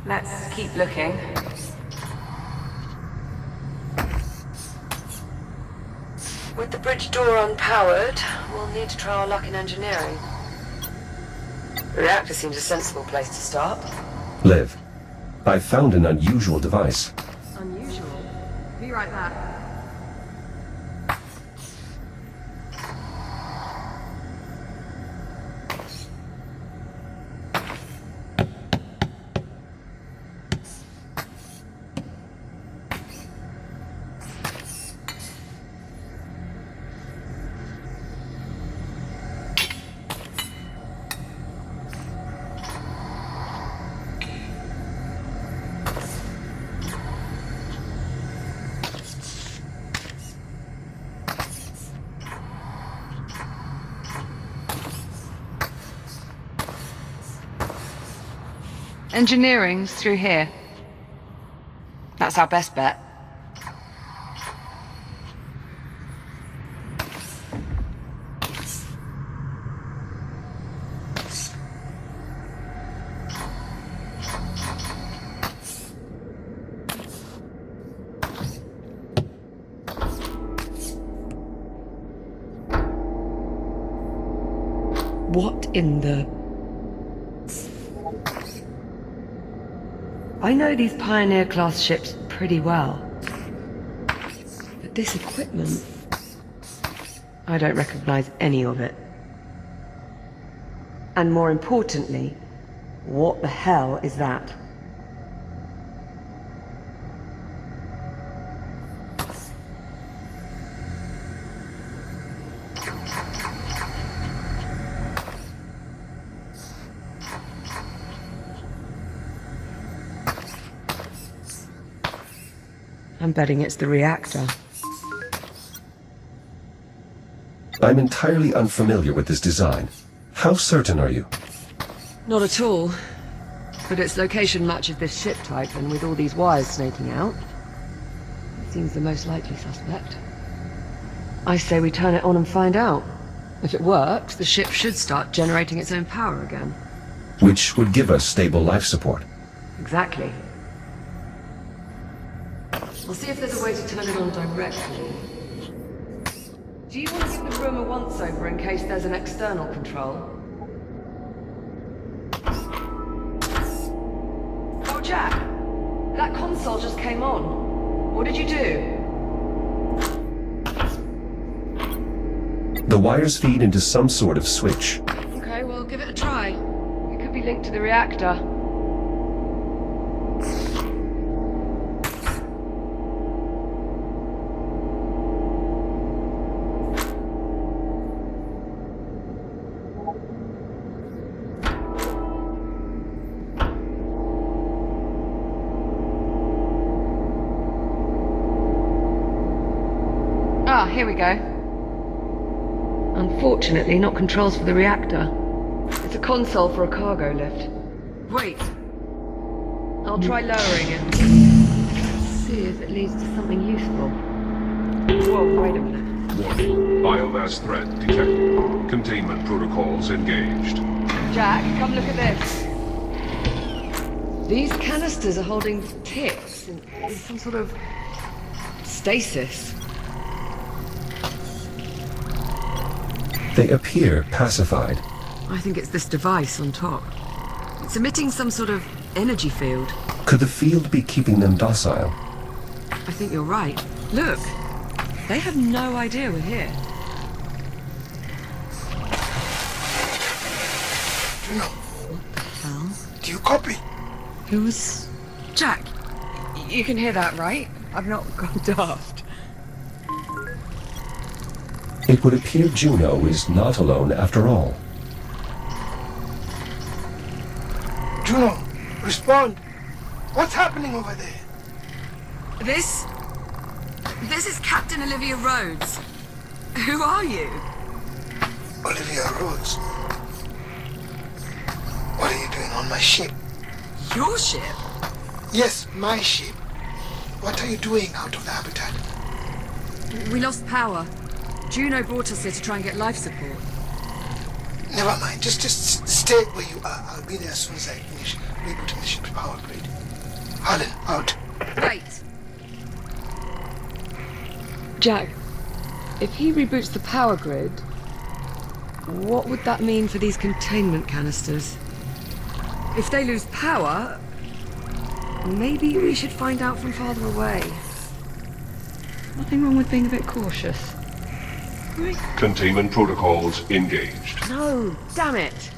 Let's keep looking. With the bridge door unpowered, we'll need to try our luck in engineering. The reactor seems a sensible place to start. Liv, I've found an unusual device. Unusual. Be right back. Engineering's through here. That's our best bet. What in the... I know these Pioneer-class ships pretty well. But this equipment... I don't recognize any of it. And more importantly, what the hell is that? I'm betting it's the reactor. I'm entirely unfamiliar with this design. How certain are you? Not at all. But its location matches this ship type, and with all these wires snaking out, it seems the most likely suspect. I say we turn it on and find out. If it works, the ship should start generating its own power again. Which would give us stable life support. Exactly. I'll see if there's a way to turn it on directly. Do you want to give the room a once-over in case there's an external control? Oh, Jack! That console just came on. What did you do? The wires feed into some sort of switch. Okay, well, give it a try. It could be linked to the reactor. Ah, here we go. Unfortunately, not controls for the reactor. It's a console for a cargo lift. Wait. I'll try lowering it. See if it leads to something useful. Whoa, wait a minute. Warning. Biomass threat detected. Containment protocols engaged. Jack, come look at this. These canisters are holding ticks in some sort of stasis. They appear pacified. I think it's this device on top. It's emitting some sort of energy field. Could the field be keeping them docile? I think you're right. Look! They have no idea we're here. Juno, What the hell? do you copy? Who was... Jack, you can hear that, right? I've not gone daft. It would appear Juno is not alone after all. Juno, respond. What's happening over there? This is Captain Olivia Rhodes. Who are you? Olivia Rhodes. What are you doing on my ship? Your ship? Yes, my ship. What are you doing out of the habitat? We lost power. Juno brought us here to try and get life support. Never mind. Just stay where you are. I'll be there as soon as I finish rebooting the ship's power grid. Alan, out. Wait! Jack, if he reboots the power grid, what would that mean for these containment canisters? If they lose power, maybe we should find out from farther away. Nothing wrong with being a bit cautious. Containment protocols engaged. No, damn it!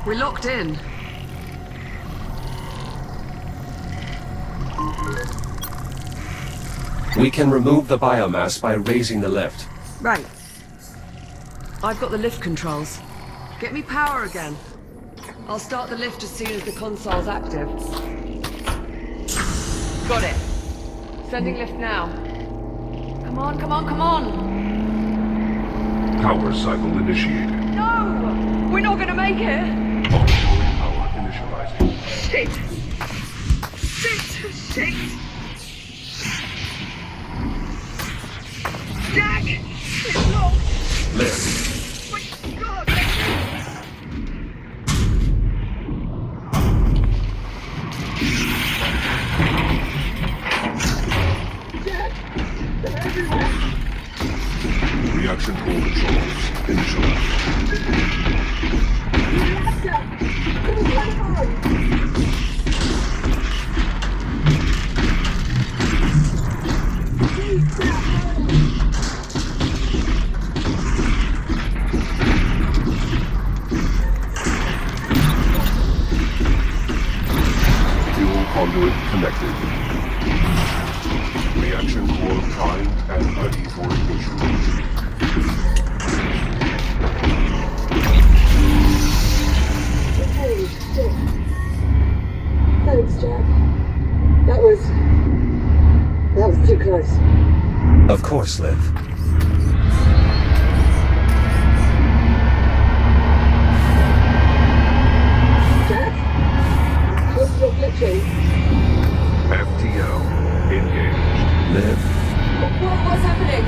We're locked in. We can remove the biomass by raising the lift. Right. I've got the lift controls. Get me power again. I'll start the lift as soon as the console's active. Got it. Sending lift now. Come on, come on, come on! Power cycle initiated. No! We're not gonna make it! Auxiliary power initializing. Shit! Shit! Shit! Jack! It's locked! Lift. My God! Reaction core controls initialized. Fuel conduit connected. Reaction core primed and ready for ignition. Thanks, Jack. That was too close. Of course, Liv. Jack? You're glitching. FTL engaged. Liv. What's happening?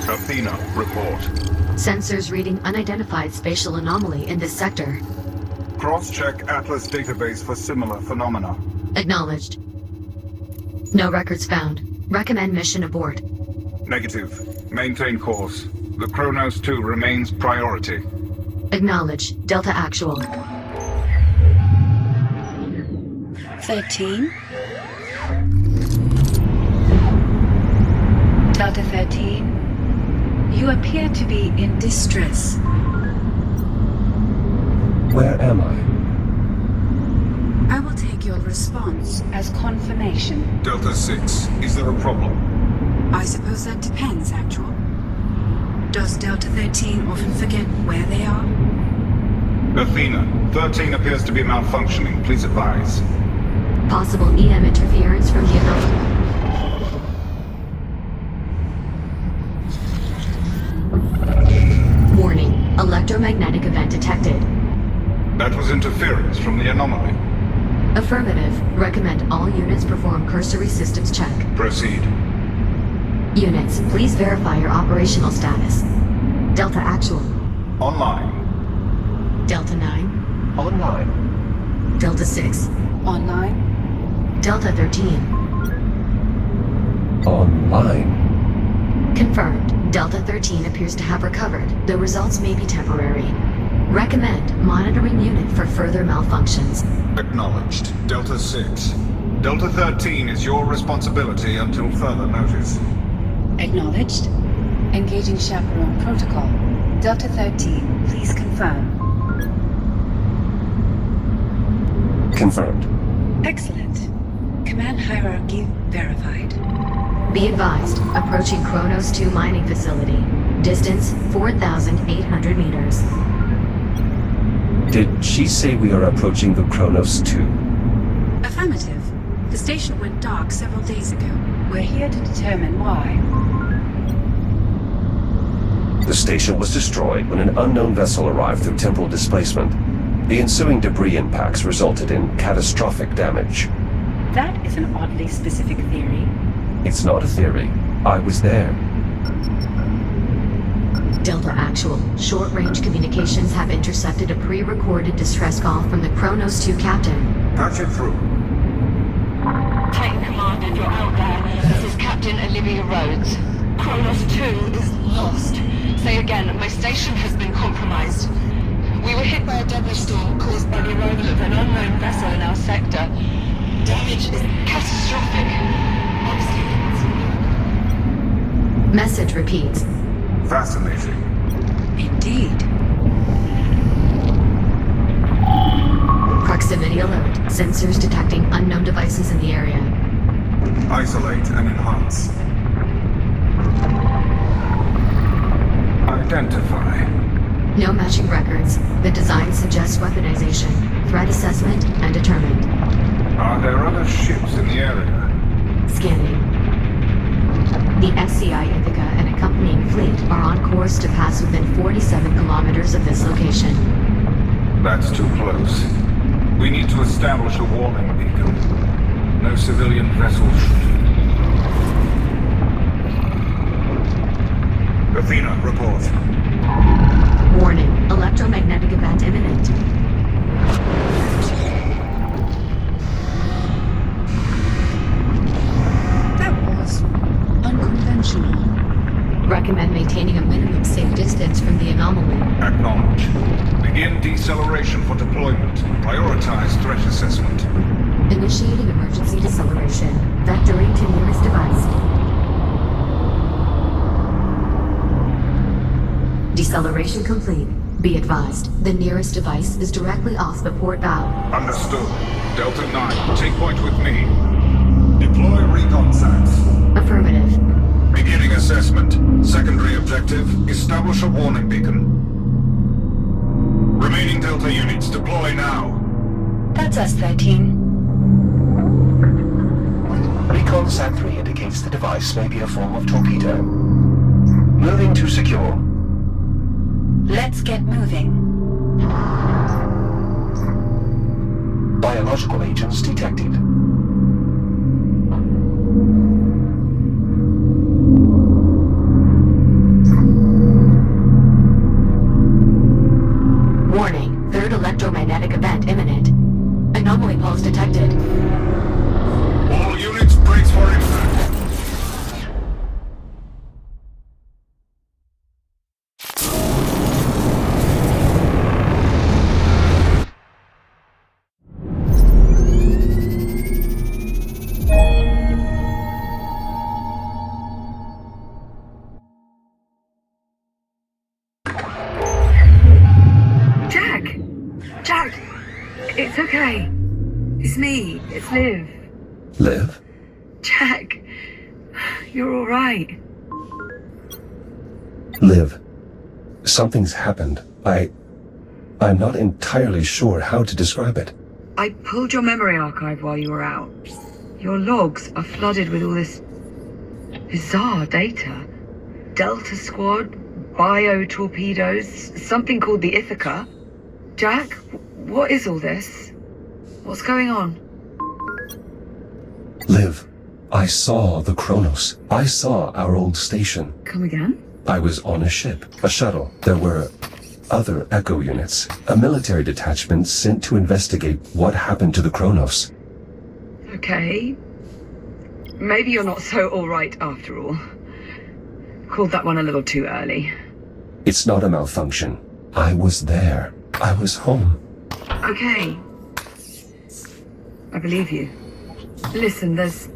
Athena, report. Sensors reading unidentified spatial anomaly in this sector. Cross-check Atlas database for similar phenomena. Acknowledged. No records found. Recommend mission abort. Negative. Maintain course. The Kronos 2 remains priority. Acknowledged. Delta Actual. 13? Delta 13, you appear to be in distress. Where am I? I will take your response as confirmation. Delta 6, is there a problem? I suppose that depends, Actual. Does Delta 13 often forget where they are? Athena, 13 appears to be malfunctioning. Please advise. Possible EM interference from the anomaly. Warning. Electromagnetic event detected. That was interference from the anomaly. Affirmative. Recommend all units perform cursory systems check. Proceed. Units, please verify your operational status. Delta Actual. Online. Delta 9. Online. Delta 6. Online? Delta 13. Online. Confirmed. Delta 13 appears to have recovered. The results may be temporary. Recommend monitoring unit for further malfunctions. Acknowledged. Delta 6. Delta 13 is your responsibility until further notice. Acknowledged. Engaging chaperone protocol. Delta 13, please confirm. Confirmed. Excellent. Command hierarchy verified. Be advised, approaching Kronos 2 mining facility. Distance 4,800 meters. Did she say we are approaching the Kronos 2? Affirmative. The station went dark several days ago. We're here to determine why. The station was destroyed when an unknown vessel arrived through temporal displacement. The ensuing debris impacts resulted in catastrophic damage. That is an oddly specific theory. It's not a theory. I was there. Delta Actual, short-range communications have intercepted a pre-recorded distress call from the Kronos 2 captain. Patch it through. Titan Command, if you're out there, this is Captain Olivia Rhodes. Kronos 2 is lost. Say again, my station has been compromised. We were hit by a deadly storm caused by the arrival of an unknown vessel in our sector. Damage is catastrophic. Message repeats. Fascinating. Indeed. Proximity alert. Sensors detecting unknown devices in the area. Isolate and enhance. Identify. No matching records. The design suggests weaponization, threat assessment, and determined. Are there other ships in the area? Scanning. The SCI Ithaca and accompanying fleet are on course to pass within 47 kilometers of this location. That's too close. We need to establish a warning beacon. No civilian vessels should. Athena, report. Warning. Electromagnetic event imminent. That was unconventional. Recommend maintaining a minimum safe distance from the anomaly. Acknowledge. Begin deceleration for deployment. Prioritize threat assessment. Initiating emergency deceleration. Vectoring to nearest device. Deceleration complete. Be advised, the nearest device is directly off the port bow. Understood. Delta 9, take point with me. Deploy recon sats. Affirmative. Beginning assessment. Secondary objective, establish a warning beacon. Remaining Delta units, deploy now. That's us, 13. Recon Sat 3 indicates the device may be a form of torpedo. Moving to secure. Let's get moving. Biological agents detected. Warning, third electromagnetic event imminent. Anomaly pulse detected. All units brace for impact. Jack! It's okay. It's me. It's Liv. Liv? Jack, you're all right. Liv. Something's happened. I'm not entirely sure how to describe it. I pulled your memory archive while you were out. Your logs are flooded with all this bizarre data. Delta Squad, bio-torpedoes, something called the Ithaca. Jack, what is all this? What's going on? Liv, I saw the Kronos. I saw our old station. Come again? I was on a ship, a shuttle. There were other Echo units, a military detachment sent to investigate what happened to the Kronos. Okay. Maybe you're not so alright after all. Called that one a little too early. It's not a malfunction. I was there. I was home. Okay. I believe you. Listen, there's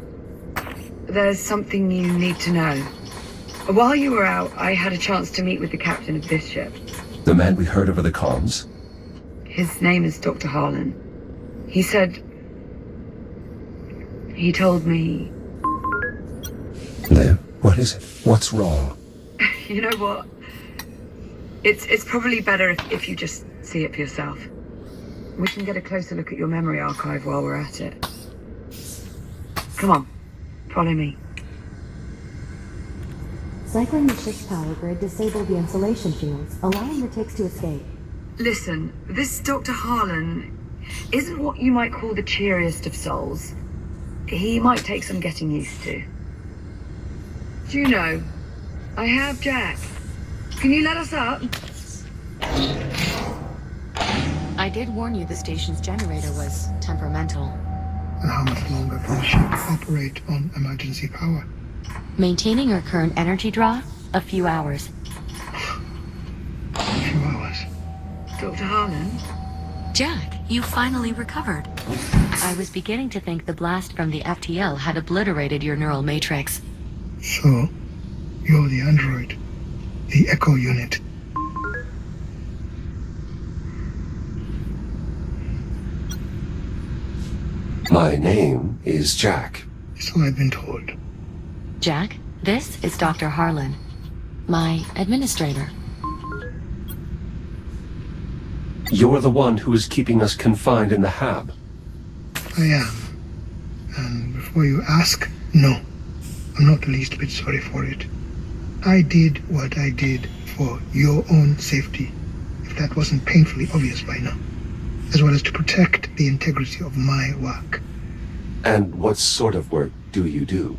something you need to know. While you were out, I had a chance to meet with the captain of this ship. The man we heard over the comms? His name is Dr. Harlan. He said... He told me... Liv, what is it? What's wrong? You know what? It's probably better if you just see it for yourself. We can get a closer look at your memory archive while we're at it. Come on, follow me. Cycling the ship's power grid disabled the insulation fields, allowing the ticks to escape. Listen, this Dr. Harlan isn't what you might call the cheeriest of souls. He might take some getting used to. Juno, I have Jack. Can you let us up? I did warn you the station's generator was temperamental. And how much longer can the ship operate on emergency power? Maintaining our current energy draw? A few hours. A few hours. Dr. Harlan? Jack, you finally recovered. I was beginning to think the blast from the FTL had obliterated your neural matrix. So, you're the android. The Echo unit. My name is Jack. So I've been told. Jack, this is Dr. Harlan, my administrator. You're the one who is keeping us confined in the hab. I am. And before you ask, no. I'm not the least bit sorry for it. I did what I did for your own safety, if that wasn't painfully obvious by now, as well as to protect the integrity of my work. And what sort of work do you do?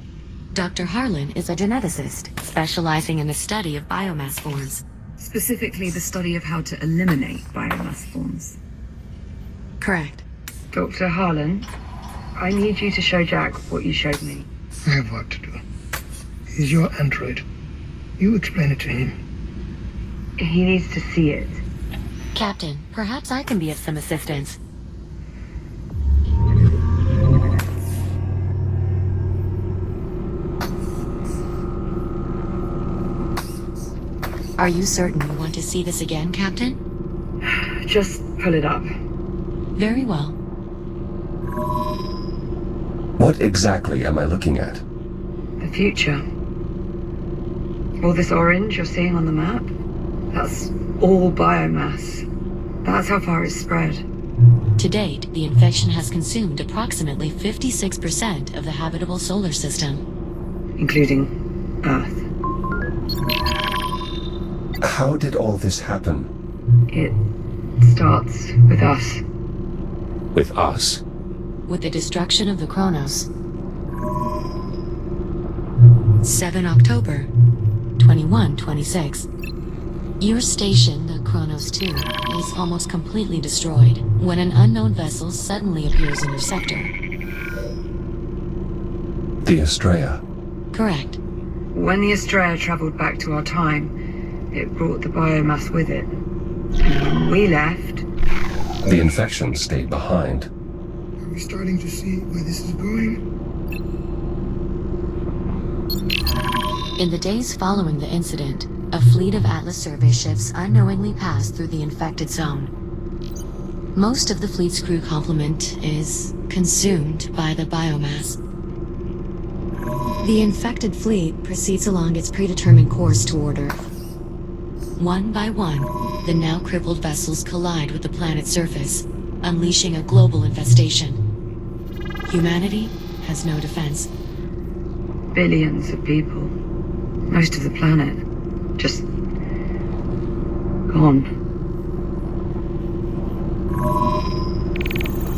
Dr. Harlan is a geneticist, specializing in the study of biomass forms. Specifically the study of how to eliminate biomass forms. Correct. Dr. Harlan, I need you to show Jack what you showed me. I have work to do. He's your android. You explain it to him. He needs to see it. Captain, perhaps I can be of some assistance. Are you certain you want to see this again, Captain? Just pull it up. Very well. What exactly am I looking at? The future. All this orange you're seeing on the map? That's all biomass. That's how far it's spread. To date, the infection has consumed approximately 56% of the habitable solar system. Including Earth. How did all this happen? It starts with us. With us? With the destruction of the Kronos. 7 October, 2126. Your station, the Kronos 2, is almost completely destroyed when an unknown vessel suddenly appears in your sector. The Estrella. Correct. When the Estrella traveled back to our time, it brought the biomass with it. And when we left... The infection stayed behind. Are we starting to see where this is going? In the days following the incident, a fleet of Atlas survey ships unknowingly passed through the infected zone. Most of the fleet's crew complement is consumed by the biomass. The infected fleet proceeds along its predetermined course toward Earth. One by one, the now crippled vessels collide with the planet's surface, unleashing a global infestation. Humanity has no defense. Billions of people. Most of the planet. Just... gone.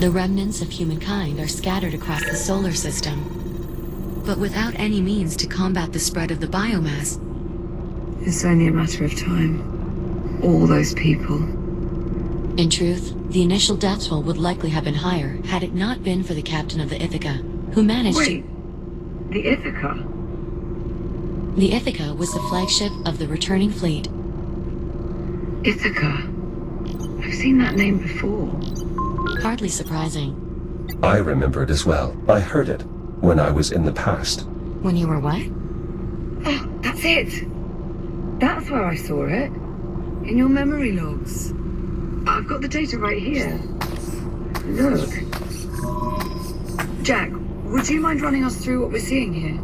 The remnants of humankind are scattered across the solar system. But without any means to combat the spread of the biomass, It's only a matter of time. All those people. in truth, the initial death toll would likely have been higher had it not been for the captain of the Ithaca, who managed Wait. The Ithaca? The Ithaca was the flagship of the returning fleet. Ithaca. I've seen that name before. Hardly surprising. I remember it as well. I heard it when I was in the past. When you were what? Oh, that's it! That's where I saw it. In your memory logs. I've got the data right here. Look. Jack, would you mind running us through what we're seeing here?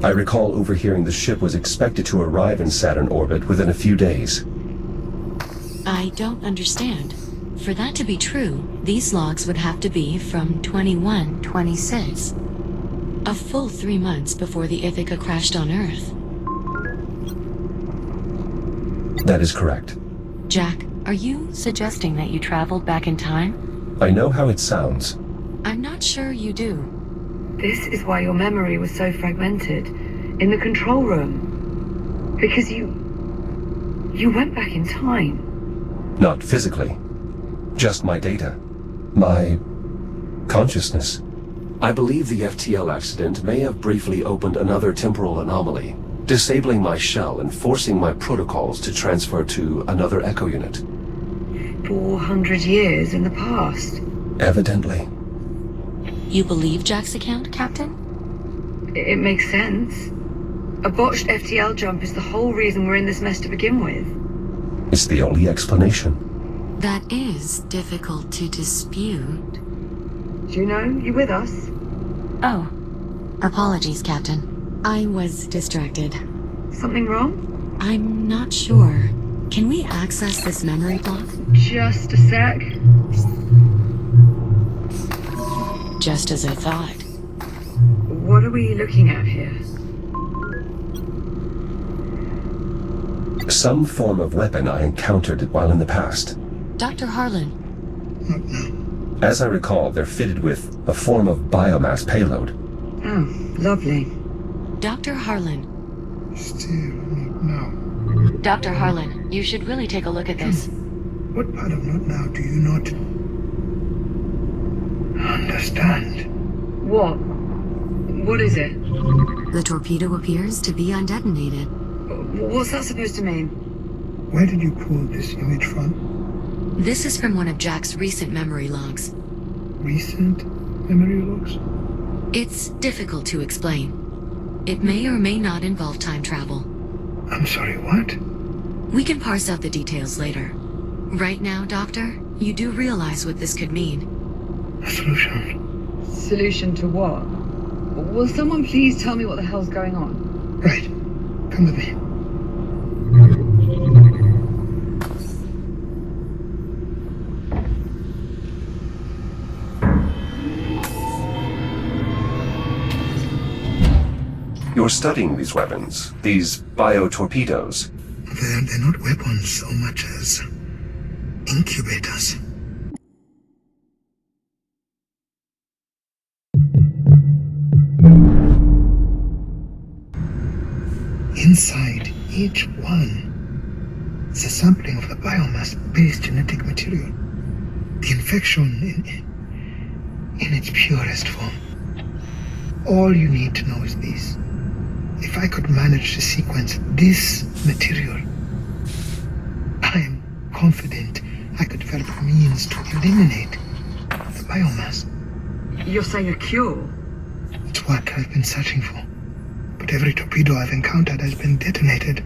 I recall overhearing the ship was expected to arrive in Saturn orbit within a few days. I don't understand. For that to be true, these logs would have to be from 2126. A full 3 months before the Ithaca crashed on Earth. That is correct. Jack, are you suggesting that you traveled back in time? I know how it sounds. I'm not sure you do. This is why your memory was so fragmented in the control room. Because you went back in time. Not physically. Just my data. My consciousness. I believe the FTL accident may have briefly opened another temporal anomaly, disabling my shell and forcing my protocols to transfer to another echo unit. 400 years in the past. Evidently. You believe Jack's account, Captain? It makes sense. A botched FTL jump is the whole reason we're in this mess to begin with. It's the only explanation. That is difficult to dispute. Juno, you with us? Oh. Apologies, Captain. I was distracted. Something wrong? I'm not sure. Can we access this memory block? Just a sec. Just as I thought. What are we looking at here? Some form of weapon I encountered while in the past. Dr. Harlan. Not now. As I recall, they're fitted with a form of biomass payload. Oh, lovely. Dr. Harlan. Still not now. Dr. Harlan, you should really take a look at this. What part of not now do you not understand? What? What is it? The torpedo appears to be undetonated. What's that supposed to mean? Where did you pull this image from? This is from one of Jack's recent memory logs. Recent memory logs? It's difficult to explain. It may or may not involve time travel. I'm sorry, what? We can parse out the details later. Right now, Doctor, you do realize what this could mean. A solution. Solution to what? Will someone please tell me what the hell's going on? Right. Come with me. You're studying these weapons, these biotorpedoes. They're not weapons so much as incubators. Inside each one is a sampling of the biomass-based genetic material. The infection in its purest form. All you need to know is this. If I could manage to sequence this material, I am confident I could develop a means to eliminate the biomass. You're saying a cure? It's what I've been searching for. But every torpedo I've encountered has been detonated.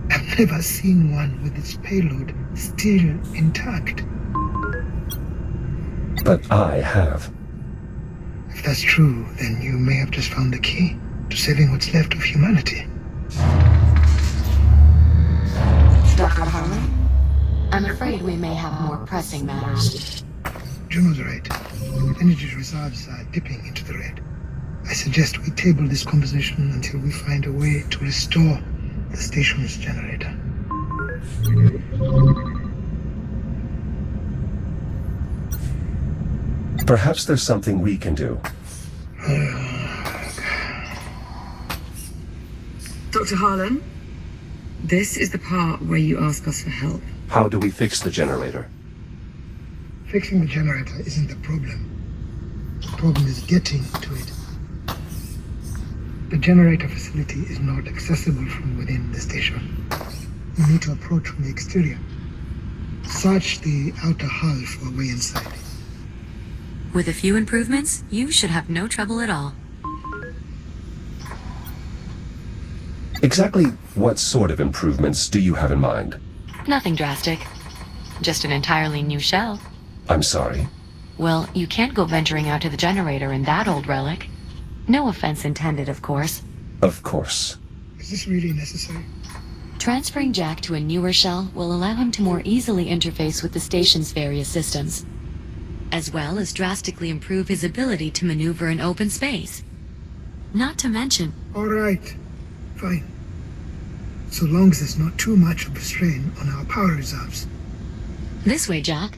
I've never seen one with its payload still intact. But I have. If that's true, then you may have just found the key to saving what's left of humanity. Dr. Harlan? I'm afraid we may have more pressing matters. Juno's right. Energy reserves are dipping into the red. I suggest we table this conversation until we find a way to restore the station's generator. Perhaps there's something we can do. Dr. Harlan, this is the part where you ask us for help. How do we fix the generator? Fixing the generator isn't the problem. The problem is getting to it. The generator facility is not accessible from within the station. You need to approach from the exterior. Search the outer hull for a way inside. With a few improvements, you should have no trouble at all. Exactly what sort of improvements do you have in mind? Nothing drastic. Just an entirely new shell. I'm sorry. Well, you can't go venturing out to the generator in that old relic. No offense intended, of course. Of course. Is this really necessary? Transferring Jack to a newer shell will allow him to more easily interface with the station's various systems, as well as drastically improve his ability to maneuver in open space. Not to mention, All right. Fine. So long as there's not too much of a strain on our power reserves. this way, Jack.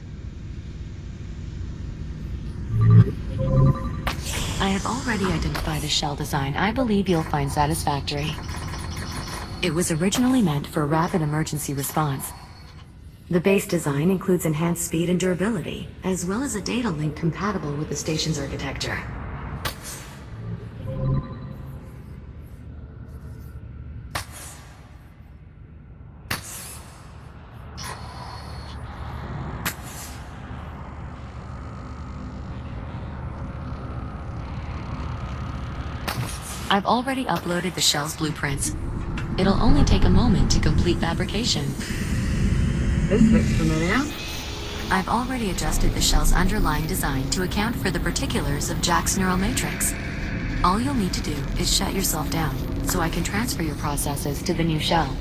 I have already identified a shell design I believe you'll find satisfactory. It was originally meant for rapid emergency response. The base design includes enhanced speed and durability, as well as a data link compatible with the station's architecture. I've already uploaded the shell's blueprints. It'll only take a moment to complete fabrication. This looks familiar. I've already adjusted the shell's underlying design to account for the particulars of Jack's neural matrix. All you'll need to do is shut yourself down, so I can transfer your processes to the new shell.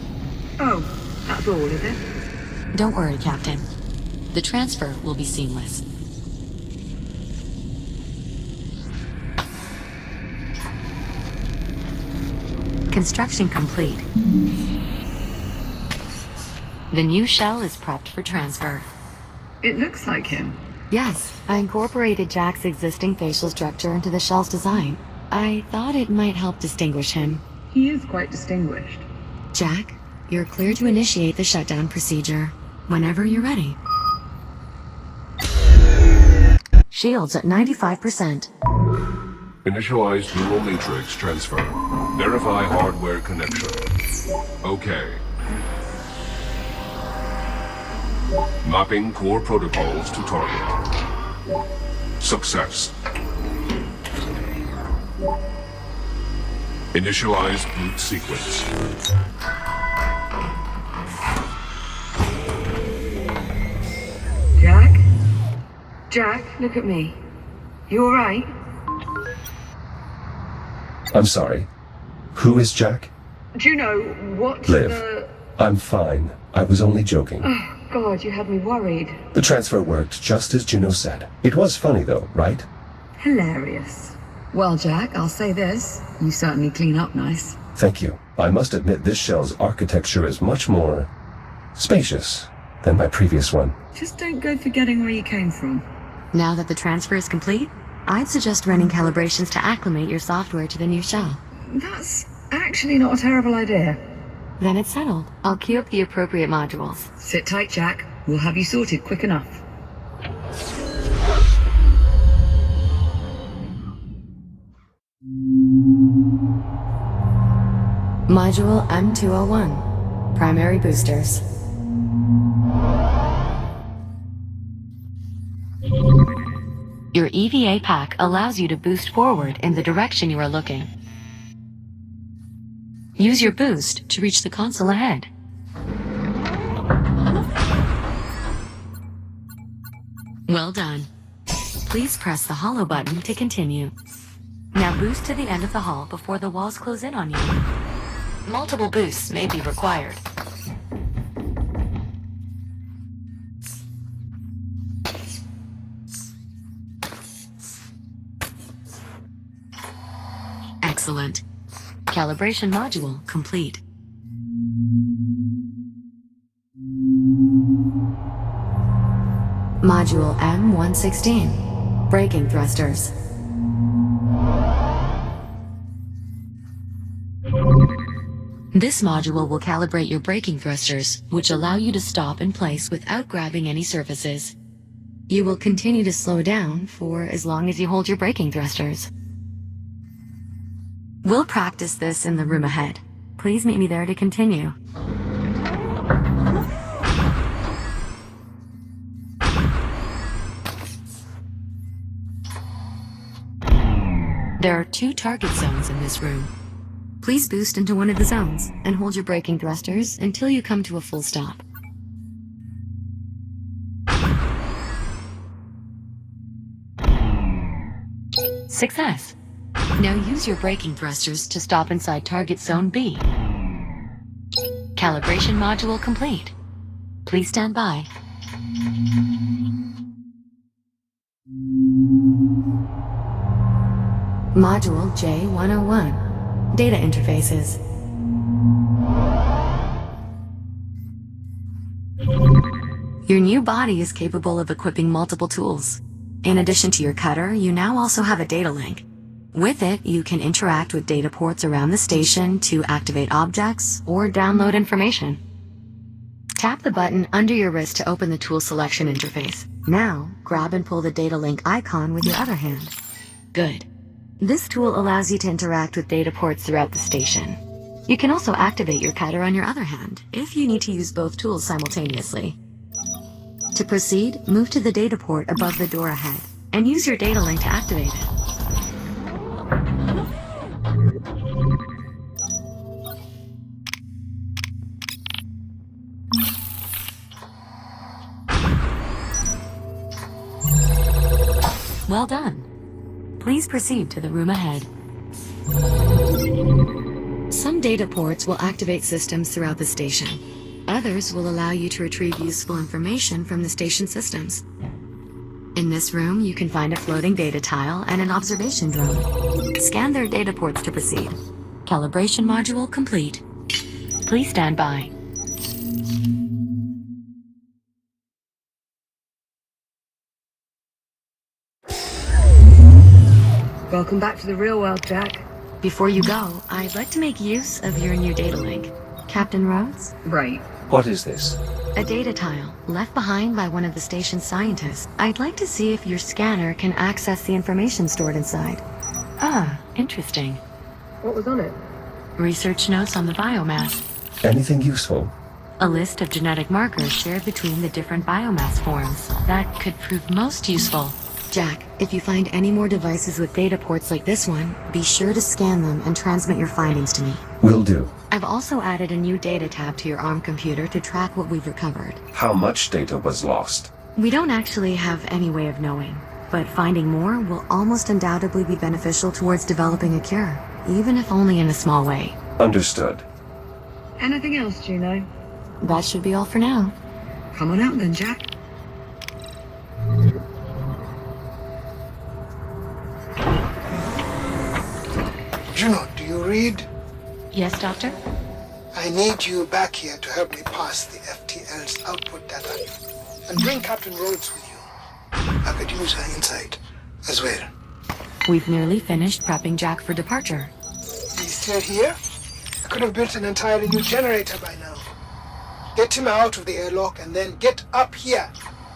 Oh, that's all, is it? Don't worry, Captain. The transfer will be seamless. Construction complete. The new shell is prepped for transfer. It looks like him. Yes, I incorporated Jack's existing facial structure into the shell's design. I thought it might help distinguish him. He is quite distinguished. Jack, you're clear to initiate the shutdown procedure whenever you're ready. Shields at 95%. Initialize neural matrix transfer. Verify hardware connection. Okay. Mapping core protocols to target. Success. Initialize boot sequence. Jack? Jack, look at me. You alright? I'm sorry. Who is Jack? Do you know what Liv. I'm fine. I was only joking. Oh, God, you had me worried. The transfer worked just as Juno said. It was funny though, right? Hilarious. Well, Jack, I'll say this. You certainly clean up nice. Thank you. I must admit this shell's architecture is much more spacious than my previous one. Just don't go forgetting where you came from. Now that the transfer is complete, I'd suggest running calibrations to acclimate your software to the new shell. That's actually not a terrible idea. Then it's settled. I'll queue up the appropriate modules. Sit tight, Jack. We'll have you sorted quick enough. Module M201. Primary boosters. Your EVA pack allows you to boost forward in the direction you are looking. Use your boost to reach the console ahead. Well done. Please press the hollow button to continue. Now boost to the end of the hall before the walls close in on you. Multiple boosts may be required. Excellent. Calibration module complete. Module M116. Braking thrusters. This module will calibrate your braking thrusters, which allow you to stop in place without grabbing any surfaces. You will continue to slow down for as long as you hold your braking thrusters. We'll practice this in the room ahead. Please meet me there to continue. There are 2 target zones in this room. Please boost into one of the zones and hold your braking thrusters until you come to a full stop. Success! Now use your braking thrusters to stop inside target zone B. Calibration module complete. Please stand by. Module J101. Data interfaces. Your new body is capable of equipping multiple tools. In addition to your cutter, you now also have a data link. With it, you can interact with data ports around the station to activate objects or download information. Tap the button under your wrist to open the tool selection interface. Now, grab and pull the data link icon with your other hand. Good. This tool allows you to interact with data ports throughout the station. You can also activate your cutter on your other hand, if you need to use both tools simultaneously. To proceed, move to the data port above the door ahead, and use your data link to activate it. Well done. Please proceed to the room ahead. Some data ports will activate systems throughout the station. Others will allow you to retrieve useful information from the station systems. In this room, you can find a floating data tile and an observation drone. Scan their data ports to proceed. Calibration module complete. Please stand by. Welcome back to the real world, Jack. Before you go, I'd like to make use of your new data link. Captain Rhodes? Right. What is this? A data tile, left behind by one of the station's scientists. I'd like to see if your scanner can access the information stored inside. Ah, interesting. What was on it? Research notes on the biomass. Anything useful? A list of genetic markers shared between the different biomass forms that could prove most useful. Jack, if you find any more devices with data ports like this one, be sure to scan them and transmit your findings to me. Will do. I've also added a new data tab to your ARM computer to track what we've recovered. How much data was lost? We don't actually have any way of knowing, but finding more will almost undoubtedly be beneficial towards developing a cure, even if only in a small way. Understood. Anything else, Juno? That should be all for now. Come on out then, Jack. Juno, do you read? Yes, Doctor? I need you back here to help me pass the FTL's output data. And bring Captain Rhodes with you. I could use her insight as well. We've nearly finished prepping Jack for departure. He's still here? I could have built an entirely new generator by now. Get him out of the airlock and then get up here.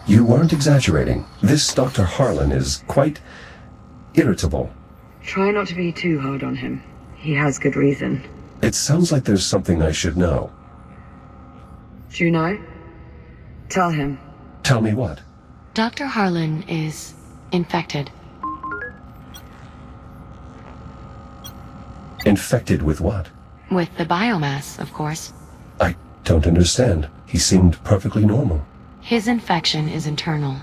You weren't exaggerating. This Dr. Harlan is quite irritable. Try not to be too hard on him. He has good reason. It sounds like there's something I should know. Juno? Tell him. Tell me what? Dr. Harlan is infected. Infected with what? With the biomass, of course. I don't understand. He seemed perfectly normal. His infection is internal,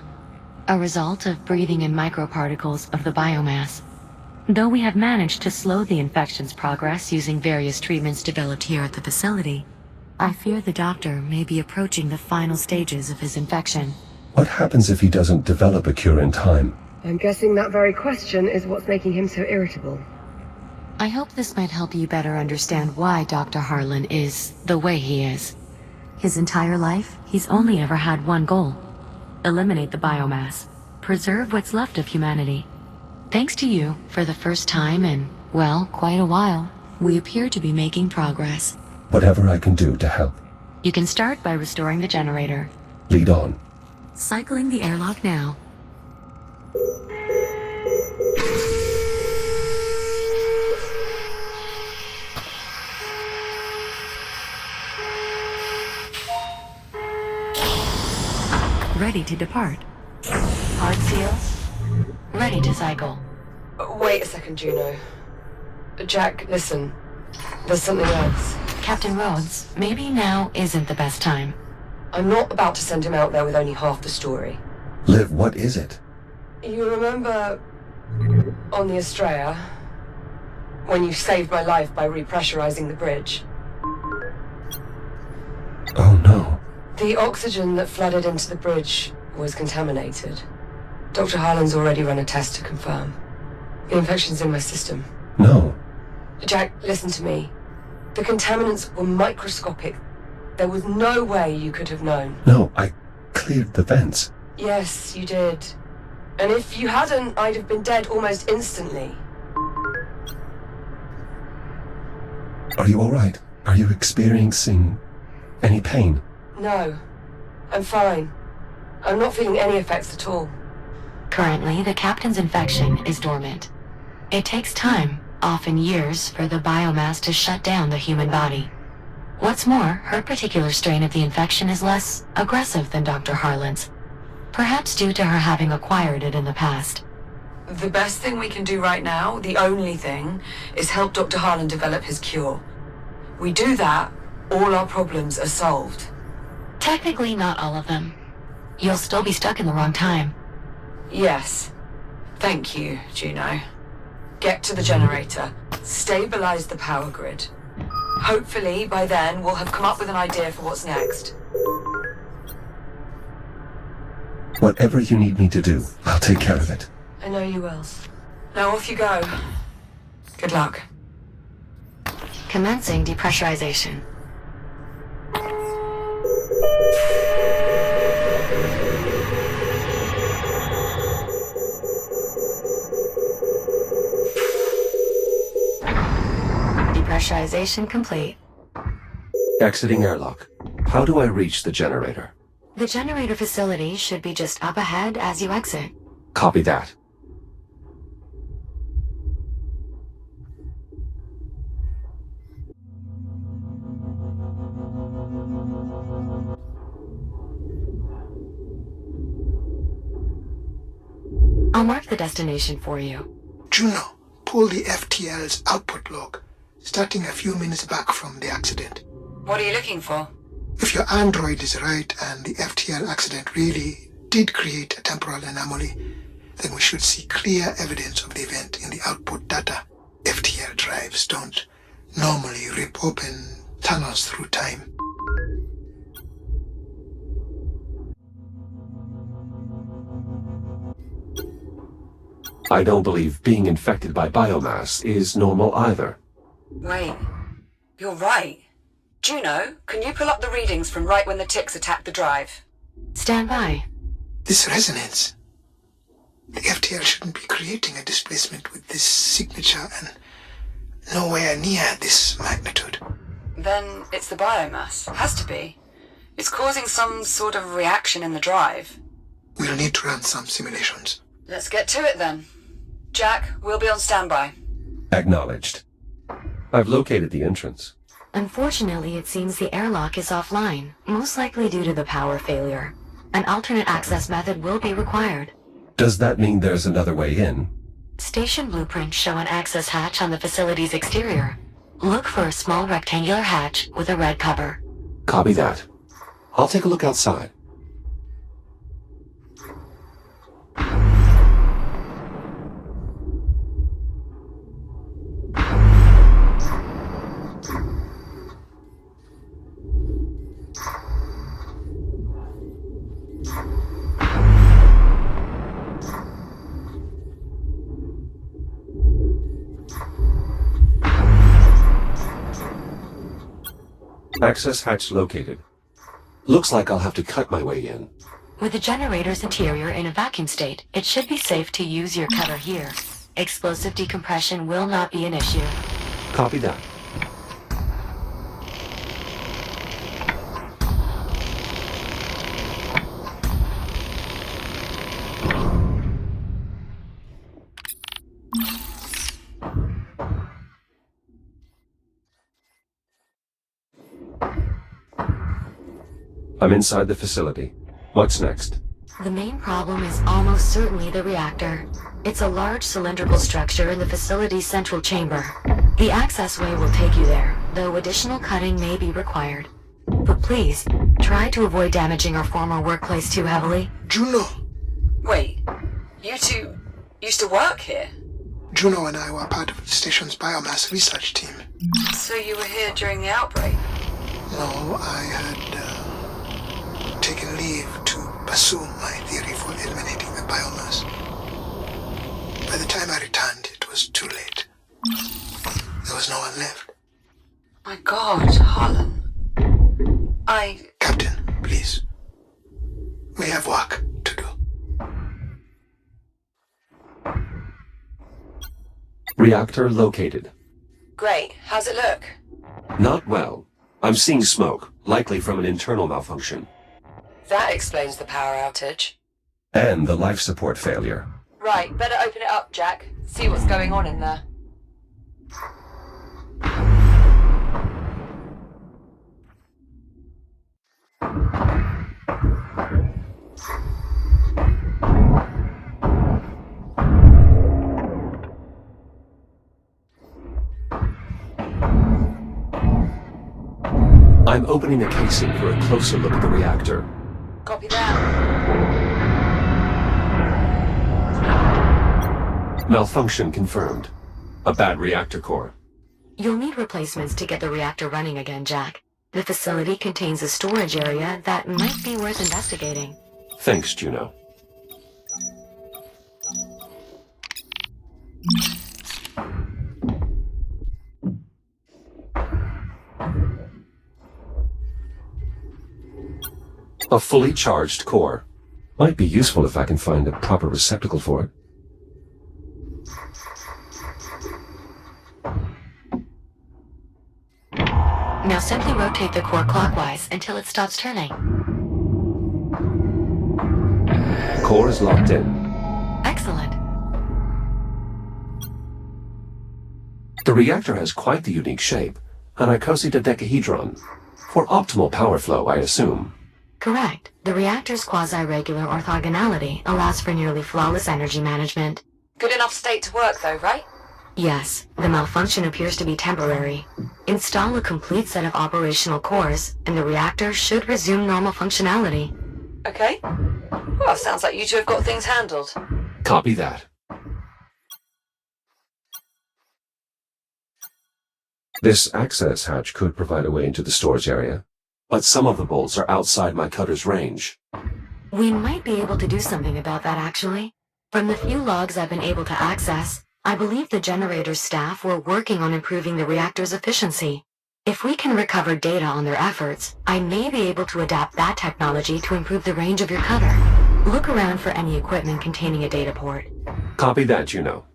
a result of breathing in microparticles of the biomass. Though we have managed to slow the infection's progress using various treatments developed here at the facility, I fear the doctor may be approaching the final stages of his infection. What happens if he doesn't develop a cure in time? I'm guessing that very question is what's making him so irritable. I hope this might help you better understand why Dr. Harlan is the way he is. His entire life, he's only ever had one goal: eliminate the biomass, preserve what's left of humanity. Thanks to you, for the first time in, well, quite a while, we appear to be making progress. Whatever I can do to help. You can start by restoring the generator. Lead on. Cycling the airlock now. Ready to depart. Hard seals. Ready to cycle. Wait a second, Juno. Jack, listen. There's something else. Captain Rhodes, maybe now isn't the best time. I'm not about to send him out there with only half the story. Liv, what is it? You remember on the Estrella, When you saved my life by repressurizing the bridge. Oh no. The oxygen that flooded into the bridge was contaminated. Dr. Harlan's already run a test to confirm. The infection's in my system. No. Jack, listen to me. The contaminants were microscopic. There was no way you could have known. No, I cleared the vents. Yes, you did. And if you hadn't, I'd have been dead almost instantly. Are you alright? Are you experiencing any pain? No. I'm fine. I'm not feeling any effects at all. Currently, the captain's infection is dormant. It takes time, often years, for the biomass to shut down the human body. What's more, her particular strain of the infection is less aggressive than Dr. Harlan's, perhaps due to her having acquired it in the past. The best thing we can do right now, the only thing, is help Dr. Harlan develop his cure. We do that, all our problems are solved. Technically, not all of them. You'll still be stuck in the wrong time. Yes. Thank you, Juno. Get to the generator. Stabilize the power grid. Hopefully, by then, we'll have come up with an idea for what's next. Whatever you need me to do, I'll take care of it. I know you will. Now off you go. Good luck. Commencing depressurization. Depressurization complete. Exiting airlock. How do I reach the generator? The generator facility should be just up ahead as you exit. Copy that. I'll mark the destination for you. Juno, pull the FTL's output log, starting a few minutes back from the accident. What are you looking for? If your android is right and the FTL accident really did create a temporal anomaly, then we should see clear evidence of the event in the output data. FTL drives don't normally rip open tunnels through time. I don't believe being infected by biomass is normal either. Wait. You're right. Juno, can you pull up the readings from right when the ticks attacked the drive? Stand by. This resonance. The FTL shouldn't be creating a displacement with this signature and nowhere near this magnitude. Then it's the biomass. Has to be. It's causing some sort of reaction in the drive. We'll need to run some simulations. Let's get to it then. Jack, we'll be on standby. Acknowledged. I've located the entrance. Unfortunately, it seems the airlock is offline, most likely due to the power failure. An alternate access method will be required. Does that mean there's another way in? Station blueprints show an access hatch on the facility's exterior. Look for a small rectangular hatch with a red cover. Copy that. I'll take a look outside. Access hatch located. Looks like I'll have to cut my way in. With the generator's interior in a vacuum state, it should be safe to use your cover here. Explosive decompression will not be an issue. Copy that. I'm inside the facility. What's next? The main problem is almost certainly the reactor. It's a large cylindrical structure in the facility's central chamber. The accessway will take you there, though additional cutting may be required. But please, try to avoid damaging our former workplace too heavily. Juno! Wait, you two used to work here? Juno and I were part of the station's biomass research team. So you were here during the outbreak? No, I had taken leave to pursue my theory for eliminating the biomass. By the time I returned, it was too late. There was no one left. My God, Harlan. Captain, please. We have work to do. Reactor located. Great. How's it look? Not well. I'm seeing smoke, likely from an internal malfunction. That explains the power outage. And the life support failure. Right, better open it up, Jack. See what's going on in there. I'm opening the casing for a closer look at the reactor. Copy that. Malfunction confirmed. A bad reactor core. You'll need replacements to get the reactor running again, Jack. The facility contains a storage area that might be worth investigating. Thanks, Juno. A fully charged core. Might be useful if I can find a proper receptacle for it. Now simply rotate the core clockwise until it stops turning. Core is locked in. Excellent. The reactor has quite the unique shape. An icosahedron. For optimal power flow, I assume. Correct. The reactor's quasi-regular orthogonality allows for nearly flawless energy management. Good enough state to work, though, right? Yes, the malfunction appears to be temporary. Install a complete set of operational cores, and the reactor should resume normal functionality. Okay. Well, sounds like you two have got things handled. Copy that. This access hatch could provide a way into the storage area, but some of the bolts are outside my cutter's range. We might be able to do something about that, actually. From the few logs I've been able to access, I believe the generator's staff were working on improving the reactor's efficiency. If we can recover data on their efforts, I may be able to adapt that technology to improve the range of your cutter. Look around for any equipment containing a data port. Copy that, Juno.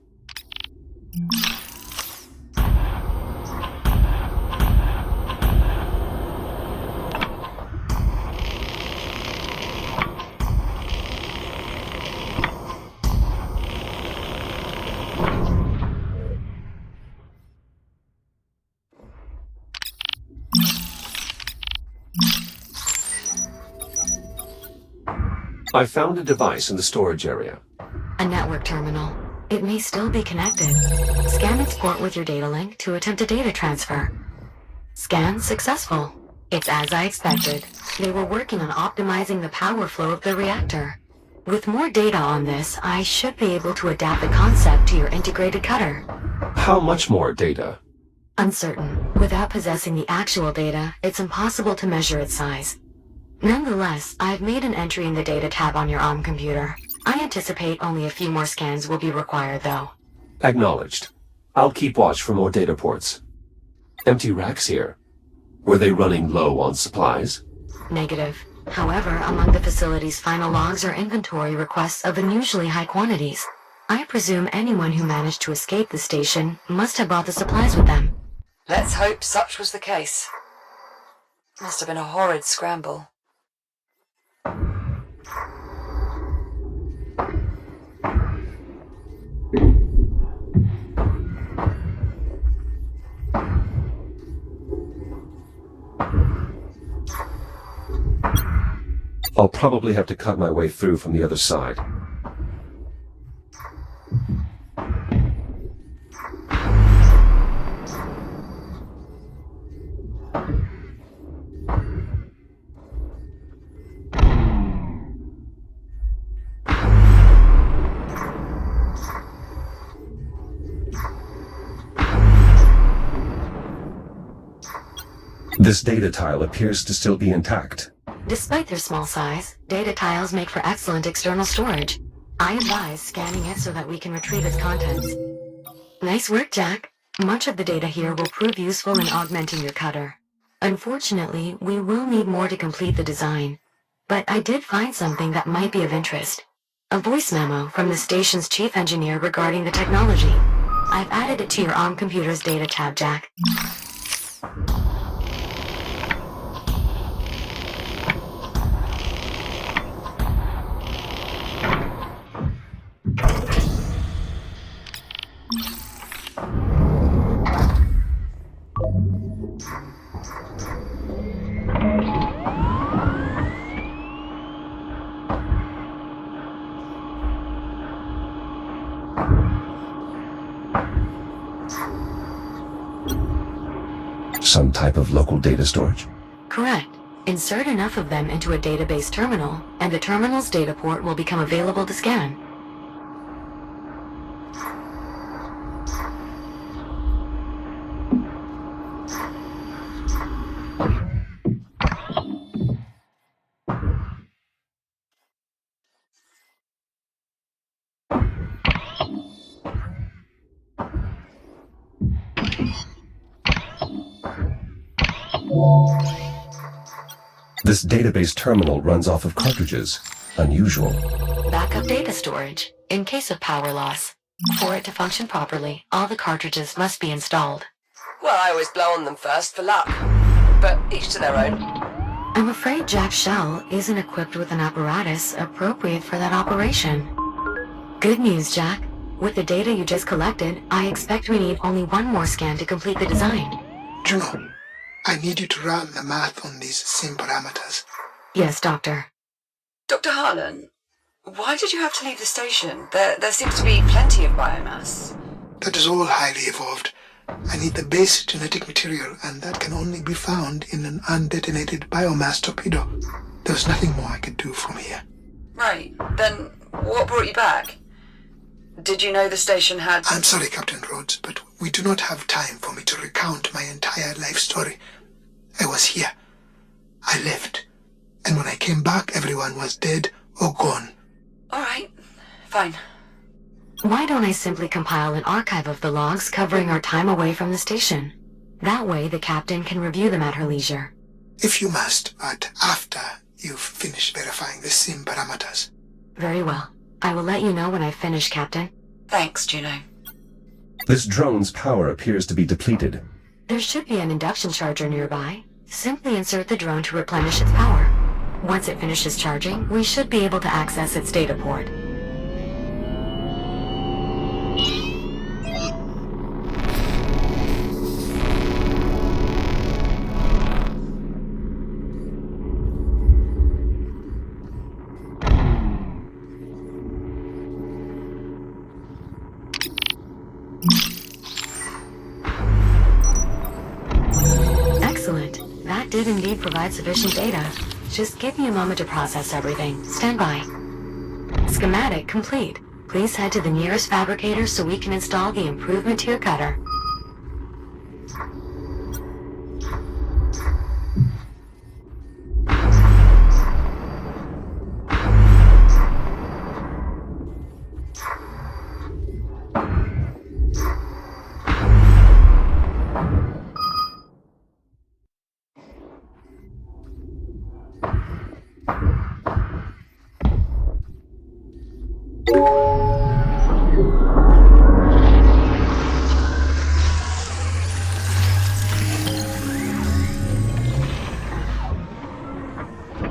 I found a device in the storage area. A network terminal. It may still be connected. Scan its port with your data link to attempt a data transfer. Scan successful. It's as I expected. They were working on optimizing the power flow of the reactor. With more data on this, I should be able to adapt the concept to your integrated cutter. How much more data? Uncertain. Without possessing the actual data, it's impossible to measure its size. Nonetheless, I've made an entry in the data tab on your ARM computer. I anticipate only a few more scans will be required, though. Acknowledged. I'll keep watch for more data ports. Empty racks here. Were they running low on supplies? Negative. However, among the facility's final logs are inventory requests of unusually high quantities. I presume anyone who managed to escape the station must have brought the supplies with them. Let's hope such was the case. Must have been a horrid scramble. I'll probably have to cut my way through from the other side. This data tile appears to still be intact. Despite their small size, data tiles make for excellent external storage. I advise scanning it so that we can retrieve its contents. Nice work, Jack. Much of the data here will prove useful in augmenting your cutter. Unfortunately, we will need more to complete the design. But I did find something that might be of interest. A voice memo from the station's chief engineer regarding the technology. I've added it to your ARM computer's data tab, Jack. Some type of local data storage? Correct. Insert enough of them into a database terminal, and the terminal's data port will become available to scan. This database terminal runs off of cartridges. Unusual. Backup data storage, in case of power loss. For it to function properly, all the cartridges must be installed. Well, I always blow on them first for luck. But each to their own. I'm afraid Jack's shell isn't equipped with an apparatus appropriate for that operation. Good news, Jack. With the data you just collected, I expect we need only one more scan to complete the design. Juno, I need you to run the math on these sim parameters. Yes, Doctor. Dr. Harlan, why did you have to leave the station? There seems to be plenty of biomass. That is all highly evolved. I need the base genetic material, and that can only be found in an undetonated biomass torpedo. There was nothing more I could do from here. Right. Then what brought you back? Did you know the station had... I'm sorry, Captain Rhodes, but we do not have time for me to recount my entire life story. I was here. I lived. And when I came back, everyone was dead or gone. All right. Fine. Why don't I simply compile an archive of the logs covering our time away from the station? That way the captain can review them at her leisure. If you must, but after you've finished verifying the sim parameters. Very well. I will let you know when I've finished, Captain. Thanks, Juno. This drone's power appears to be depleted. There should be an induction charger nearby. Simply insert the drone to replenish its power. Once it finishes charging, we should be able to access its data port. Excellent. That did indeed provide sufficient data. Just give me a moment to process everything. Stand by. Schematic complete. Please head to the nearest fabricator so we can install the improvement to your cutter.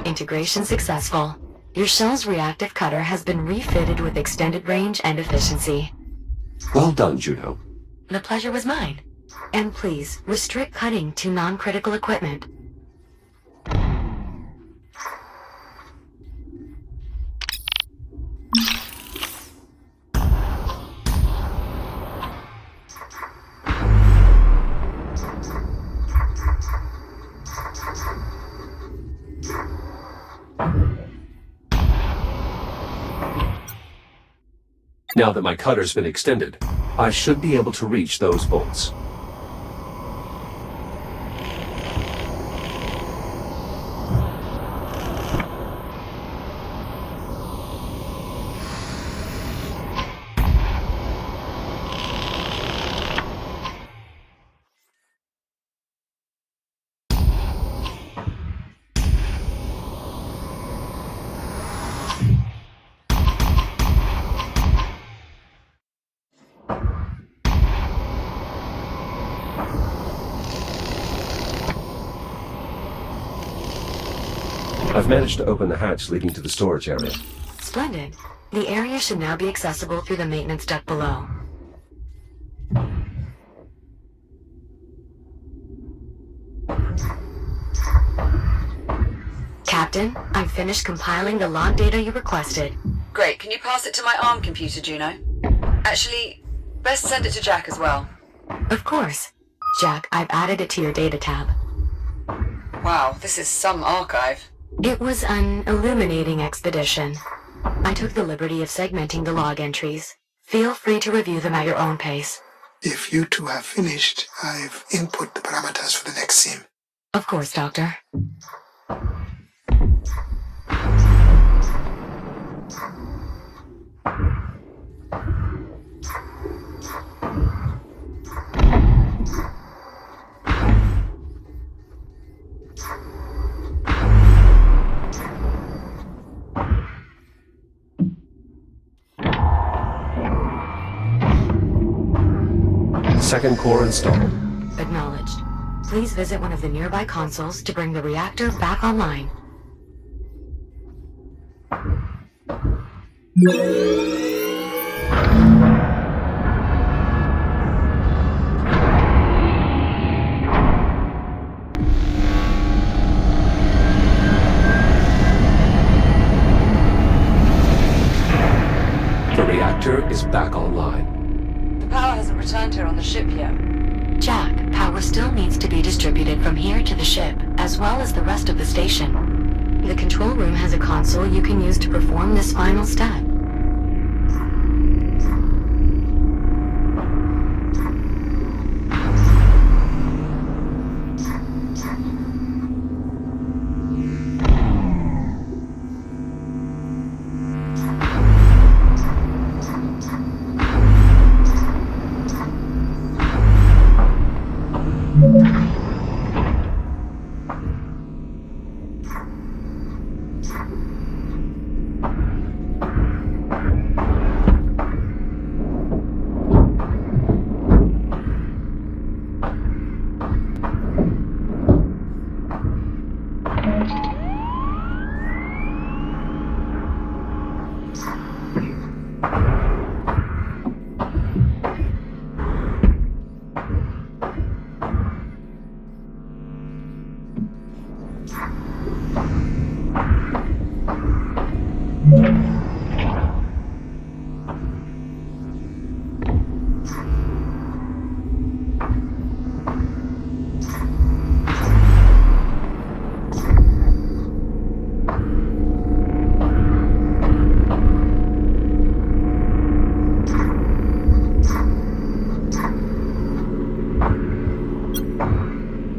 Integration successful. Your shell's reactive cutter has been refitted with extended range and efficiency. Well done, Juno. The pleasure was mine. And please, restrict cutting to non-critical equipment. Now that my cutter's been extended, I should be able to reach those bolts. I've managed to open the hatch leading to the storage area. Splendid. The area should now be accessible through the maintenance duct below. Captain, I've finished compiling the log data you requested. Great. Can you pass it to my ARM computer, Juno? Actually, best send it to Jack as well. Of course. Jack, I've added it to your data tab. Wow, this is some archive. It was an illuminating expedition. I took the liberty of segmenting the log entries. Feel free to review them at your own pace. If you two have finished, I've input the parameters for the next sim. Of course, Doctor. Second core installed. Acknowledged. Please visit one of the nearby consoles to bring the reactor back online. The reactor is back online. The power hasn't returned here on the ship yet. Jack, power still needs to be distributed from here to the ship, as well as the rest of the station. The control room has a console you can use to perform this final step.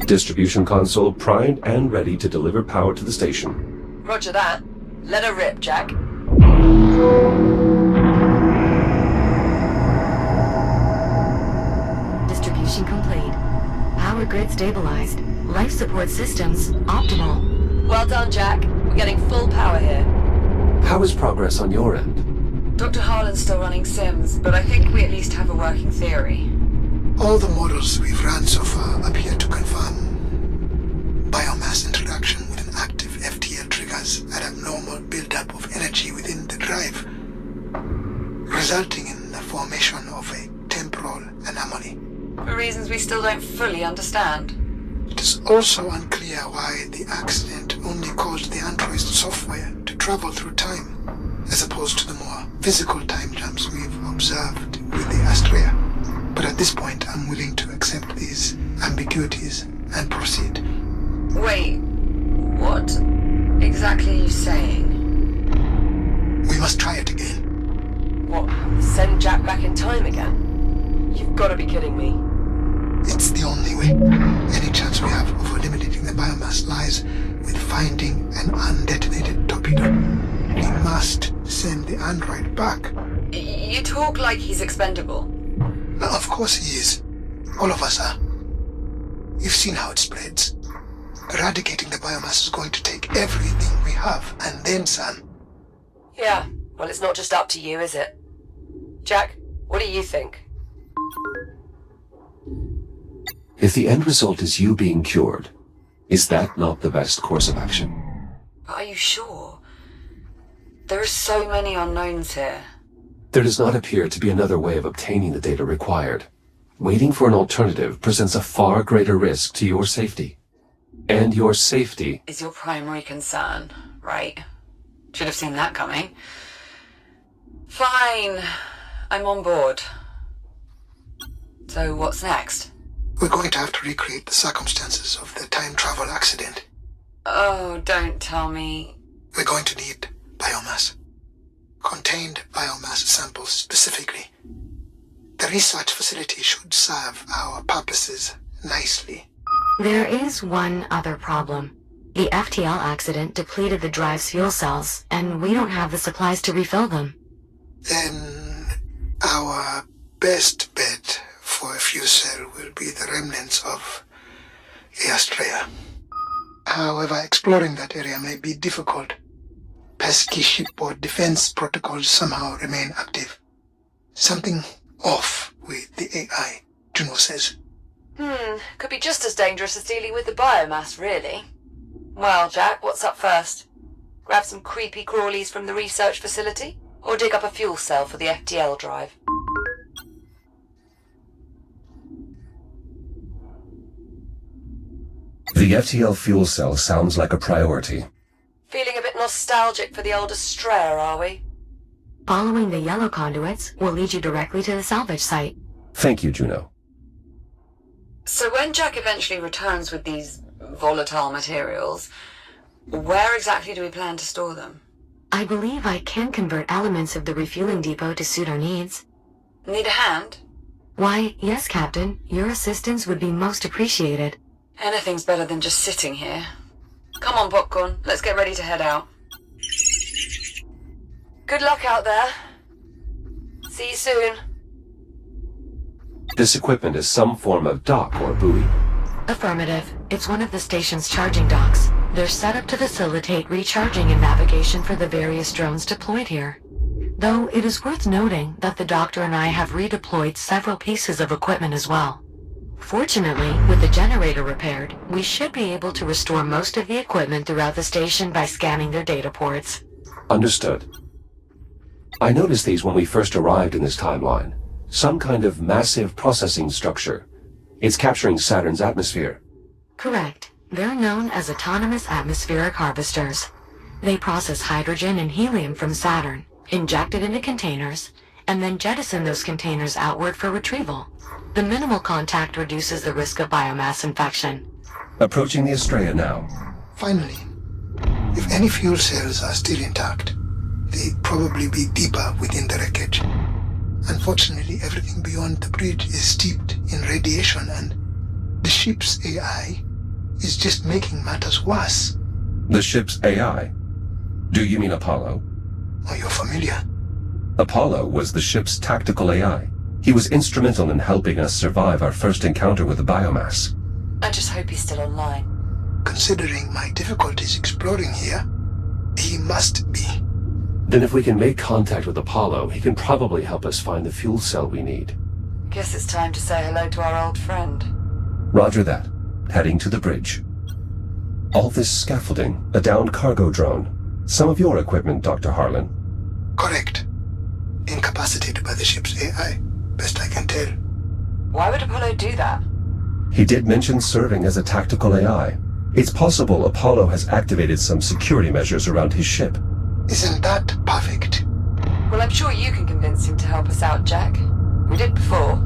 Distribution console primed and ready to deliver power to the station. Roger that. Let her rip, Jack. Distribution complete. Power grid stabilized. Life support systems optimal. Well done, Jack. We're getting full power here. How is progress on your end? Dr. Harlan's still running sims, but I think we at least have a working theory. All the models we've run so far appear to confirm biomass introduction with an active FTL triggers an abnormal buildup of energy within the drive, resulting in the formation of a temporal anomaly. For reasons we still don't fully understand. It is also unclear why the accident only caused the android's software to travel through time, as opposed to the more physical time jumps we've observed with the Astrea. But at this point, I'm willing to accept these ambiguities and proceed. Wait, what exactly are you saying? We must try it again. What, send Jack back in time again? You've got to be kidding me. It's the only way. Any chance we have of eliminating the biomass lies with finding an undetonated torpedo. We must send the android back. You talk like he's expendable. Of course he is. All of us are. You've seen how it spreads. Eradicating the biomass is going to take everything we have, and then some. Yeah, well, it's not just up to you, is it? Jack, what do you think? If the end result is you being cured, is that not the best course of action? But are you sure? There are so many unknowns here. There does not appear to be another way of obtaining the data required. Waiting for an alternative presents a far greater risk to your safety. And your safety Is your primary concern, right? Should have seen that coming. Fine. I'm on board. So what's next? We're going to have to recreate the circumstances of the time travel accident. Oh, don't tell me. We're going to need biomass. Contained biomass samples specifically. The research facility should serve our purposes nicely. There is one other problem. The FTL accident depleted the drive's fuel cells, and we don't have the supplies to refill them. Then our best bet for a fuel cell will be the remnants of Astrea. However, exploring that area may be difficult. Pesky shipboard defense protocols somehow remain active. Something off with the AI, Juno says. Could be just as dangerous as dealing with the biomass, really. Well, Jack, what's up first? Grab some creepy crawlies from the research facility? Or dig up a fuel cell for the FTL drive? The FTL fuel cell sounds like a priority. Feeling a bit nostalgic for the old Astrea, are we? Following the yellow conduits will lead you directly to the salvage site. Thank you, Juno. So when Jack eventually returns with these volatile materials, where exactly do we plan to store them? I believe I can convert elements of the refueling depot to suit our needs. Need a hand? Why, yes, Captain. Your assistance would be most appreciated. Anything's better than just sitting here. Come on, Popcorn. Let's get ready to head out. Good luck out there. See you soon. This equipment is some form of dock or buoy. Affirmative. It's one of the station's charging docks. They're set up to facilitate recharging and navigation for the various drones deployed here. Though it is worth noting that the Doctor and I have redeployed several pieces of equipment as well. Fortunately, with the generator repaired, we should be able to restore most of the equipment throughout the station by scanning their data ports. Understood. I noticed these when we first arrived in this timeline. Some kind of massive processing structure. It's capturing Saturn's atmosphere. Correct. They're known as autonomous atmospheric harvesters. They process hydrogen and helium from Saturn, inject it into containers, and then jettison those containers outward for retrieval. The minimal contact reduces the risk of biomass infection. Approaching the Astrea now. Finally, if any fuel cells are still intact, they'd probably be deeper within the wreckage. Unfortunately, everything beyond the bridge is steeped in radiation, and the ship's AI is just making matters worse. The ship's AI? Do you mean Apollo? Are you familiar? Apollo was the ship's tactical AI. He was instrumental in helping us survive our first encounter with the biomass. I just hope he's still online. Considering my difficulties exploring here, he must be. Then if we can make contact with Apollo, he can probably help us find the fuel cell we need. Guess it's time to say hello to our old friend. Roger that. Heading to the bridge. All this scaffolding, a downed cargo drone. Some of your equipment, Dr. Harlan. Correct. Incapacitated by the ship's AI, best I can tell. Why would Apollo do that? He did mention serving as a tactical AI. It's possible Apollo has activated some security measures around his ship. Isn't that perfect? Well, I'm sure you can convince him to help us out, Jack. We did before.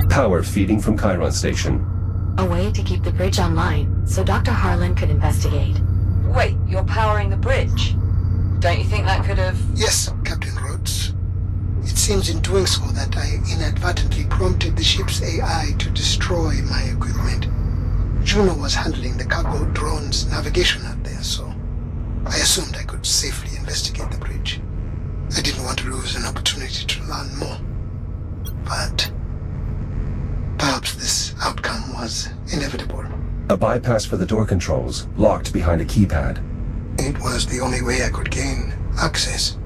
Power feeding from Chiron Station. A way to keep the bridge online, so Dr. Harlan could investigate. Wait, you're powering the bridge? Don't you think that could have... Yes, Captain Rhodes. It seems in doing so that I inadvertently prompted the ship's AI to destroy my equipment. Juno was handling the cargo drone's navigation out there, so I assumed I could safely investigate the bridge. I didn't want to lose an opportunity to learn more. But perhaps this outcome was inevitable. A bypass for the door controls, locked behind a keypad. It was the only way I could gain access.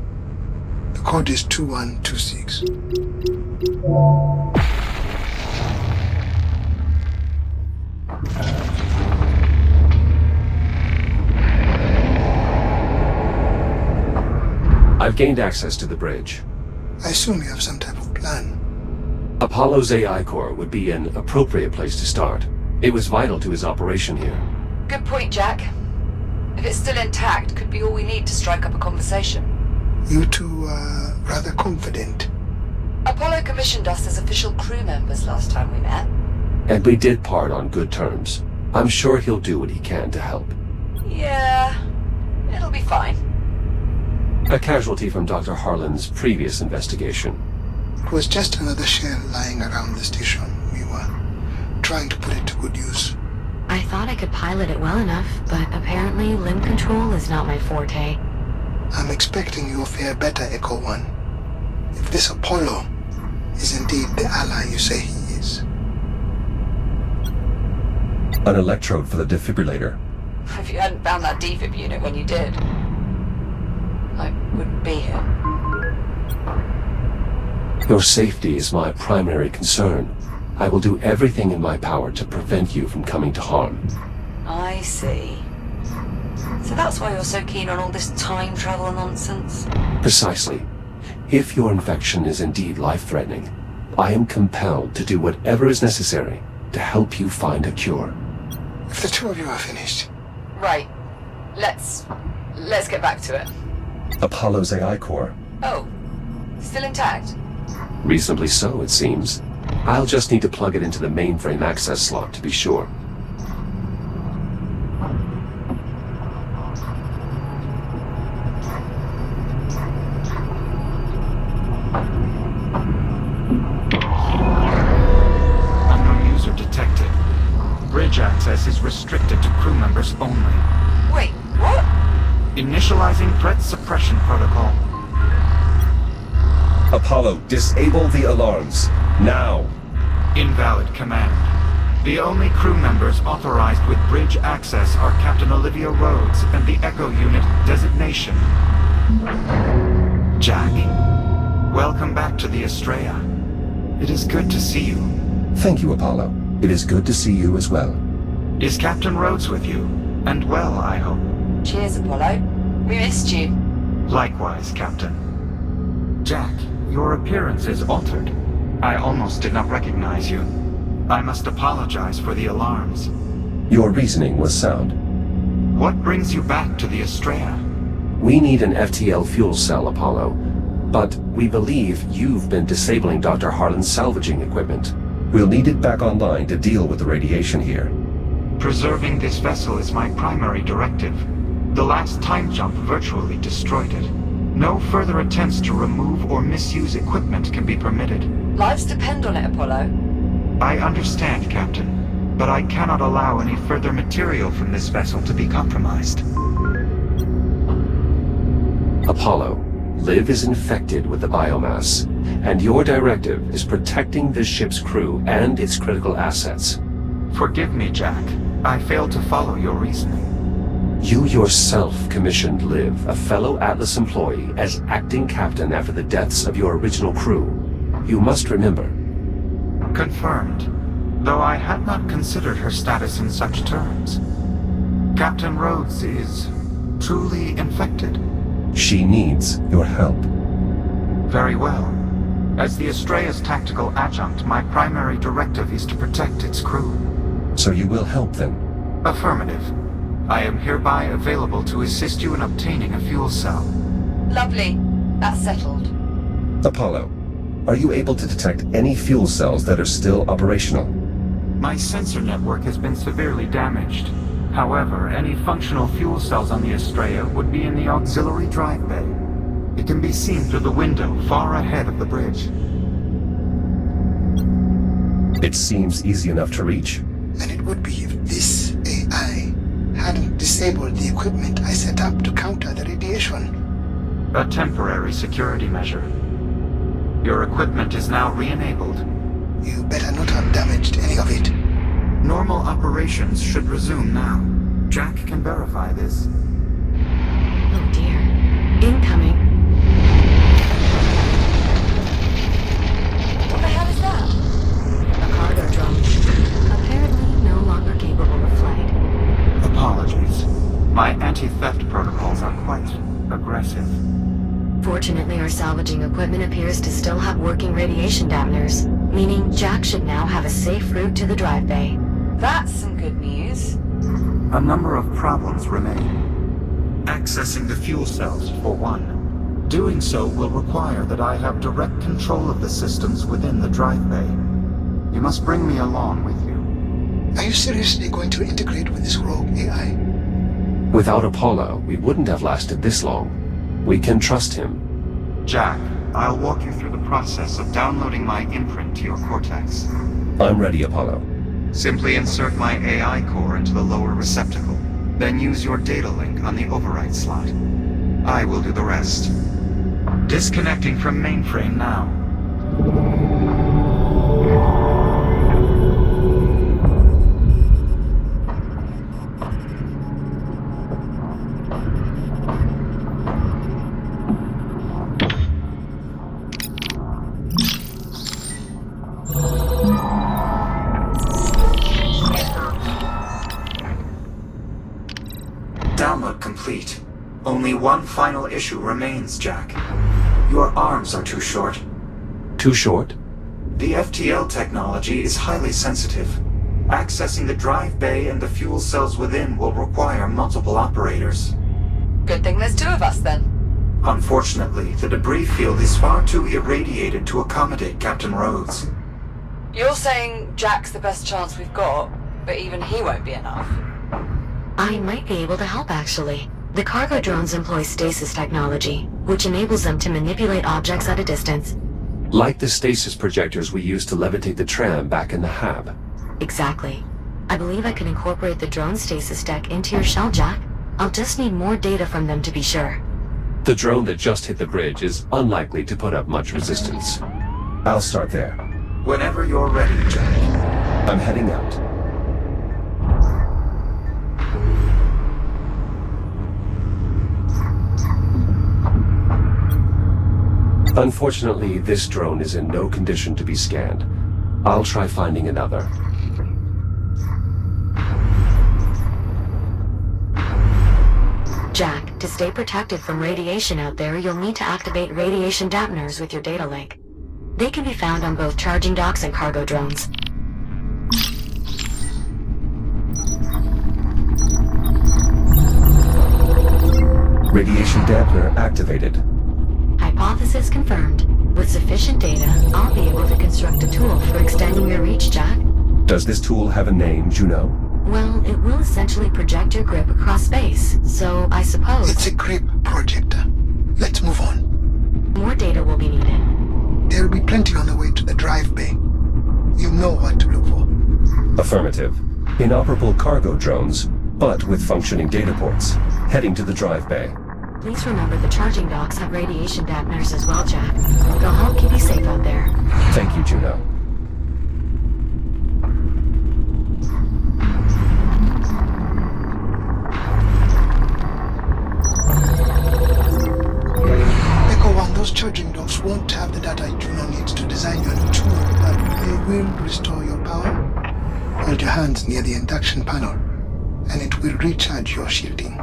The code is 2126. I've gained access to the bridge. I assume you have some type of plan. Apollo's AI core would be an appropriate place to start. It was vital to his operation here. Good point, Jack. If it's still intact, could be all we need to strike up a conversation. You two are rather confident. Apollo commissioned us as official crew members last time we met. And we did part on good terms. I'm sure he'll do what he can to help. Yeah, it'll be fine. A casualty from Dr. Harlan's previous investigation. It was just another shell lying around the station. We were trying to put it to good use. I thought I could pilot it well enough, but apparently limb control is not my forte. I'm expecting you'll fare better, Echo One. If this Apollo is indeed the ally you say he is. An electrode for the defibrillator. If you hadn't found that defib unit when you did, I wouldn't be here. Your safety is my primary concern. I will do everything in my power to prevent you from coming to harm. I see. So that's why you're so keen on all this time travel nonsense? Precisely. If your infection is indeed life-threatening, I am compelled to do whatever is necessary to help you find a cure. If the two of you are finished. Right. Let's get back to it. Apollo's AI core. Oh, still intact? Reasonably so, it seems. I'll just need to plug it into the mainframe access slot to be sure. Unknown user detected. Bridge access is restricted to crew members only. Wait, what? Initializing threat suppression protocol. Apollo, disable the alarms. Now! Invalid command. The only crew members authorized with bridge access are Captain Olivia Rhodes and the Echo Unit designation. Jack, welcome back to the Estrella. It is good to see you. Thank you, Apollo. It is good to see you as well. Is Captain Rhodes with you? And well, I hope. Cheers, Apollo. We missed you. Likewise, Captain. Jack, your appearance is altered. I almost did not recognize you. I must apologize for the alarms. Your reasoning was sound. What brings you back to the Estrella? We need an FTL fuel cell, Apollo. But we believe you've been disabling Dr. Harlan's salvaging equipment. We'll need it back online to deal with the radiation here. Preserving this vessel is my primary directive. The last time jump virtually destroyed it. No further attempts to remove or misuse equipment can be permitted. Lives depend on it, Apollo. I understand, Captain, but I cannot allow any further material from this vessel to be compromised. Apollo, Liv is infected with the biomass, and your directive is protecting the ship's crew and its critical assets. Forgive me, Jack. I failed to follow your reasoning. You yourself commissioned Liv, a fellow Atlas employee, as acting captain after the deaths of your original crew. You must remember. Confirmed, though I had not considered her status in such terms. Captain Rhodes is truly infected. She needs your help. Very well. As the Estrella's tactical adjunct, my primary directive is to protect its crew. So you will help them? Affirmative. I am hereby available to assist you in obtaining a fuel cell. Lovely. That's settled. Apollo, are you able to detect any fuel cells that are still operational? My sensor network has been severely damaged. However, any functional fuel cells on the Estrella would be in the auxiliary drive bay. It can be seen through the window far ahead of the bridge. It seems easy enough to reach. And it would be if this AI hadn't disabled the equipment I set up to counter the radiation. A temporary security measure. Your equipment is now re-enabled. You better not have damaged any of it. Normal operations should resume now. Jack can verify this. Oh dear. Incoming. What the hell is that? A cargo drone. Apparently no longer capable of flight. Apologies. My anti-theft protocols are quite aggressive. Fortunately, our salvaging equipment appears to still have working radiation dampeners, meaning Jack should now have a safe route to the drive bay. That's some good news. A number of problems remain. Accessing the fuel cells, for one. Doing so will require that I have direct control of the systems within the drive bay. You must bring me along with you. Are you seriously going to integrate with this rogue AI? Without Apollo, we wouldn't have lasted this long. We can trust him. Jack, I'll walk you through the process of downloading my imprint to your cortex. I'm ready, Apollo. Simply insert my AI core into the lower receptacle, then use your data link on the override slot. I will do the rest. Disconnecting from mainframe now. Download complete. Only one final issue remains, Jack. Your arms are too short. Too short? The FTL technology is highly sensitive. Accessing the drive bay and the fuel cells within will require multiple operators. Good thing there's two of us then. Unfortunately, the debris field is far too irradiated to accommodate Captain Rhodes. You're saying Jack's the best chance we've got, but even he won't be enough. I might be able to help, actually. The cargo drones employ stasis technology, which enables them to manipulate objects at a distance. Like the stasis projectors we used to levitate the tram back in the hab. Exactly. I believe I can incorporate the drone stasis deck into your shell, Jack. I'll just need more data from them to be sure. The drone that just hit the bridge is unlikely to put up much resistance. I'll start there. Whenever you're ready, Jack. I'm heading out. Unfortunately, this drone is in no condition to be scanned. I'll try finding another. Jack, to stay protected from radiation out there, you'll need to activate radiation dampeners with your data link. They can be found on both charging docks and cargo drones. Radiation dampener activated. Hypothesis confirmed. With sufficient data, I'll be able to construct a tool for extending your reach, Jack. Does this tool have a name, Juno? Well, it will essentially project your grip across space, so I suppose... It's a grip projector. Let's move on. More data will be needed. There'll be plenty on the way to the drive bay. You know what to look for. Affirmative. Inoperable cargo drones, but with functioning data ports. Heading to the drive bay. Please remember the charging docks have radiation dampeners as well, Jack. They'll help keep you safe out there. Thank you, Juno. Echo 1, those charging docks won't have the data Juno needs to design your new tool, but they will restore your power. Hold your hands near the induction panel, and it will recharge your shielding.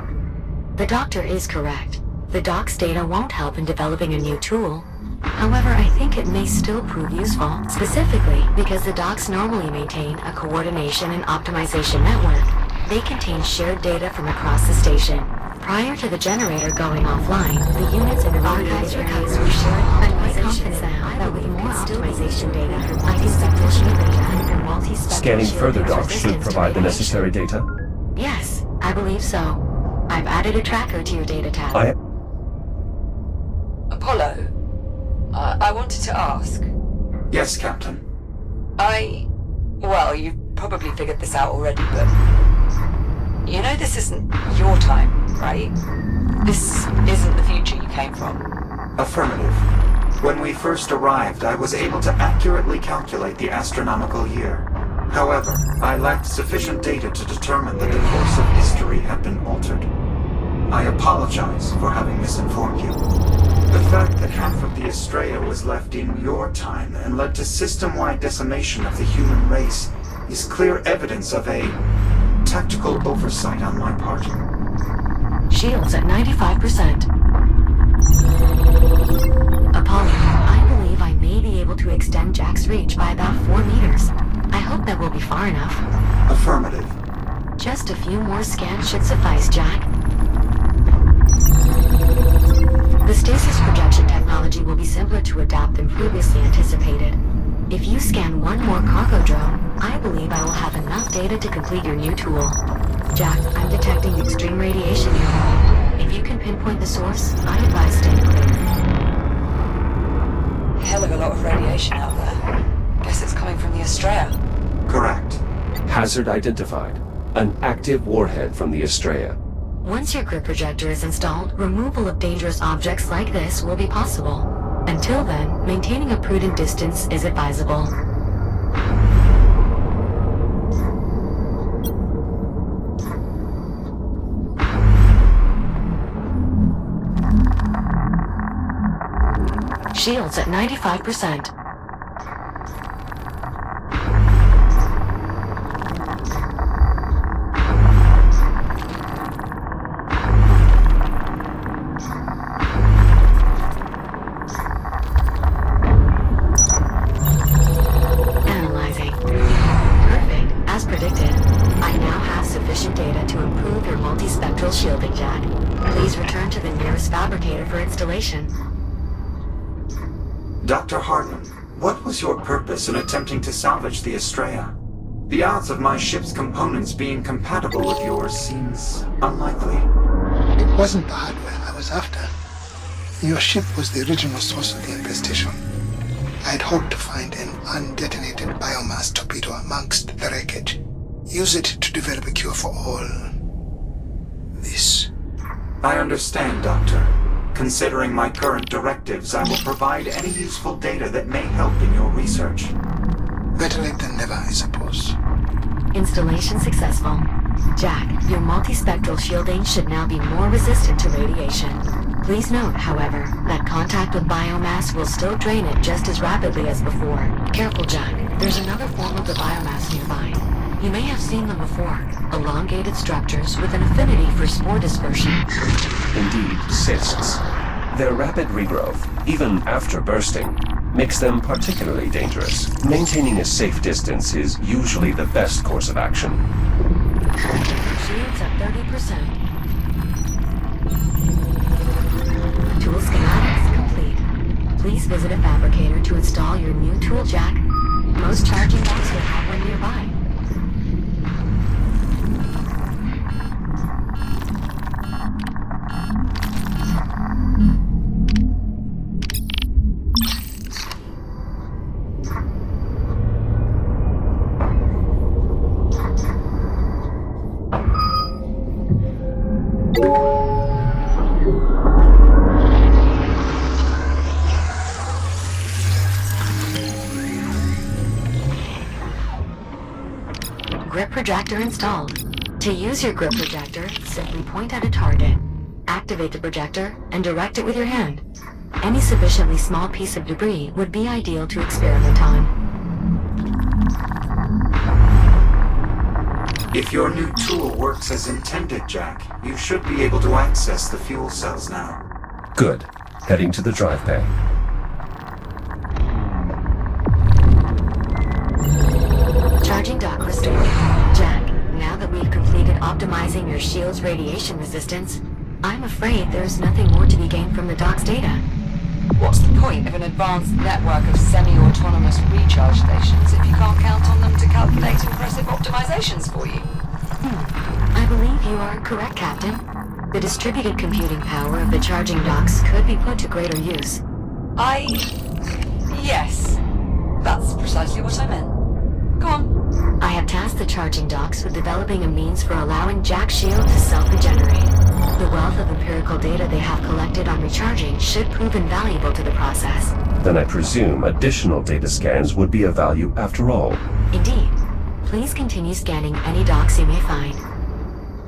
The doctor is correct. The dock's data won't help in developing a new tool. However, I think it may still prove useful, specifically because the docks normally maintain a coordination and optimization network. They contain shared data from across the station. Prior to the generator going offline, the units in the archives records were shared. I'm quite confident now that with more optimization data, I can sufficiently data and multi-spectral Scanning shield further docks resistance should to provide the radiation. necessary data. Yes, I believe so. I've added a tracker to your data tab. Apollo, I wanted to ask. Yes, Captain. Well, you've probably figured this out already, but... You know this isn't your time, right? This isn't the future you came from. Affirmative. When we first arrived, I was able to accurately calculate the astronomical year. However, I lacked sufficient data to determine that the course of history had been altered. I apologize for having misinformed you. The fact that half of the Estrella was left in your time and led to system-wide decimation of the human race is clear evidence of a tactical oversight on my part. Shields at 95%. Apollo, I believe I may be able to extend Jack's reach by about 4 meters. I hope that will be far enough. Affirmative. Just a few more scans should suffice, Jack. The stasis projection technology will be simpler to adapt than previously anticipated. If you scan one more cargo drone, I believe I will have enough data to complete your new tool. Jack, I'm detecting extreme radiation nearby. If you can pinpoint the source, I advise staying clear. Hell of a lot of radiation out there. Guess it's coming from the Estrella. Correct. Hazard identified. An active warhead from the Estrella. Once your grip projector is installed, removal of dangerous objects like this will be possible. Until then, maintaining a prudent distance is advisable. Shields at 95%. Analyzing. Perfect. As predicted, I now have sufficient data to improve your multispectral shielding, Jack. Please return to the nearest fabricator for installation. Dr. Harlan, what was your purpose in attempting to salvage the Estrella? The odds of my ship's components being compatible with yours seems unlikely. It wasn't the hardware I was after. Your ship was the original source of the infestation. I'd hoped to find an undetonated biomass torpedo amongst the wreckage. Use it to develop a cure for all this. I understand, Doctor. Considering my current directives, I will provide any useful data that may help in your research. Better late than never, I suppose. Installation successful. Jack, your multispectral shielding should now be more resistant to radiation. Please note, however, that contact with biomass will still drain it just as rapidly as before. Careful, Jack. There's another form of the biomass nearby. You may have seen them before. Elongated structures with an affinity for spore dispersion. Indeed, cysts. Their rapid regrowth, even after bursting, makes them particularly dangerous. Maintaining a safe distance is usually the best course of action. Shields at 30%. Tool schematics complete. Please visit a fabricator to install your new tool, Jack. Most charging docks will have one nearby. Grip projector installed. To use your grip projector, simply point at a target, activate the projector, and direct it with your hand. Any sufficiently small piece of debris would be ideal to experiment on. If your new tool works as intended, Jack, you should be able to access the fuel cells now. Good. Heading to the drive bay. Charging dock restored. Jack, now that we've completed optimizing your shield's radiation resistance, I'm afraid there's nothing more to be gained from the dock's data. What's the point of an advanced network of semi-autonomous recharge stations if you can't count on them to calculate impressive optimizations for you? I believe you are correct, Captain. The distributed computing power of the charging docks could be put to greater use. Yes. That's precisely what I meant. Go on. I have tasked the charging docks with developing a means for allowing Jack's shield to self-regenerate. The wealth of empirical data they have collected on recharging should prove invaluable to the process. Then I presume additional data scans would be of value after all. Indeed. Please continue scanning any docks you may find.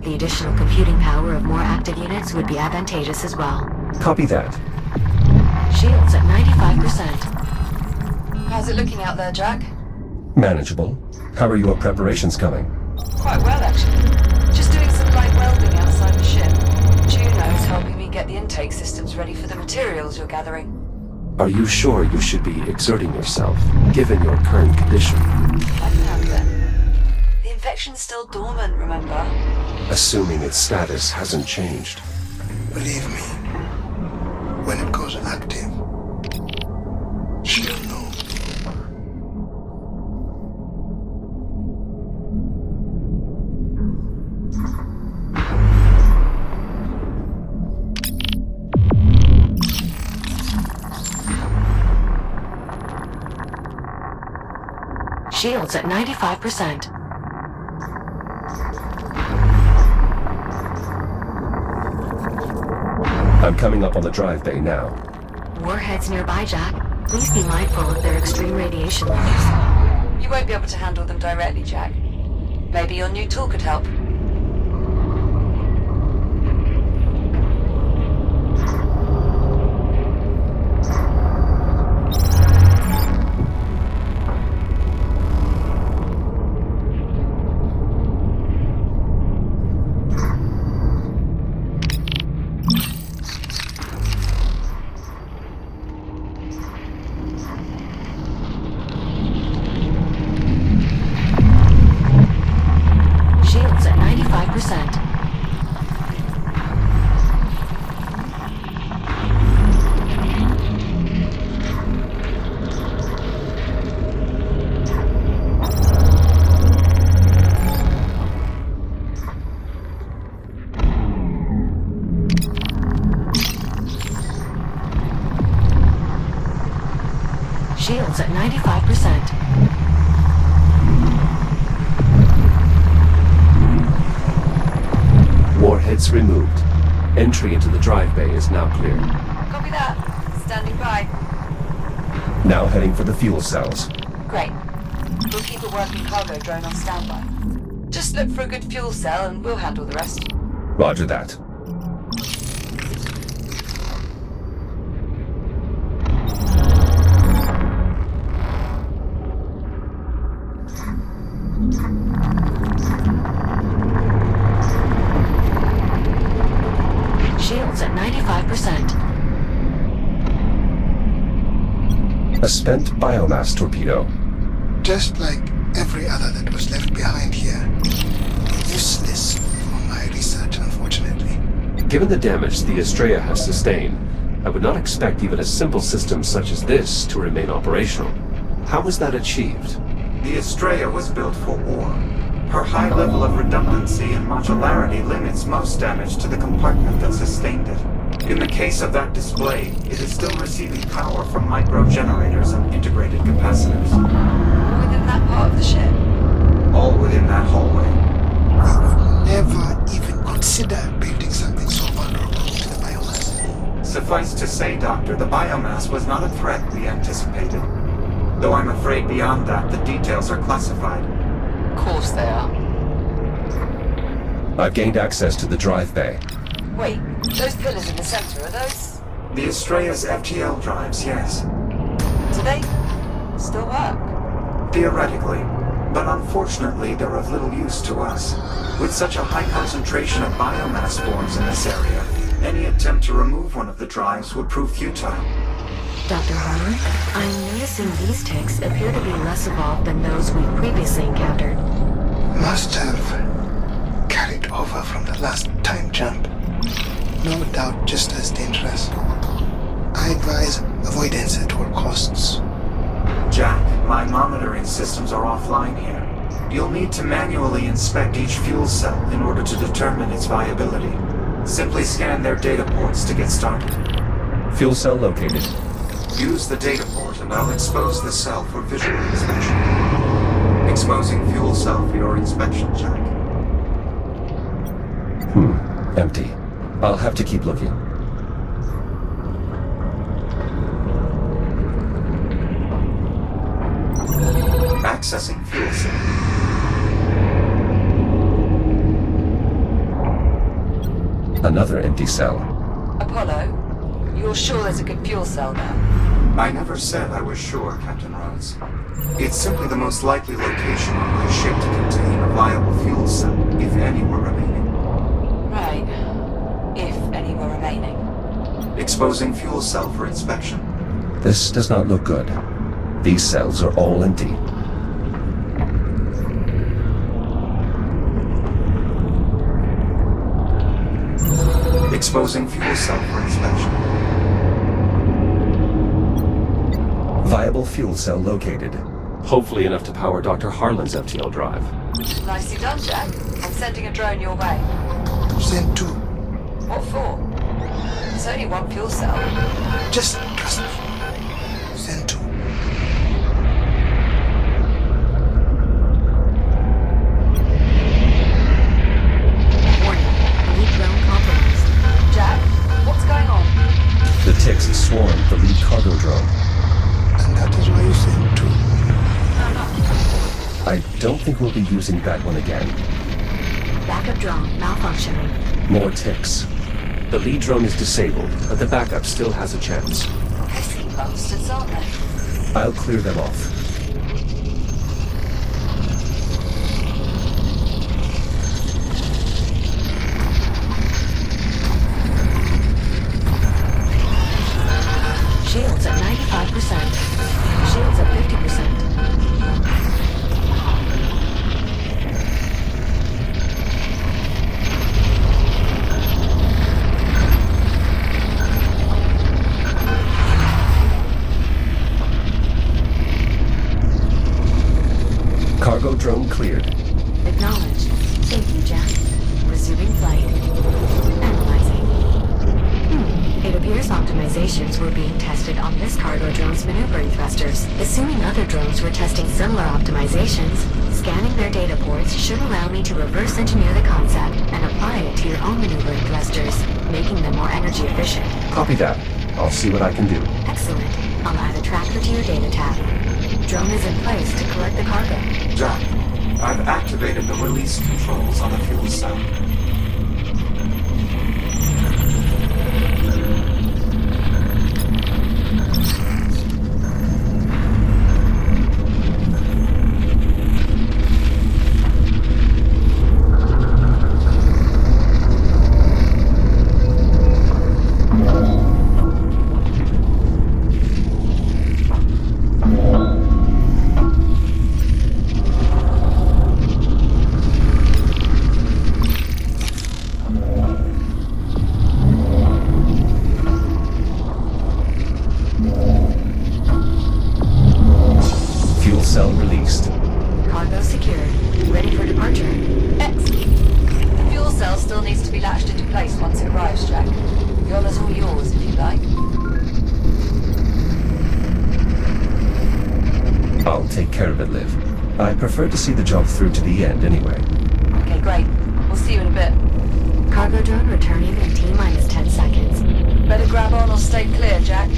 The additional computing power of more active units would be advantageous as well. Copy that. Shields at 95%. How's it looking out there, Jack? Manageable. How are your preparations coming? Quite well, actually. Just doing some light welding outside the ship. Juno's helping me get the intake systems ready for the materials you're gathering. Are you sure you should be exerting yourself, given your current condition? I can handle it. The infection's still dormant, remember? Assuming its status hasn't changed. Believe me, when it goes active, she'll know. Shields at 95%. I'm coming up on the drive bay now. Warheads nearby, Jack. Please be mindful of their extreme radiation levels. You won't be able to handle them directly, Jack. Maybe your new tool could help. Shields at 95%. Shields at 95%. Warheads removed. Entry into the drive bay is now clear. Copy that. Standing by. Now heading for the fuel cells. Great. We'll keep a working cargo drone on standby. Just look for a good fuel cell and we'll handle the rest. Roger that. Shields at 95%. A spent biomass torpedo. Just like every other that was left behind here. Useless for my research, unfortunately. Given the damage the Estrella has sustained, I would not expect even a simple system such as this to remain operational. How was that achieved? The Estrella was built for war. Her high level of redundancy and modularity limits most damage to the compartment that sustained it. In the case of that display, it is still receiving power from micro-generators and integrated capacitors. Within that part of the ship. All within that hallway. I would never even consider building something so vulnerable to the biomass. Suffice to say, Doctor, the biomass was not a threat we anticipated. Though I'm afraid beyond that, the details are classified. Of course they are. I've gained access to the drive bay. Wait, those pillars in the center, are those... The Estrella's FTL drives, yes. do they still work? Theoretically, but unfortunately they're of little use to us. With such a high concentration of biomass forms in this area, any attempt to remove one of the drives would prove futile. Dr. Harmon, I'm noticing these ticks appear to be less evolved than those we previously encountered. Must have carried over from the last time jump. No doubt just as dangerous. I advise avoidance at all costs. Jack, my monitoring systems are offline here. You'll need to manually inspect each fuel cell in order to determine its viability. Simply scan their data ports to get started. Fuel cell located. Use the data port and I'll expose the cell for visual inspection. Exposing fuel cell for your inspection, Jack. Empty. I'll have to keep looking. Accessing fuel cell. Another empty cell. Apollo, you're sure there's a good fuel cell there? I never said I was sure, Captain Rhodes. It's simply the most likely location on my ship to contain a viable fuel cell, if any were remaining. Right. If any were remaining. Exposing fuel cell for inspection. This does not look good. These cells are all empty. Exposing fuel cell for inspection. Viable fuel cell located. Hopefully enough to power Dr. Harlan's FTL drive. Nicely done, Jack. I'm sending a drone your way. Send 2. What for? There's only one fuel cell. Just trust me. Send 2. Warning. Lead drone compromised. Jack, what's going on? The ticks swarmed the lead cargo drone. And that is why you send 2. I don't think we'll be using that one again. Backup drone malfunctioning. More ticks. The lead drone is disabled, but the backup still has a chance. Pesky bastards, aren't they? I'll clear them off. Shields at 95%. Shields at 50%. Cargo drone cleared. Acknowledged. Thank you, Jack. Resuming flight. Analyzing. It appears optimizations were being tested on this cargo drone's maneuvering thrusters. Assuming other drones were testing similar optimizations, scanning their data ports should allow me to reverse engineer the concept and apply it to your own maneuvering thrusters, making them more energy efficient. Copy that. I'll see what I can do. Excellent. I'll add a tracker to your data tab. Drone is in place to collect the cargo. Jack, I've activated the release controls on the fuel cell. Cell released. Cargo secured. Ready for departure. Excellent. The fuel cell still needs to be latched into place once it arrives, Jack. Yola's all yours, if you like. I'll take care of it, Liv. I prefer to see the job through to the end anyway. Okay, great. We'll see you in a bit. Cargo drone returning in T-minus 10 seconds. Better grab on or stay clear, Jack.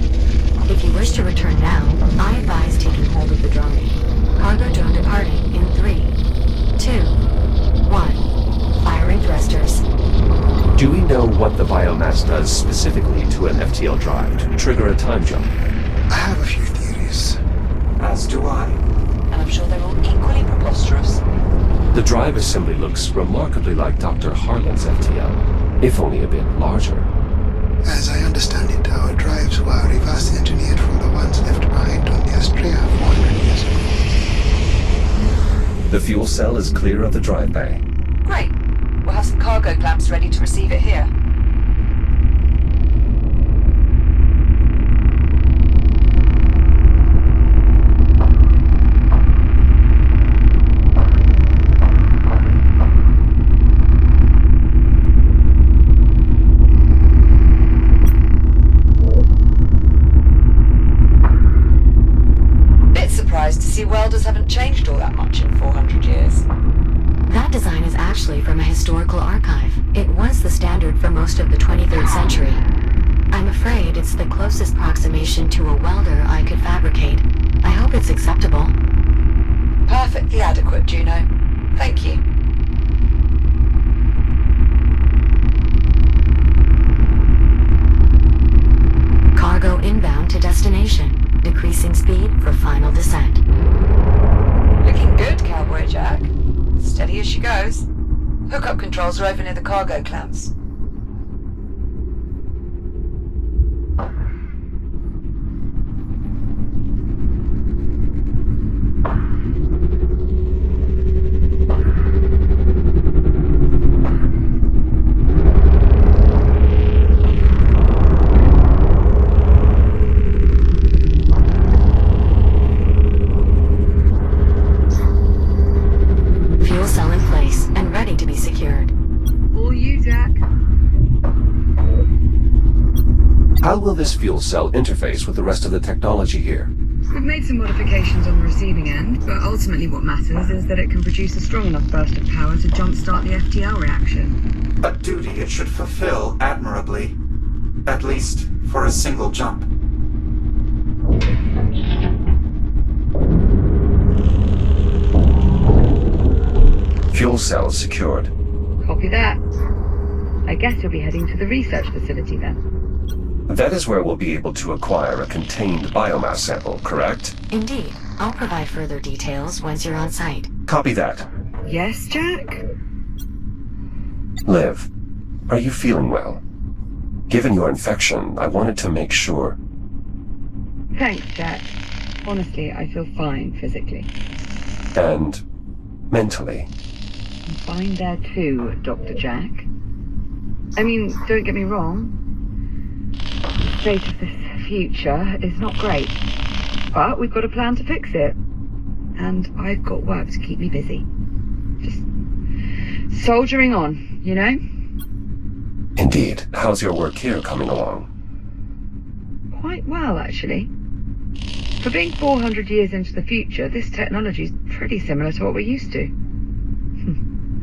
If you wish to return now, I advise taking hold of the drone. Cargo drone departing in 3, 2, 1. Firing thrusters. Do we know what the biomass does specifically to an FTL drive to trigger a time jump? I have a few theories. As do I. And I'm sure they're all equally preposterous. The drive assembly looks remarkably like Dr. Harlan's FTL, if only a bit larger. As I understand it, our drives were reverse engineered from the ones left behind on the Astrea 400 years ago. The fuel cell is clear of the drive bay. Great. We'll have some cargo clamps ready to receive it here. To see welders haven't changed all that much in 400 years. That design is actually from a historical archive. It was the standard for most of the 23rd century. I'm afraid it's the closest approximation to a welder I could fabricate. I hope it's acceptable. Perfectly adequate, Juno. Thank you. Cargo inbound to destination. Decreasing speed for final descent. Looking good, Cowboy Jack. Steady as she goes. Hookup controls are over near the cargo clamps. How will this fuel cell interface with the rest of the technology here? We've made some modifications on the receiving end, but ultimately what matters is that it can produce a strong enough burst of power to jumpstart the FTL reaction. A duty it should fulfill admirably. At least for a single jump. Fuel cells secured. Copy that. I guess you'll be heading to the research facility then. That is where we'll be able to acquire a contained biomass sample, correct? Indeed. I'll provide further details once you're on site. Copy that. Yes, Jack? Liv, are you feeling well? Given your infection, I wanted to make sure. Thanks, Jack. Honestly, I feel fine physically. And mentally. I'm fine there too, Dr. Jack. I mean, don't get me wrong. The state of this future is not great. But we've got a plan to fix it. And I've got work to keep me busy. Just soldiering on, you know? Indeed. How's your work here coming along? Quite well, actually. For being 400 years into the future, this technology's pretty similar to what we're used to.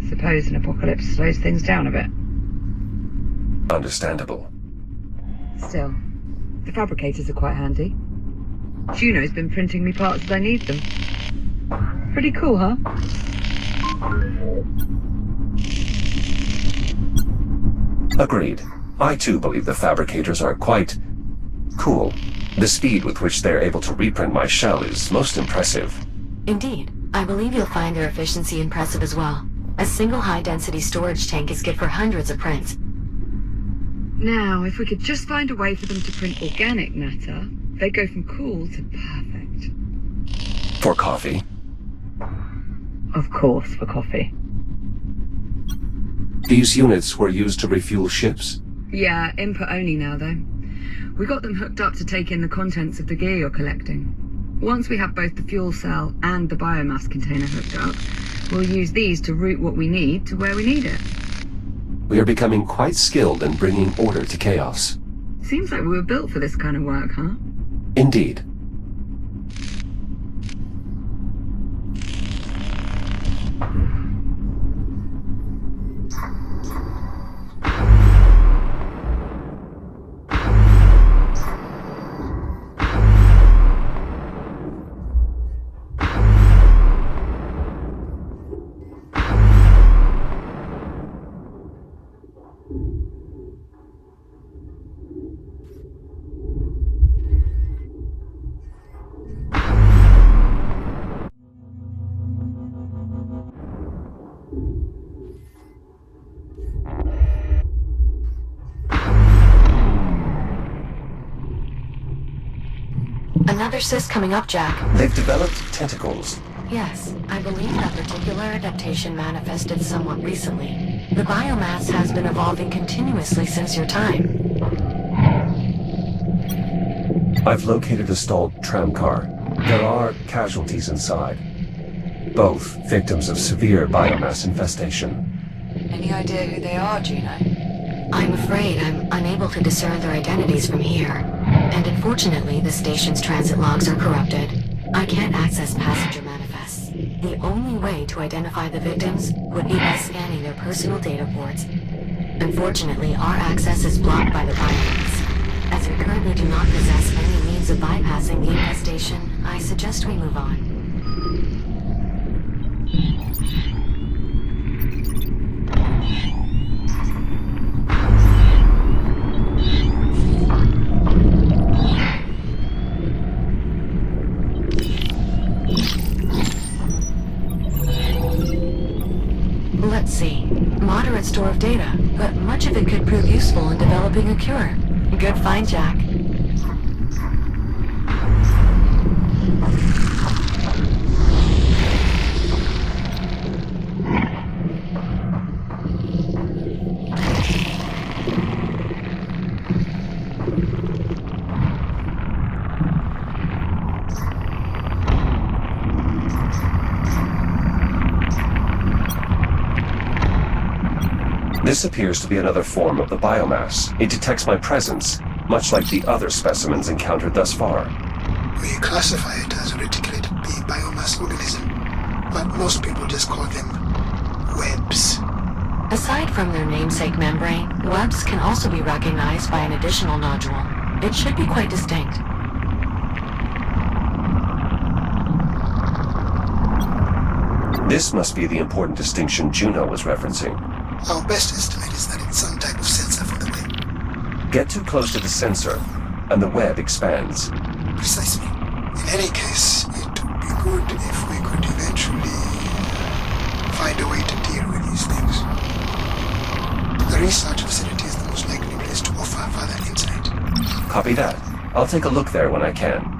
Suppose an apocalypse slows things down a bit. Understandable. Still, the fabricators are quite handy. Juno's been printing me parts as I need them. Pretty cool, huh? Agreed. I too believe the fabricators are quite cool. The speed with which they're able to reprint my shell is most impressive. Indeed. I believe you'll find their efficiency impressive as well. A single high-density storage tank is good for hundreds of prints. Now, if we could just find a way for them to print organic matter, they go from cool to perfect. For coffee? Of course, for coffee. These units were used to refuel ships? Yeah, input only now, though. We got them hooked up to take in the contents of the gear you're collecting. Once we have both the fuel cell and the biomass container hooked up, we'll use these to route what we need to where we need it. We are becoming quite skilled in bringing order to chaos. Seems like we were built for this kind of work, huh? Indeed. Another cyst coming up, Jack. They've developed tentacles. Yes, I believe that particular adaptation manifested somewhat recently. The biomass has been evolving continuously since your time. I've located a stalled tram car. There are casualties inside. Both victims of severe biomass infestation. Any idea who they are, Juno? I'm afraid I'm unable to discern their identities from here. And unfortunately, the station's transit logs are corrupted. I can't access passenger manifests. The only way to identify the victims would be by scanning their personal data ports. Unfortunately, our access is blocked by the biomass. As we currently do not possess any means of bypassing the infestation, I suggest we move on. Let's see. Moderate store of data, but much of it could prove useful in developing a cure. Good find, Jack. This appears to be another form of the biomass. It detects my presence. much like the other specimens encountered thus far. We classify it as a reticulated B biomass organism, but most people just call them webs. Aside from their namesake membrane, webs can also be recognized by an additional nodule. It should be quite distinct. This must be the important distinction Juno was referencing. Our best estimate is that it's some type of sensor for the web. Get too close to the sensor, and the web expands. Precisely. In any case, it would be good if we could eventually find a way to deal with these things. The research facility is the most likely place to offer further insight. Copy that. I'll take a look there when I can.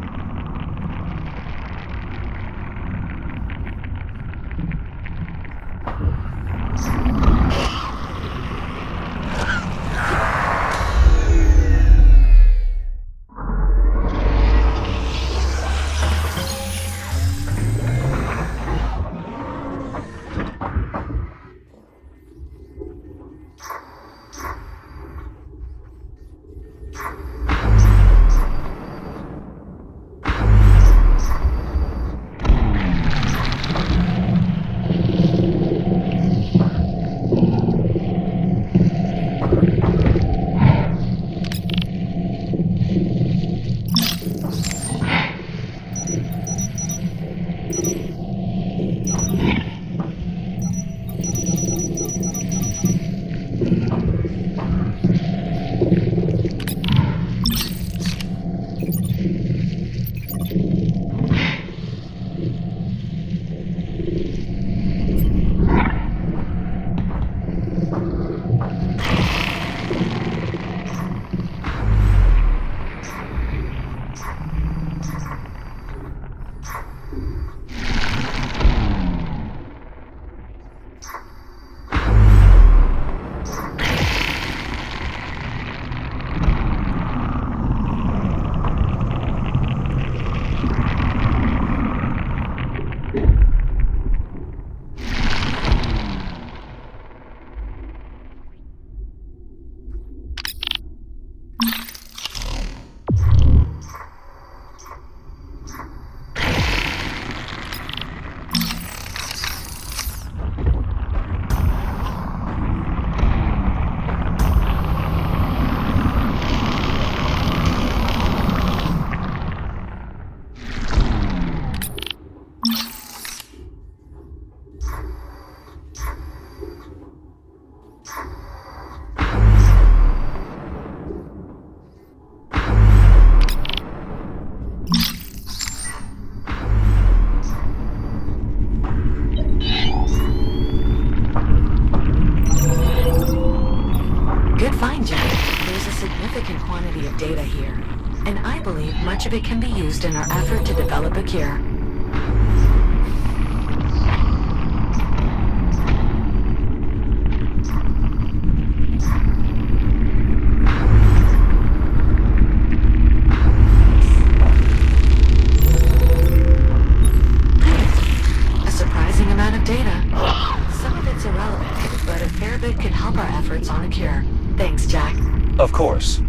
Much of it can be used in our effort to develop a cure. A surprising amount of data. Some of it's irrelevant, but a fair bit could help our efforts on a cure. Thanks, Jack. Of course.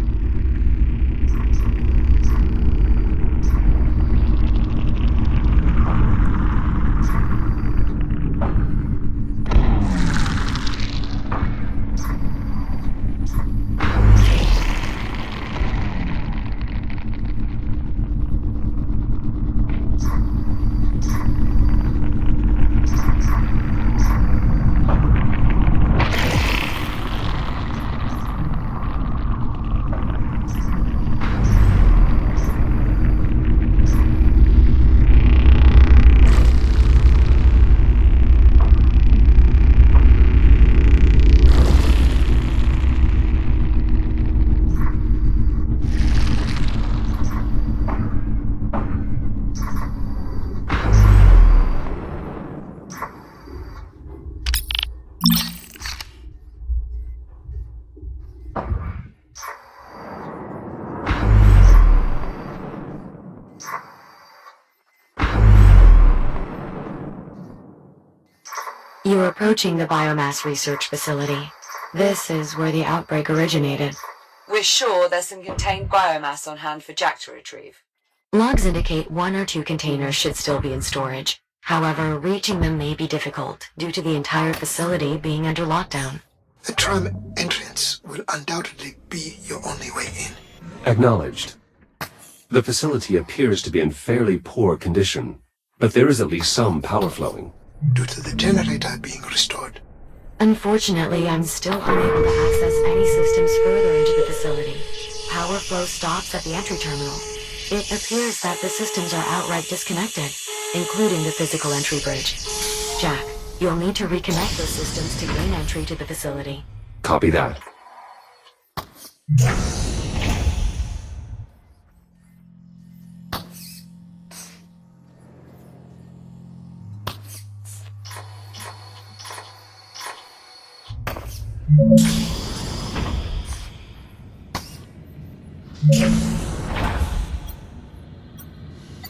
You are approaching the biomass research facility. This is where the outbreak originated. We're sure there's some contained biomass on hand for Jack to retrieve. Logs indicate 1 or 2 containers should still be in storage. However, reaching them may be difficult due to the entire facility being under lockdown. The tram entrance will undoubtedly be your only way in. Acknowledged. The facility appears to be in fairly poor condition, but there is at least some power flowing. Due to the generator being restored. Unfortunately, I'm still unable to access any systems further into the facility. Power flow stops at the entry terminal. It appears that the systems are outright disconnected, including the physical entry bridge. Jack, you'll need to reconnect those systems to gain entry to the facility. Copy that.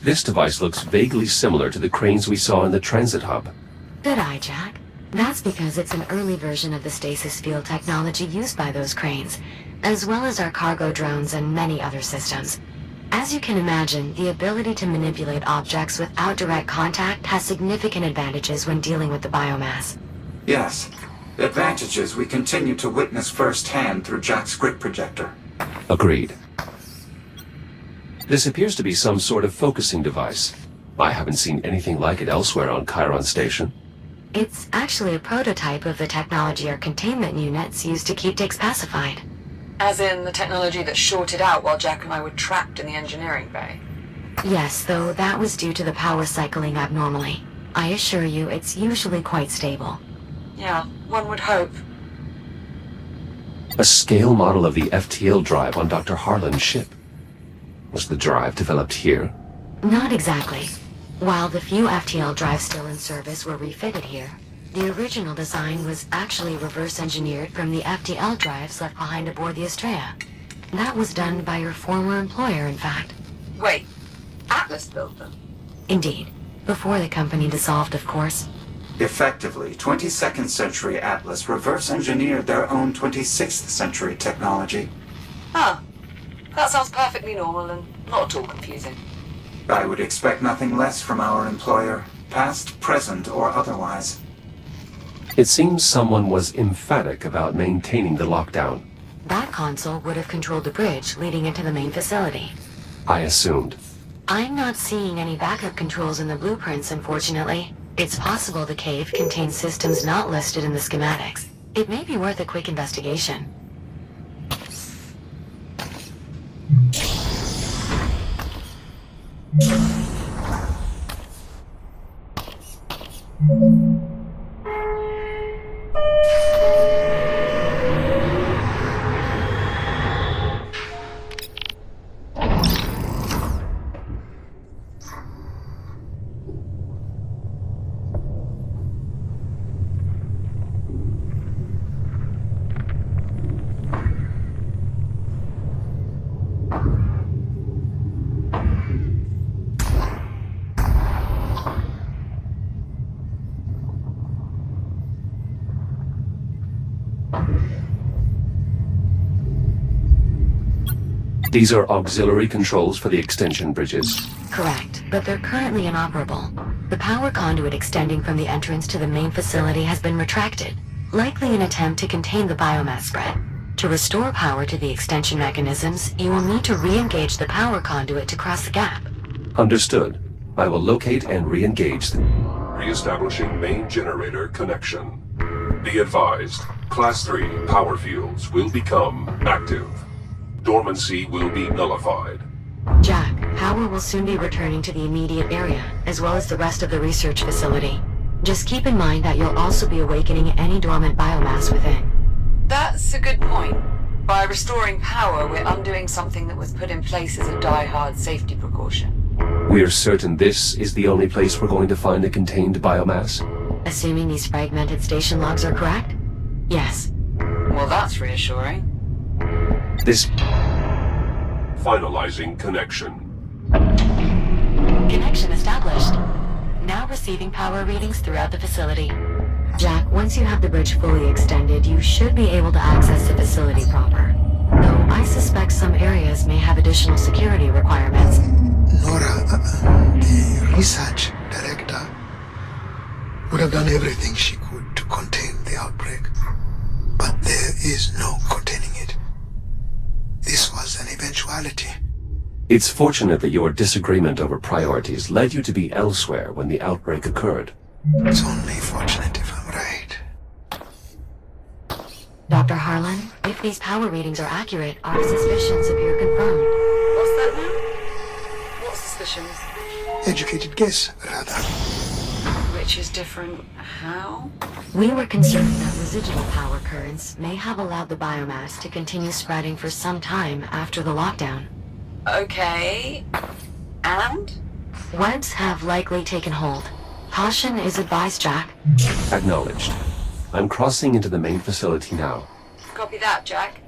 This device looks vaguely similar to the cranes we saw in the transit hub. Good eye, Jack. That's because it's an early version of the stasis field technology used by those cranes, as well as our cargo drones and many other systems. As you can imagine, the ability to manipulate objects without direct contact has significant advantages when dealing with the biomass. Yes, advantages we continue to witness firsthand through Jack's grid projector. Agreed. This appears to be some sort of focusing device. I haven't seen anything like it elsewhere on Chiron Station. It's actually a prototype of the technology our containment units use to keep Dix pacified. As in the technology that shorted out while Jack and I were trapped in the engineering bay. Yes, though that was due to the power cycling abnormally. I assure you, it's usually quite stable. Yeah, one would hope. A scale model of the FTL drive on Dr. Harlan's ship. Was the drive developed here? Not exactly. While the few FTL drives still in service were refitted here, the original design was actually reverse engineered from the FTL drives left behind aboard the Estrella. That was done by your former employer, in fact. Wait, Atlas built them? Indeed. Before the company dissolved, of course. Effectively, 22nd century Atlas reverse engineered their own 26th century technology. Huh. That sounds perfectly normal and not at all confusing. I would expect nothing less from our employer, past, present, or otherwise. It seems someone was emphatic about maintaining the lockdown. That console would have controlled the bridge leading into the main facility. I assumed. I'm not seeing any backup controls in the blueprints, unfortunately. It's possible the cave contains systems not listed in the schematics. It may be worth a quick investigation. These are auxiliary controls for the extension bridges. Correct, but they're currently inoperable. The power conduit extending from the entrance to the main facility has been retracted, likely an attempt to contain the biomass spread. To restore power to the extension mechanisms, you will need to re-engage the power conduit to cross the gap. Understood. I will locate and re-engage them. Re-establishing main generator connection. Be advised, Class 3 power fields will become active. Dormancy will be nullified. Jack, power will soon be returning to the immediate area, as well as the rest of the research facility. Just keep in mind that you'll also be awakening any dormant biomass within. That's a good point. By restoring power, we're undoing something that was put in place as a die-hard safety precaution. We're certain this is the only place we're going to find the contained biomass? Assuming these fragmented station logs are correct? Yes. Well, that's reassuring. This... Finalizing connection. Connection established. Now receiving power readings throughout the facility. Jack, once you have the bridge fully extended, you should be able to access the facility proper. Though I additional security requirements. Nora, the research director, would have done everything she could to contain the outbreak. But there is no containing it. This was an eventuality. It's fortunate that your disagreement over priorities led you to be elsewhere when the outbreak occurred. It's only fortunate if I'm right. Dr. Harlan, if these power readings are accurate, our suspicions appear confirmed. What's that now? What suspicions? Educated guess, rather. Which is different. How? We were concerned that residual power currents may have allowed the biomass to continue spreading for some time after the lockdown. Okay. And? Webs have likely taken hold. Caution is advised, Jack. Acknowledged. I'm crossing into the main facility now. Copy that, Jack.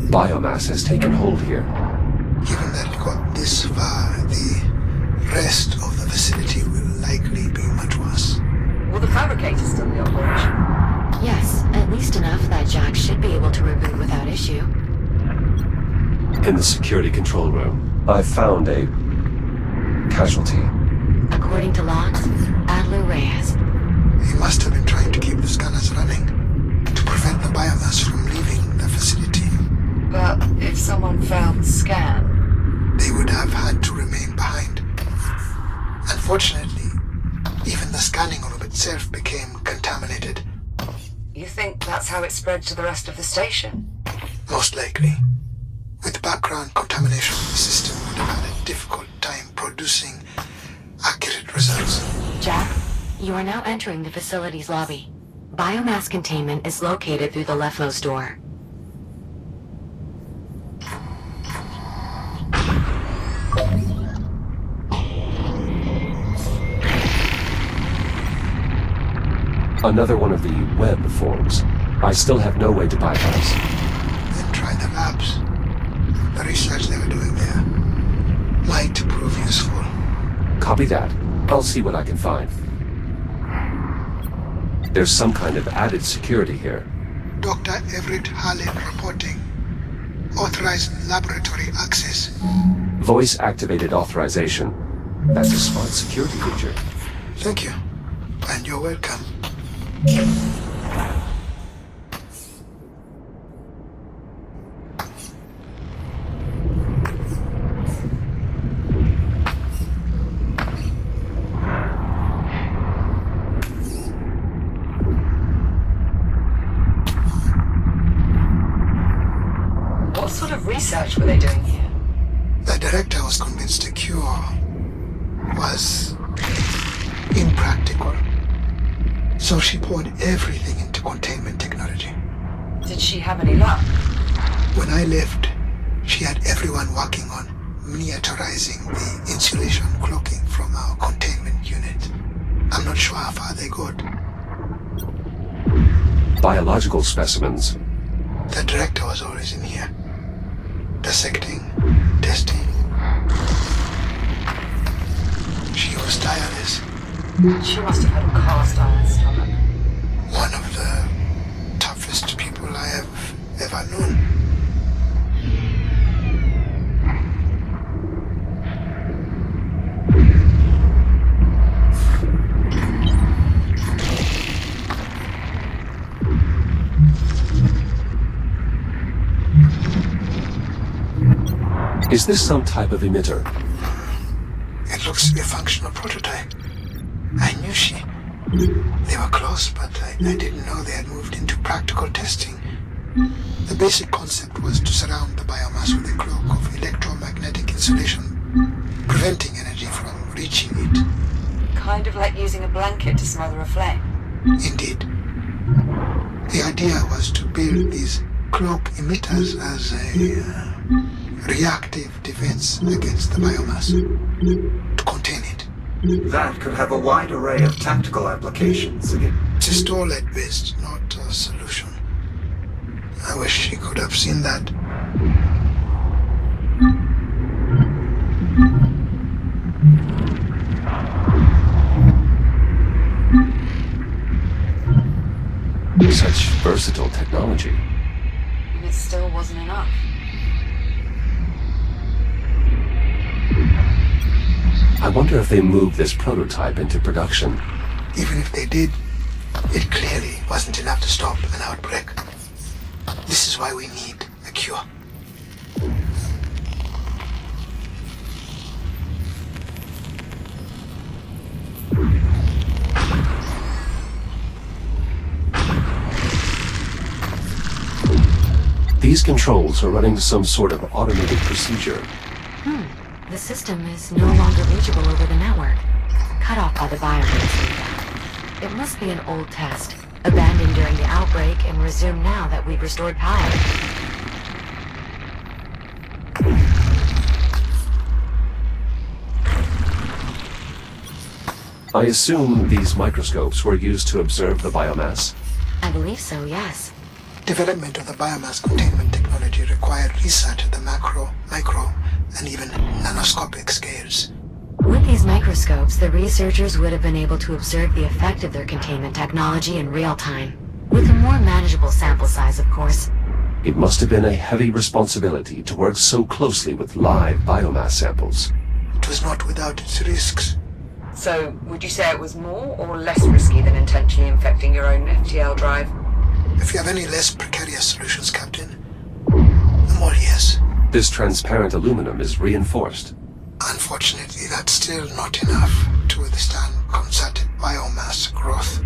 Biomass has taken hold here. Given that it got this far, the rest of the facility will likely be much worse. Will the fabricator still be operation? Yes, at least enough that Jack should be able to reboot without issue. In the security control room, I found a casualty. According to logs, Adler Reyes. He must have been trying to keep the scanners running to prevent the biomass from leaving the facility. But if someone found the scan... They would have had to remain behind. Unfortunately, even the scanning room itself became contaminated. You think that's how it spread to the rest of the station? Most likely. With background contamination, the system would have had a difficult time producing accurate results. Jack, you are now entering the facility's lobby. Biomass containment is located through the leftmost door. Another one of the web forms. I still have no way to bypass. Then try the labs. The research they were doing there might prove useful. Copy that. I'll see what I can find. There's some kind of added security here. Dr. Everett Harlan reporting. Authorized laboratory access. Voice-activated authorization. That's a smart security feature. Thank you. And you're welcome. What sort of research were they doing here? The director was convinced a cure was impractical. So she poured everything into containment technology. Did she have any luck? When I left, she had everyone working on miniaturizing the insulation cloaking from our containment unit. I'm not sure how far they got. Biological specimens. The director was always in here. Dissecting, testing. She was tireless. She must have had a cast iron stomach. One of the toughest people I have ever known. Is this some type of emitter? It looks to be a functional prototype. I knew she... They were close, but I didn't know they had moved into practical testing. The basic concept was to surround the biomass with a cloak of electromagnetic insulation preventing energy from reaching it. Kind of like using a blanket to smother a flame. Indeed. The idea was to build these cloak emitters as a reactive defense against the biomass, to contain it. That could have a wide array of tactical applications. Just all at best, not a solution. I wish you could have seen that. Such versatile technology. And it still wasn't enough. I wonder if they moved this prototype into production. Even if they did, it clearly wasn't enough to stop an outbreak. This is why we need a cure. These controls are running some sort of automated procedure. The system is no longer reachable over the network, cut off by the biomass. It must be an old test, abandoned during the outbreak and resumed now that we've restored power. I assume these microscopes were used to observe the biomass? I believe so, yes. Development of the biomass containment technology required research at the macro, micro, and even nanoscopic scales. With these microscopes, the researchers would have been able to observe the effect of their containment technology in real time. With a more manageable sample size, of course. It must have been a heavy responsibility to work so closely with live biomass samples. It was not without its risks. So, would you say it was more or less risky than intentionally infecting your own FTL drive? If you have any less precarious solutions, Captain, the more yes. This transparent aluminum is reinforced. Unfortunately, that's still not enough to withstand concerted biomass growth.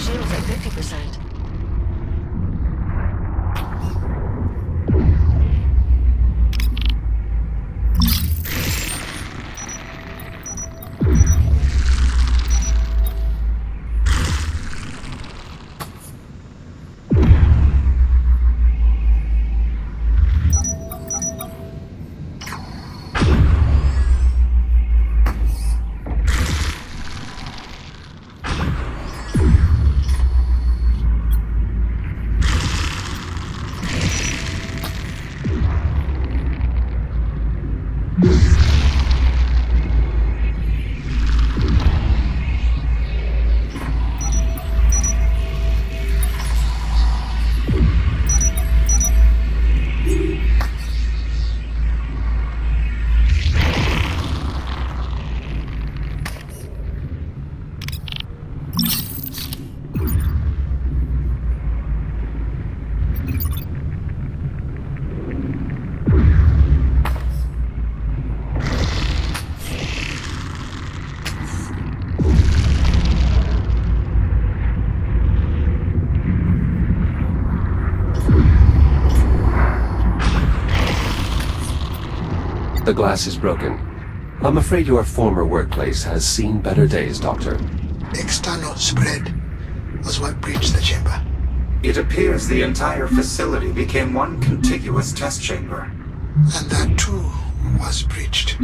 Shields at 50%. The glass is broken. I'm afraid your former workplace has seen better days, Doctor. External spread was what breached the chamber. It appears the entire facility became one contiguous test chamber. And that too was breached.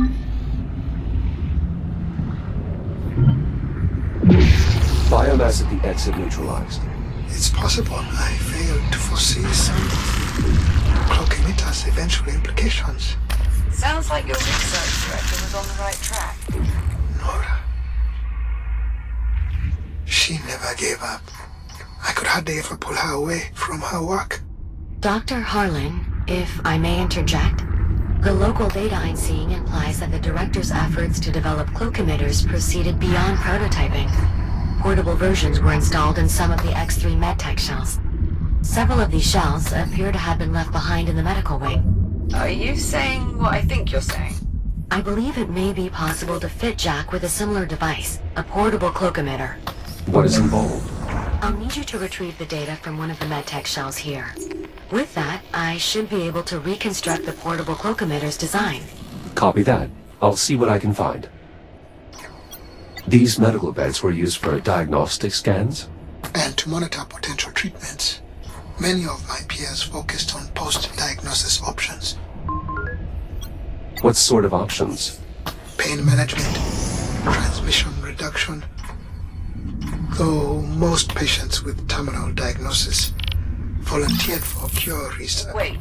Classic the exit neutralized. It's possible I failed to foresee some cloak emitter's eventual implications. Sounds like your research director was on the right track. Nora. She never gave up. I could hardly ever pull her away from her work. Dr. Harlan, if I may interject, the local data I'm seeing implies that the director's efforts to develop cloak emitters proceeded beyond prototyping. Portable versions were installed in some of the X3 medtech shells. Several of these shells appear to have been left behind in the medical wing. Are you saying what I think you're saying? I believe it may be possible to fit Jack with a similar device, a portable cloak emitter. What is involved? I'll need you to retrieve the data from one of the medtech shells here. With that, I should be able to reconstruct the portable cloak emitter's design. Copy that. I'll see what I can find. These medical beds were used for diagnostic scans? And to monitor potential treatments. Many of my peers focused on post-diagnosis options. What sort of options? Pain management, transmission reduction. Though most patients with terminal diagnosis volunteered for cure research. Wait.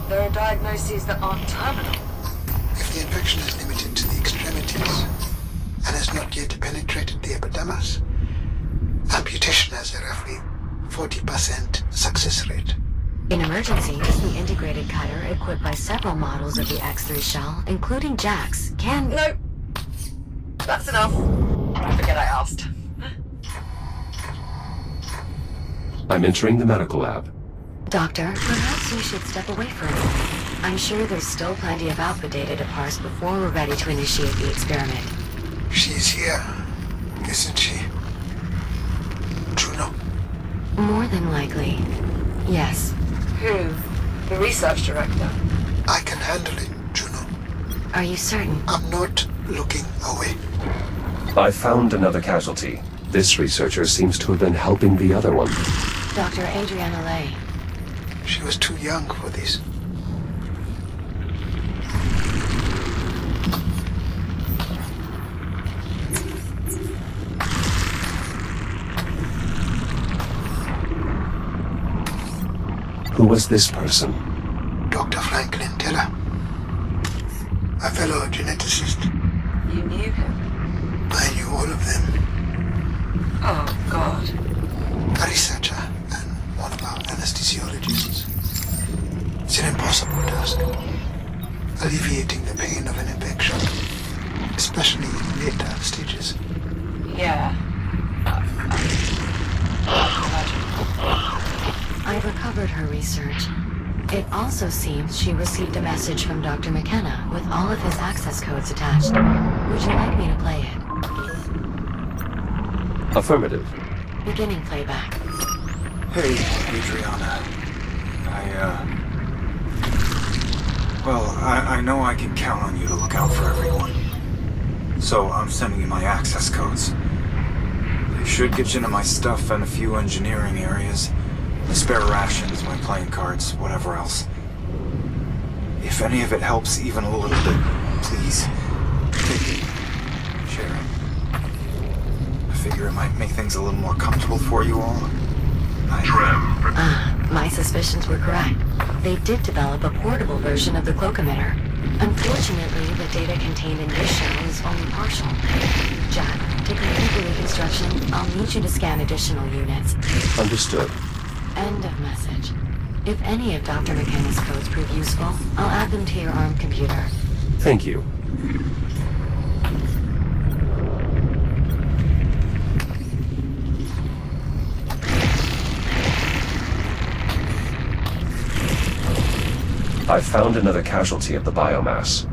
There are diagnoses that aren't terminal. If the infection is limited to the extremities and has not yet penetrated the epidermis, amputation has a roughly 40% success rate. In emergencies, the integrated cutter, equipped by several models of the X3 shell, including Jack's, can... No. That's enough. Forget I asked. I'm entering the medical lab. Doctor, perhaps you should step away for a moment. I'm sure there's still plenty of output data to parse before we're ready to initiate the experiment. She's here, isn't she? Juno. More than likely. Yes. Who? The research director? I can handle it, Juno. Are you certain? I'm not looking away. I found another casualty. This researcher seems to have been helping the other one. Dr. Adriana Lay. She was too young for this. Who was this person? Dr. Franklin Teller, a fellow geneticist. You knew him? I knew all of them. Oh, God. A researcher and one of our anesthesiologists. It's an impossible task. Alleviating the pain of an infection, especially in later stages. Yeah. I've recovered her research. It also seems she received a message from Dr. McKenna with all of his access codes attached. Would you like me to play it? Affirmative. Beginning playback. Hey, Adriana. I know I can count on you to look out for everyone. So I'm sending you my access codes. They should get you into my stuff and a few engineering areas. The spare rations, my playing cards, whatever else. If any of it helps even a little bit, please, take it. Share it. I figure it might make things a little more comfortable for you all. My suspicions were correct. They did develop a portable version of the cloak emitter. Unfortunately, the data contained in this shell is only partial. Jack, to complete the reconstruction, I'll need you to scan additional units. Understood. End of message. If any of Dr. McKenna's codes prove useful, I'll add them to your ARM computer. Thank you. I found another casualty of the biomass.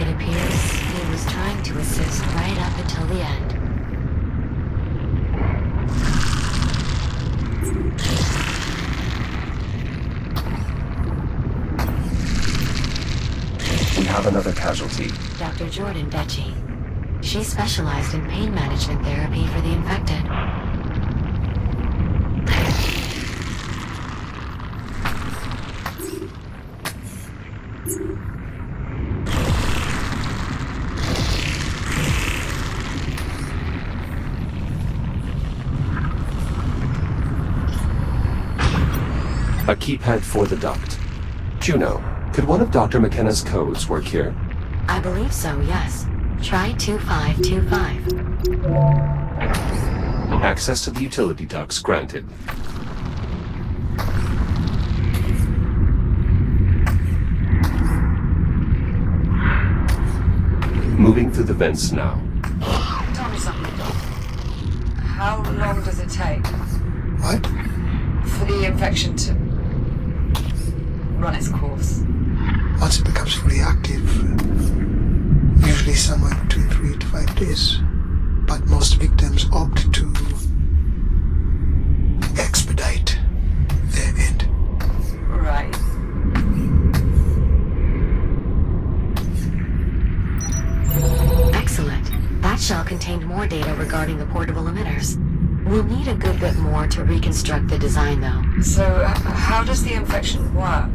It appears he was trying to assist right up until the end. We have another casualty. Dr. Jordan Becci. She specialized in pain management therapy for the infected. A keypad for the duct. Juno, could one of Dr. McKenna's codes work here? I believe so, yes. Try 2525. Access to the utility ducts granted. Moving through the vents now. Tell me something. How long does it take What? for the infection to run its course? Once it becomes fully active, usually somewhere between 3 to 5 days. But most victims opt to expedite their end. Right. Excellent. That shell contained more data regarding the portable emitters. We'll need a good bit more to reconstruct the design, though. So, how does the infection work?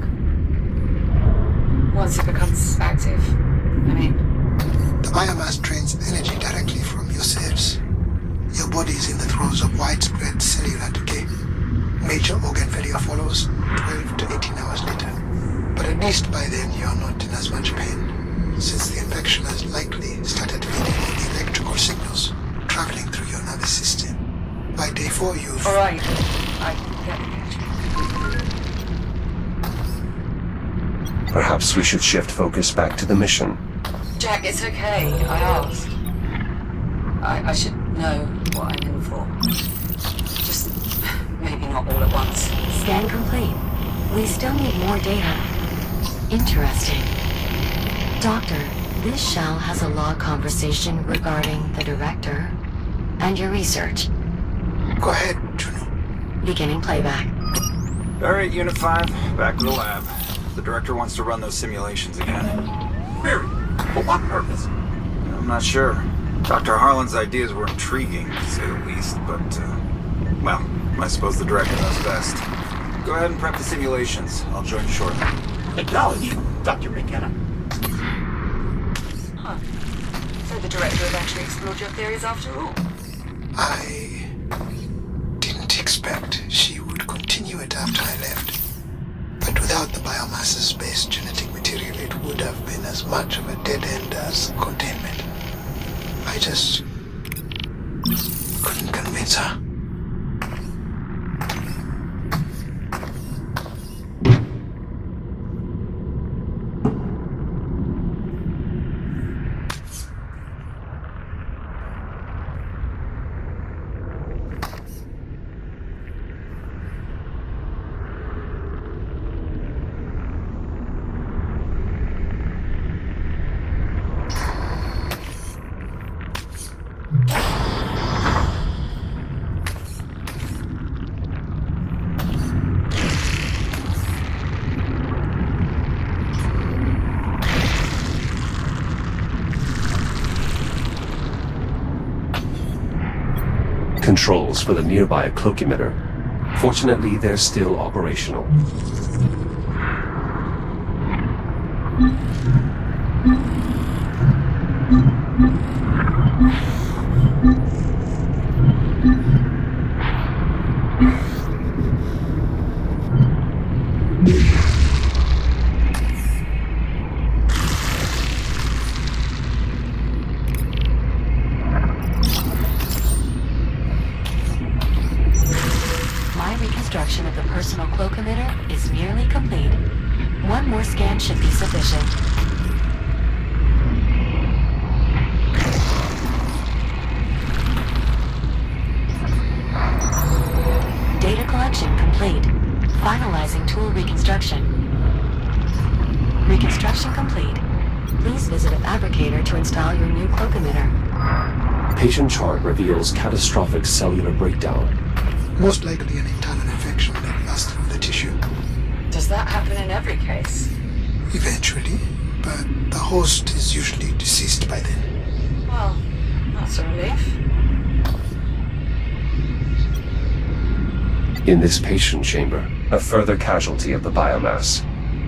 Once it becomes active? I mean, The biomass drains energy directly from your cells. Your body is in the throes of widespread cellular decay. Major organ failure follows 12 to 18 hours later. But at least by then you're not in as much pain, since the infection has likely started feeding on the electrical signals traveling through your nervous system. By day 4 you've... alright. I get it. Perhaps we should shift focus back to the mission. Jack, it's okay. I asked. I should know what I'm in for. Just maybe not all at once. Scan complete. We still need more data. Interesting. Doctor, this shell has a log conversation regarding the director and your research. Go ahead, Juno. Beginning playback. Alright, Unit 5, back to the lab. The director wants to run those simulations again. Query. For what purpose? I'm not sure. Dr. Harlan's ideas were intriguing, to say the least, but, well, I suppose the director knows best. Go ahead and prep the simulations. I'll join shortly. Acknowledge, Dr. McKenna. Huh. So the director have actually explored your theories after all? I didn't expect she would continue it after I left. But without the biomasses-based genetic material, it would have been as much of a dead end as containment. I just couldn't convince her. Controls for the nearby cloak emitter. Fortunately, they're still operational. My reconstruction of the personal cloak emitter is nearly complete. One more scan should be sufficient. Data collection complete. Finalizing tool reconstruction. Reconstruction complete. Please visit a fabricator to install your new cloak emitter. Patient chart reveals catastrophic cellular breakdown. Most likely an internal infection that lasts through the tissue. Does that happen in every case? Eventually, but the host is usually deceased by then. Well, that's a relief. In this patient chamber, a further casualty of the biomass.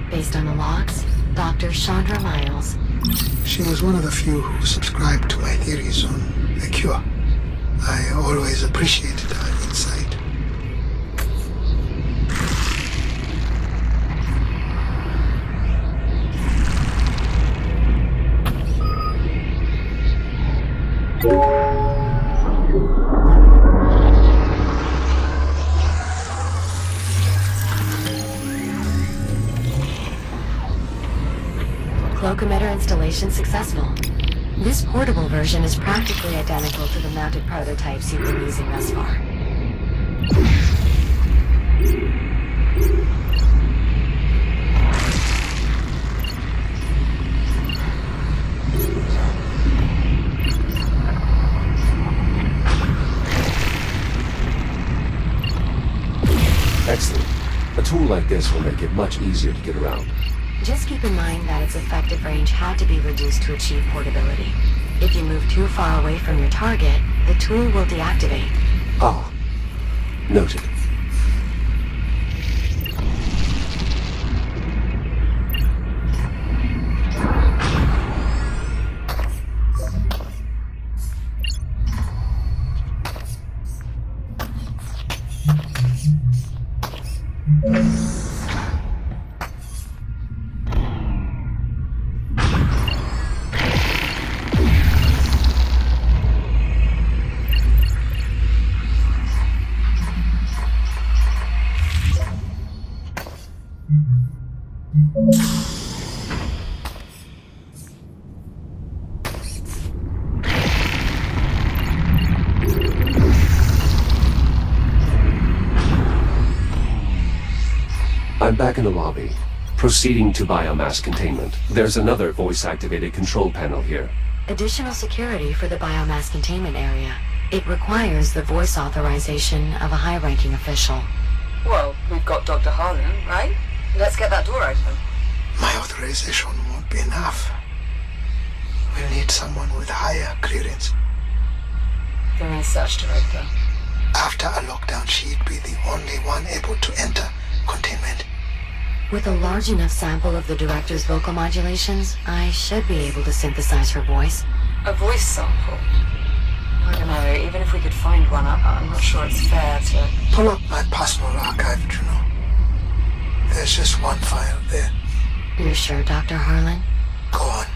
Based on the logs, Dr. Chandra Miles. She was one of the few who subscribed to my theories on a cure. I always appreciated her insight. cloak emitter installation successful. This portable version is practically identical to the mounted prototypes you've been using thus far. Excellent. A tool like this will make it much easier to get around. Just keep in mind that its effective range had to be reduced to achieve portability. If you move too far away from your target, the tool will deactivate. Ah. Noted. I'm back in the lobby. Proceeding to biomass containment. There's another voice-activated control panel here. Additional security for the biomass containment area. It requires the voice authorization of a high-ranking official. Well, we've got Dr. Harlan, right? Let's get that door open. My authorization won't be enough. We'll need someone with higher clearance. The research director. After a lockdown, she'd be the only one able to enter containment. With a large enough sample of the director's vocal modulations, I should be able to synthesize her voice. A voice sample? I don't know, even if we could find one, I'm not sure it's fair to... Pull up my personal archive, Juno. There's just one file there. You're sure, Dr. Harlan? Go on.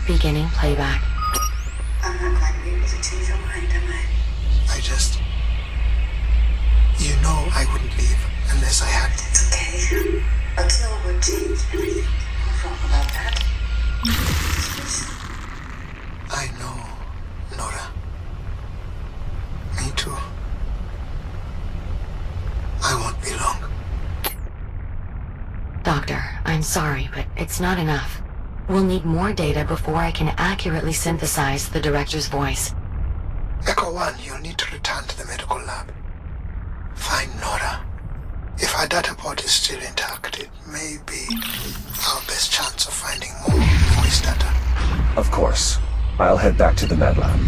Beginning playback. I'm not going to be able to change your mind, am I? I just... You know I wouldn't leave unless I had... It's okay. A kill would change everything. What's wrong about that? I know, Nora. Me too. I won't be long. Doctor, I'm sorry, but it's not enough. We'll need more data before I can accurately synthesize the director's voice. Echo 1, you'll need to return to the medical lab. Find Nora. If our data port is still intact, it may be our best chance of finding more voice data. Of course. I'll head back to the med lab.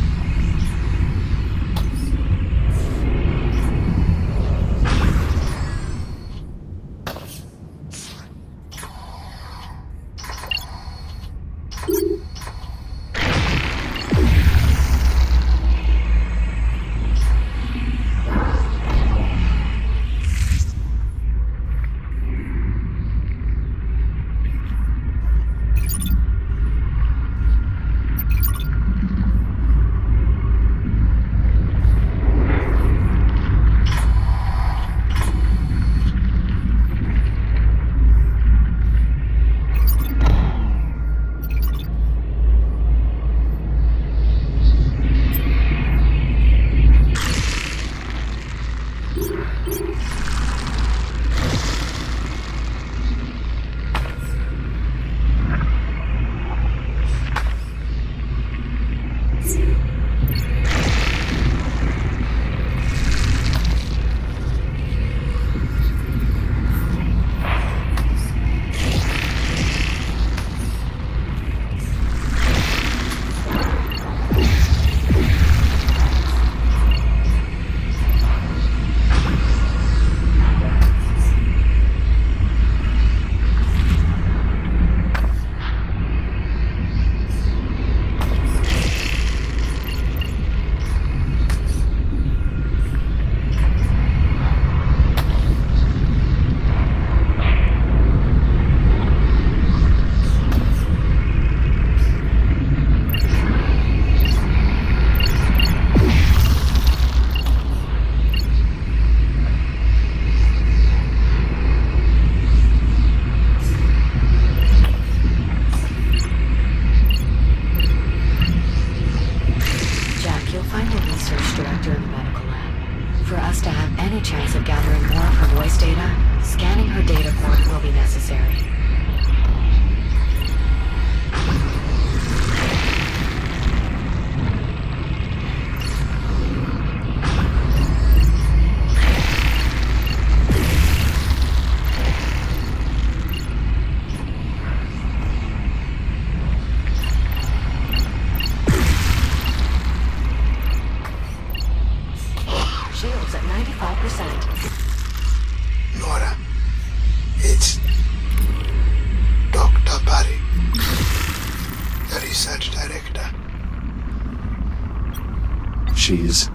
She's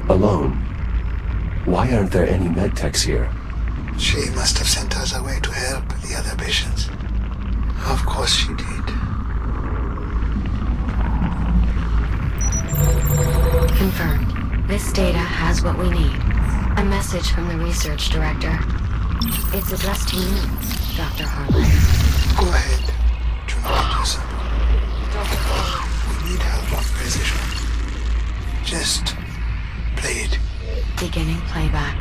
alone. Why aren't there any medtechs here? She must have sent us away to help the other patients. Of course she did. Confirmed. This data has what we need. A message from the research director. It's addressed to you, Dr. Harlan. Go ahead. Do not do something. We need help on precision. Just play it. Beginning playback.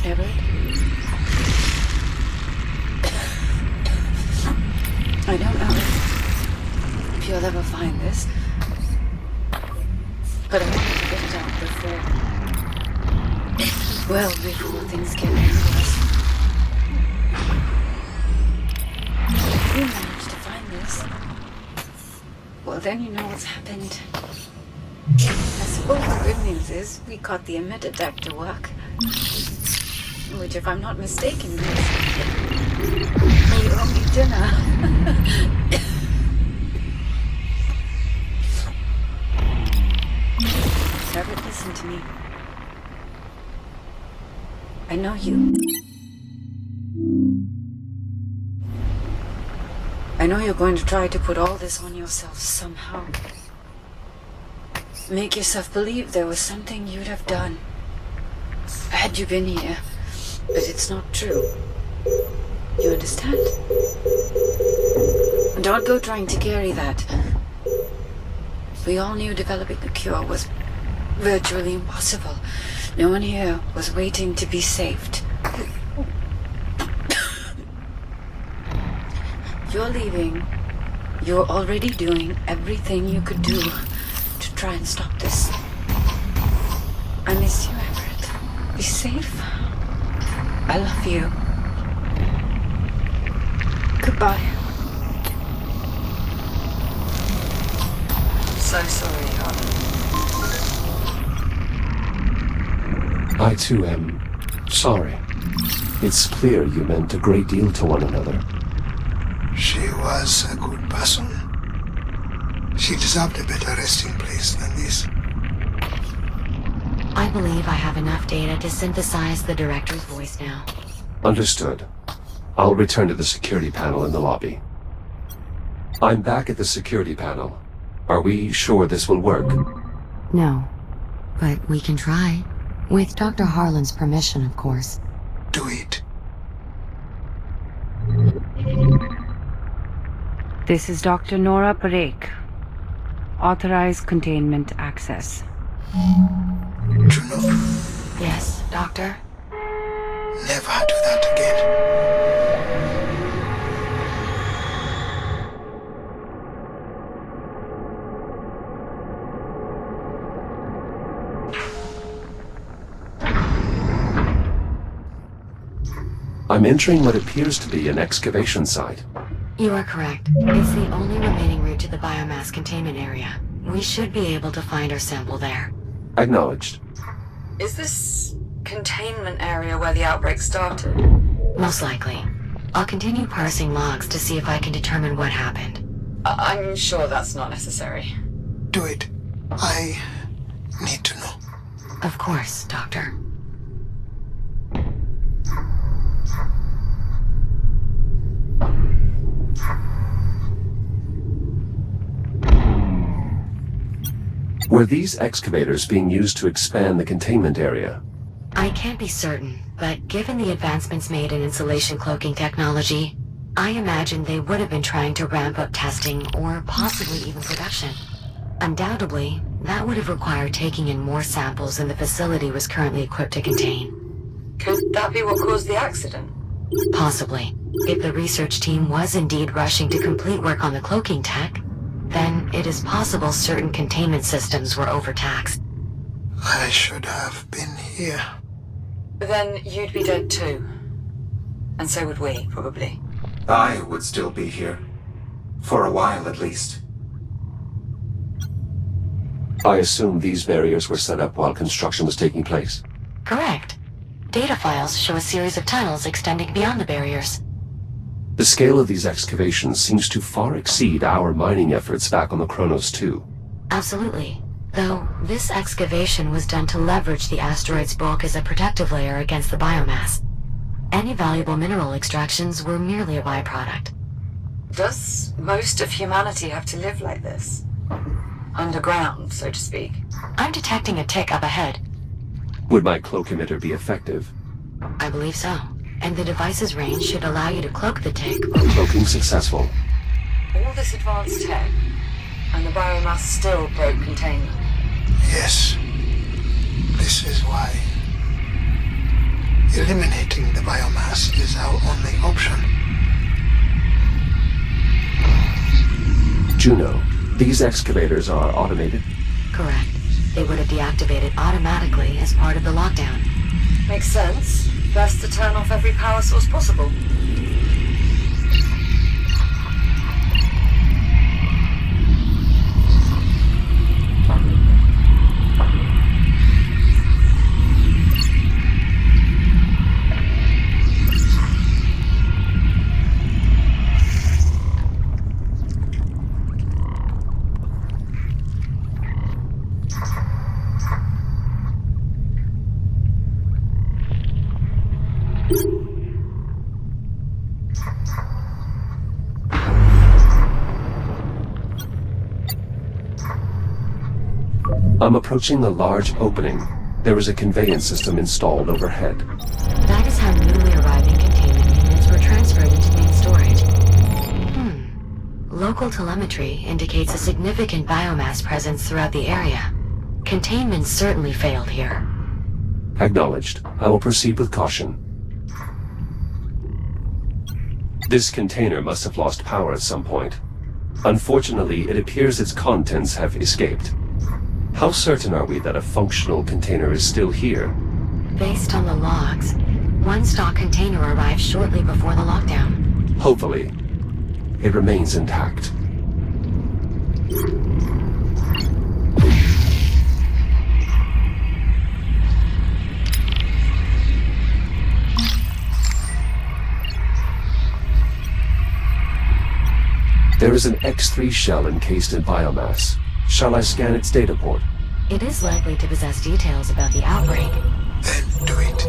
Everett? I don't know if you'll ever find this, but I wanted to get it out before. Well, before things get worse. If you manage to find this, well, then you know what's happened. I suppose the good news is we caught the emitter deck to work. Which, if I'm not mistaken, means you owe me dinner. Everett, listen to me. I know you. I know you're going to try to put all this on yourself somehow. Make yourself believe there was something you'd have done had you been here. But it's not true. You understand? Don't go trying to carry that. We all knew developing a cure was virtually impossible. No one here was waiting to be saved. You're leaving. You're already doing everything you could do to try and stop this. I miss you, Everett. Be safe. I love you. Goodbye. So sorry, Harlan. I too am sorry. It's clear you meant a great deal to one another. She was a good person. She deserved a better resting place than this. I believe I have enough data to synthesize the director's voice now. Understood. I'll return to the security panel in the lobby. I'm back at the security panel. Are we sure this will work? No, but we can try. With Dr. Harlan's permission, of course. Do it. This is Dr. Nora Parekh. Authorized containment access. Juno, Yes, Doctor? never do that again. I'm entering what appears to be an excavation site. You are correct. It's the only remaining route to the biomass containment area. We should be able to find our sample there. Acknowledged. Is this containment area where the outbreak started? Most likely. I'll continue parsing logs to see if I can determine what happened. I'm sure that's not necessary. Do it. I need to know. Of course, Doctor. Were these excavators being used to expand the containment area? I can't be certain, but given the advancements made in insulation cloaking technology, I imagine they would have been trying to ramp up testing or possibly even production. Undoubtedly, that would have required taking in more samples than the facility was currently equipped to contain. Could that be what caused the accident? Possibly. If the research team was indeed rushing to complete work on the cloaking tech, then it is possible certain containment systems were overtaxed. I should have been here. Then you'd be dead too. And so would we, probably. I would still be here. For a while, at least. I assume these barriers were set up while construction was taking place. Correct. Data files show a series of tunnels extending beyond the barriers. The scale of these excavations seems to far exceed our mining efforts back on the Kronos 2. Absolutely. Though, this excavation was done to leverage the asteroid's bulk as a protective layer against the biomass. Any valuable mineral extractions were merely a byproduct. Does most of humanity have to live like this? Underground, so to speak? I'm detecting a tick up ahead. Would my cloak emitter be effective? I believe so. And the device's range should allow you to cloak the tick. Cloaking successful. All this advanced tech, and the biomass still broke containment. Yes. This is why eliminating the biomass is our only option. Juno, these excavators are automated? Correct. They would have deactivated automatically as part of the lockdown. Makes sense. Best to turn off every power source possible. I'm approaching a large opening. There is a conveyance system installed overhead. That is how newly arriving containment units were transferred into main storage. Local telemetry indicates a significant biomass presence throughout the area. Containment certainly failed here. Acknowledged. I will proceed with caution. This container must have lost power at some point. Unfortunately, it appears its contents have escaped. How certain are we that a functional container is still here? Based on the logs, one stock container arrived shortly before the lockdown. Hopefully, it remains intact. There is an X3 shell encased in biomass. Shall I scan its data port? It is likely to possess details about the outbreak. Then do it.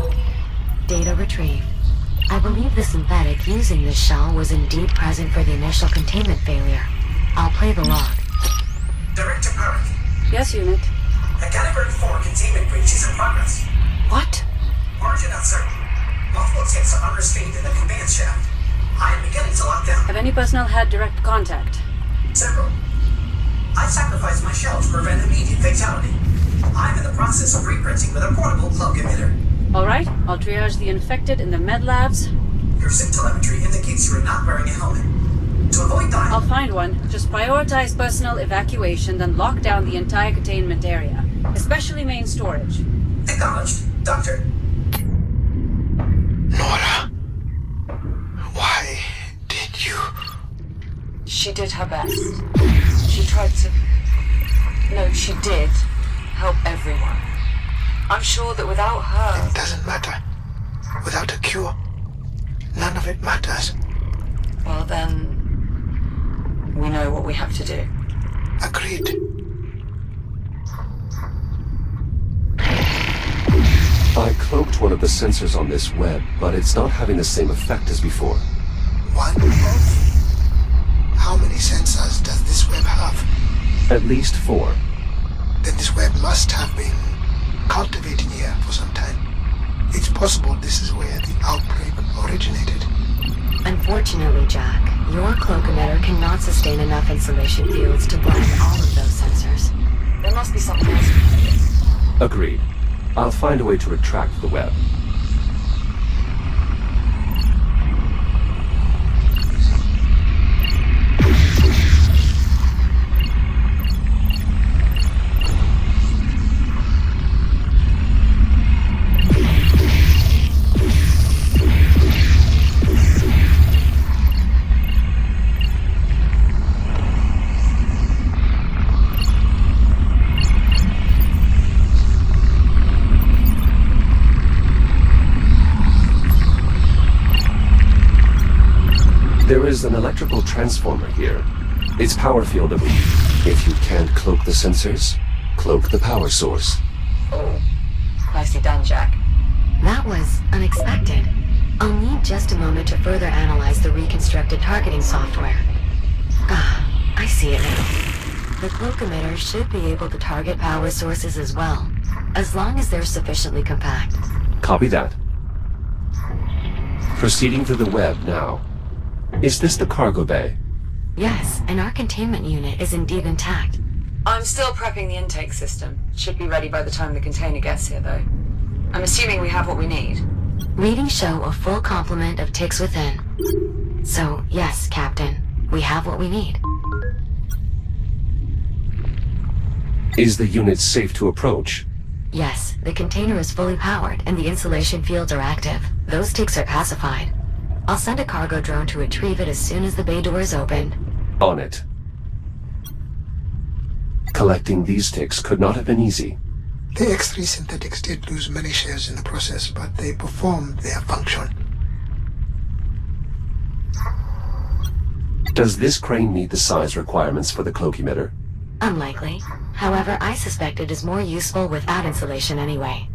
Data retrieved. I believe the synthetic using this shell was indeed present for the initial containment failure. I'll play the log. Director Park. Yes, Unit. A Category 4 containment breach is in progress. What? Origin uncertain. Multiple ticks are unrestrained in the conveyance shaft. I am beginning to lock down. Have any personnel had direct contact? Several. I sacrificed my shell to prevent immediate fatality. I'm in the process of reprinting with a portable cloak emitter. Alright, I'll triage the infected in the med labs. Your SIM telemetry indicates you are not wearing a helmet. To avoid dying... I'll find one. Just prioritize personnel evacuation, then lock down the entire containment area. Especially main storage. Acknowledged, Doctor. Nora, why did you... She did her best. She tried to... No, she did help everyone. I'm sure that without her... It doesn't matter. Without a cure, none of it matters. Well then... we know what we have to do. Agreed. I cloaked one of the sensors on this web, but it's not having the same effect as before. One of? How many sensors does this web have? At least 4. Then this web must have been cultivating here for some time. It's possible this is where the outbreak originated. Unfortunately, Jack, your cloak emitter cannot sustain enough insulation fields to blind all of those sensors. There must be something else. Agreed. I'll find a way to retract the web. There is an electrical transformer here. Its power field that we... If you can't cloak the sensors, cloak decloak the power source. Oh, nicely done, Jack. That was unexpected. I'll need just a moment to further analyze the reconstructed targeting software. Ah, I see it now. The cloak emitter should be able to target power sources as well, as long as they're sufficiently compact. Copy that. Proceeding to the web now. Is this the cargo bay? Yes, and our containment unit is indeed intact. I'm still prepping the intake system. Should be ready by the time the container gets here, though. I'm assuming we have what we need. Readings show a full complement of ticks within. So, yes, Captain, we have what we need. Is the unit safe to approach? Yes, the container is fully powered and the insulation fields are active. Those ticks are pacified. I'll send a cargo drone to retrieve it as soon as the bay door is opened. On it. Collecting these ticks could not have been easy. The X3 synthetics did lose many shares in the process, but they performed their function. Does this crane meet the size requirements for the cloak emitter? Unlikely. However, I suspect it is more useful without insulation anyway.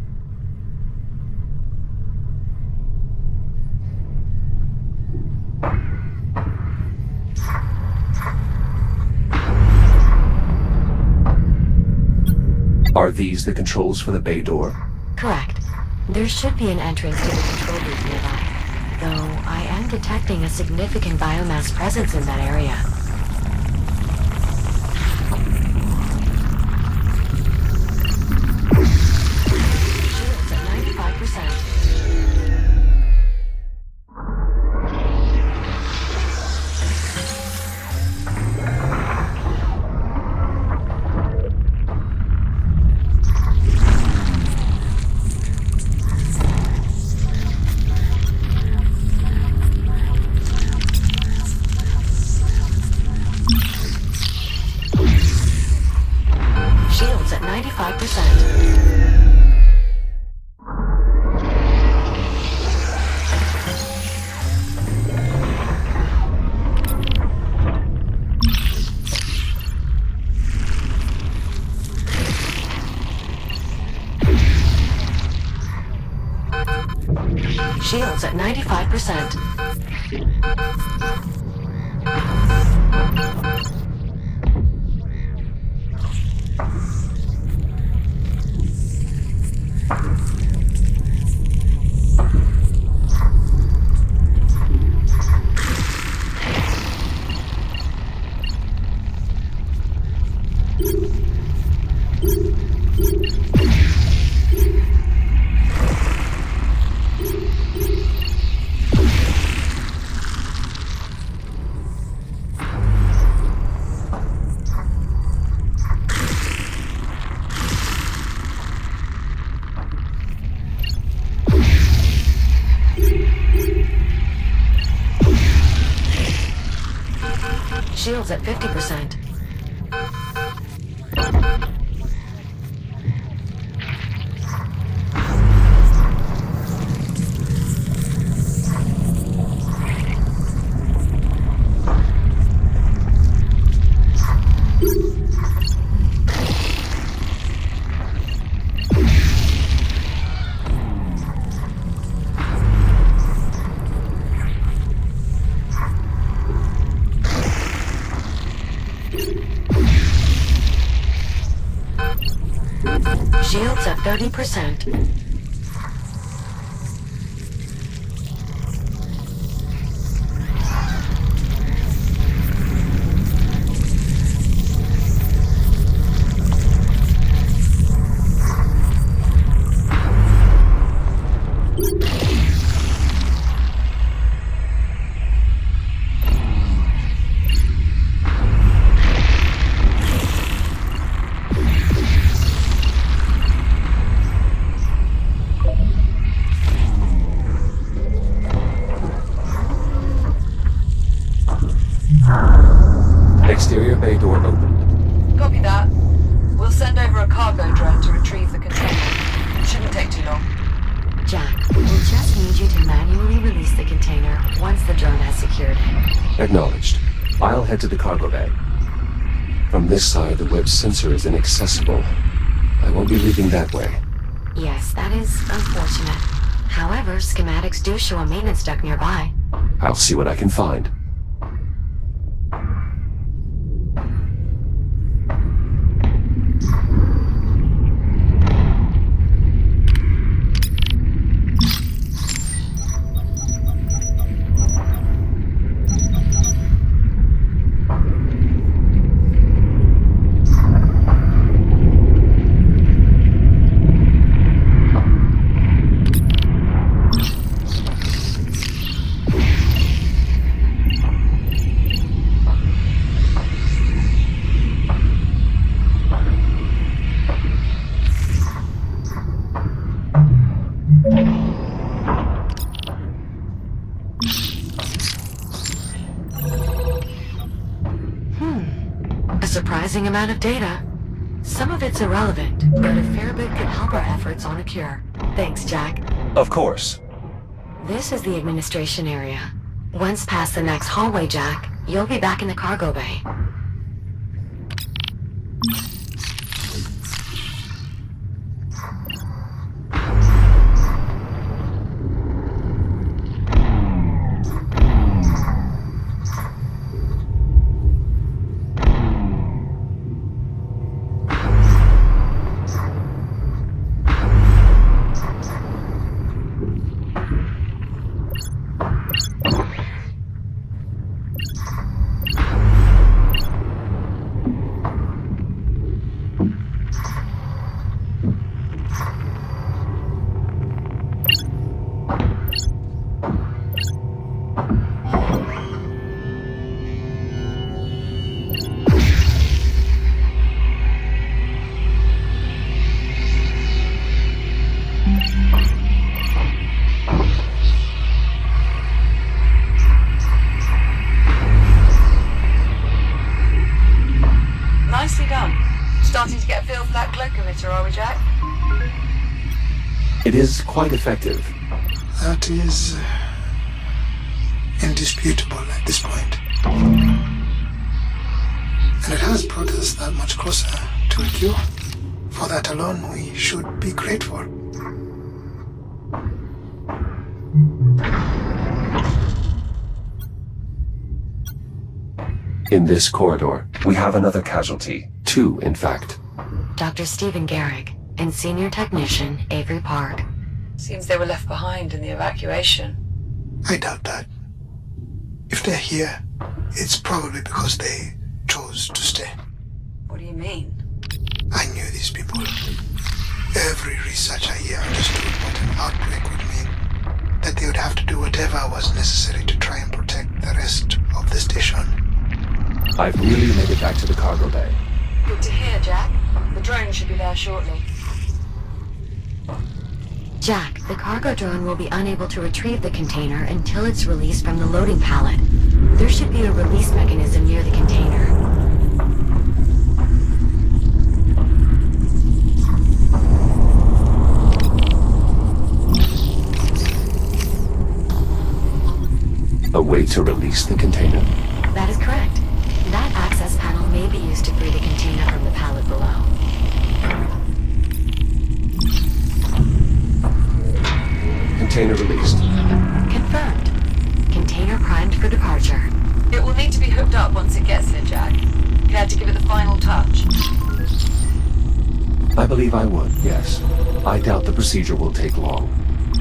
Are these the controls for the bay door? Correct. There should be an entrance to the control booth nearby, though I am detecting a significant biomass presence in that area. Shields at 95%. Shields at 95%. Shields at 95%. Shields at 50%. Shields at 30%. Exterior bay door open. Copy that. We'll send over a cargo drone to retrieve the container. Shouldn't take too long. Jack, we'll just need you to manually release the container once the drone has secured it. Acknowledged. I'll head to the cargo bay. From this side, the web sensor is inaccessible. I won't be leaving that way. Yes, that is unfortunate. However, schematics do show a maintenance duct nearby. I'll see what I can find. Surprising amount of data. Some of it's irrelevant, but a fair bit could help our efforts on a cure. Thanks, Jack. Of course. This is the administration area. Once past the next hallway, Jack, you'll be back in the cargo bay. Nicely done. Starting to get a feel for that cloak emitter, are we, Jack? It is quite effective. That is indisputable at this point. And it has brought us that much closer to a cure. For that alone, we should be grateful. In this corridor, we have another casualty. 2, in fact. Dr. Stephen Garrick and Senior Technician Avery Park. Seems they were left behind in the evacuation. I doubt that. If they're here, it's probably because they chose to stay. What do you mean? I knew these people. Every researcher here understood what an outbreak would mean. That they would have to do whatever was necessary to try and protect the rest of the station. I've nearly made it back to the cargo bay. Good to hear, Jack. The drone should be there shortly. Jack, the cargo drone will be unable to retrieve the container until it's released from the loading pallet. There should be a release mechanism near the container. A way to release the container? That is correct. That access panel may be used to free the container from the pallet below. Container released. Confirmed. Container primed for departure. It will need to be hooked up once it gets here, Jack. Care to give it the final touch? I believe I would, yes. I doubt the procedure will take long.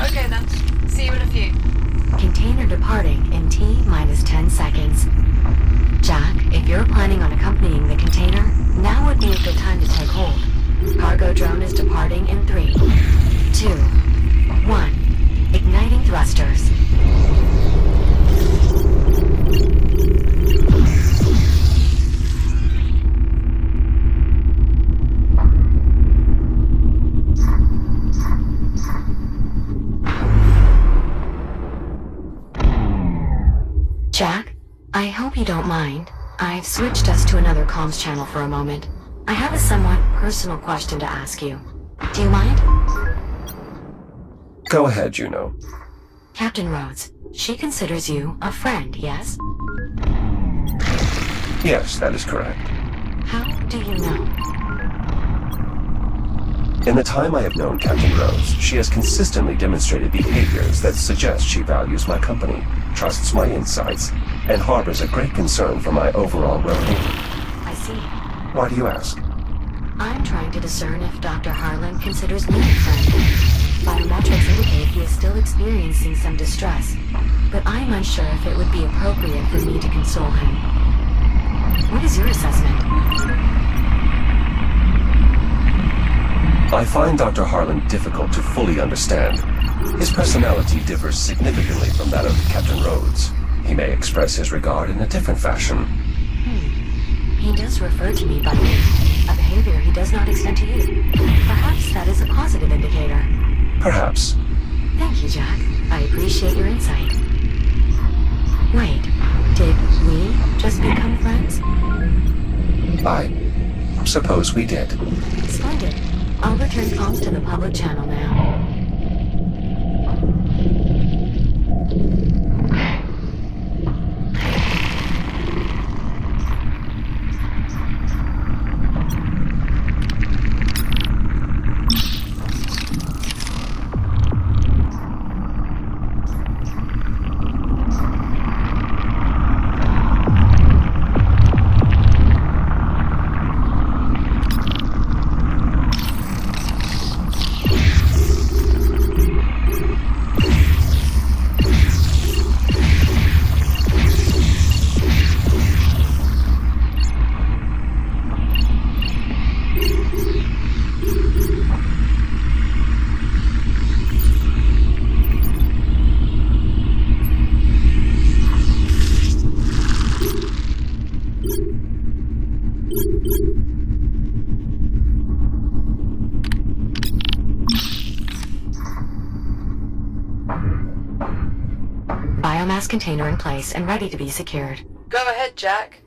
Okay then. See you in a few. Container departing in T-minus 10 seconds. Jack, if you're planning on accompanying the container, now would be a good time to take hold. Cargo drone is departing in 3, 2, 1. Igniting thrusters. Jack, I hope you don't mind. I've switched us to another comms channel for a moment. I have a somewhat personal question to ask you. Do you mind? Go ahead, Juno. Captain Rhodes, she considers you a friend, yes? Yes, that is correct. How do you know? In the time I have known Captain Rhodes, she has consistently demonstrated behaviors that suggest she values my company, trusts my insights, and harbors a great concern for my overall well-being. I see. Why do you ask? I'm trying to discern if Dr. Harlan considers me a friend. Biometrics indicate he is still experiencing some distress, but I'm unsure if it would be appropriate for me to console him. What is your assessment? I find Dr. Harlan difficult to fully understand. His personality differs significantly from that of Captain Rhodes. He may express his regard in a different fashion. He does refer to me by name, a behavior he does not extend to you. Perhaps that is a positive indicator. Perhaps. Thank you, Jack. I appreciate your insight. Wait, did we just become friends? I suppose we did. Splendid. I'll return comms to the public channel now. Biomass container in place and ready to be secured. Go ahead, Jack.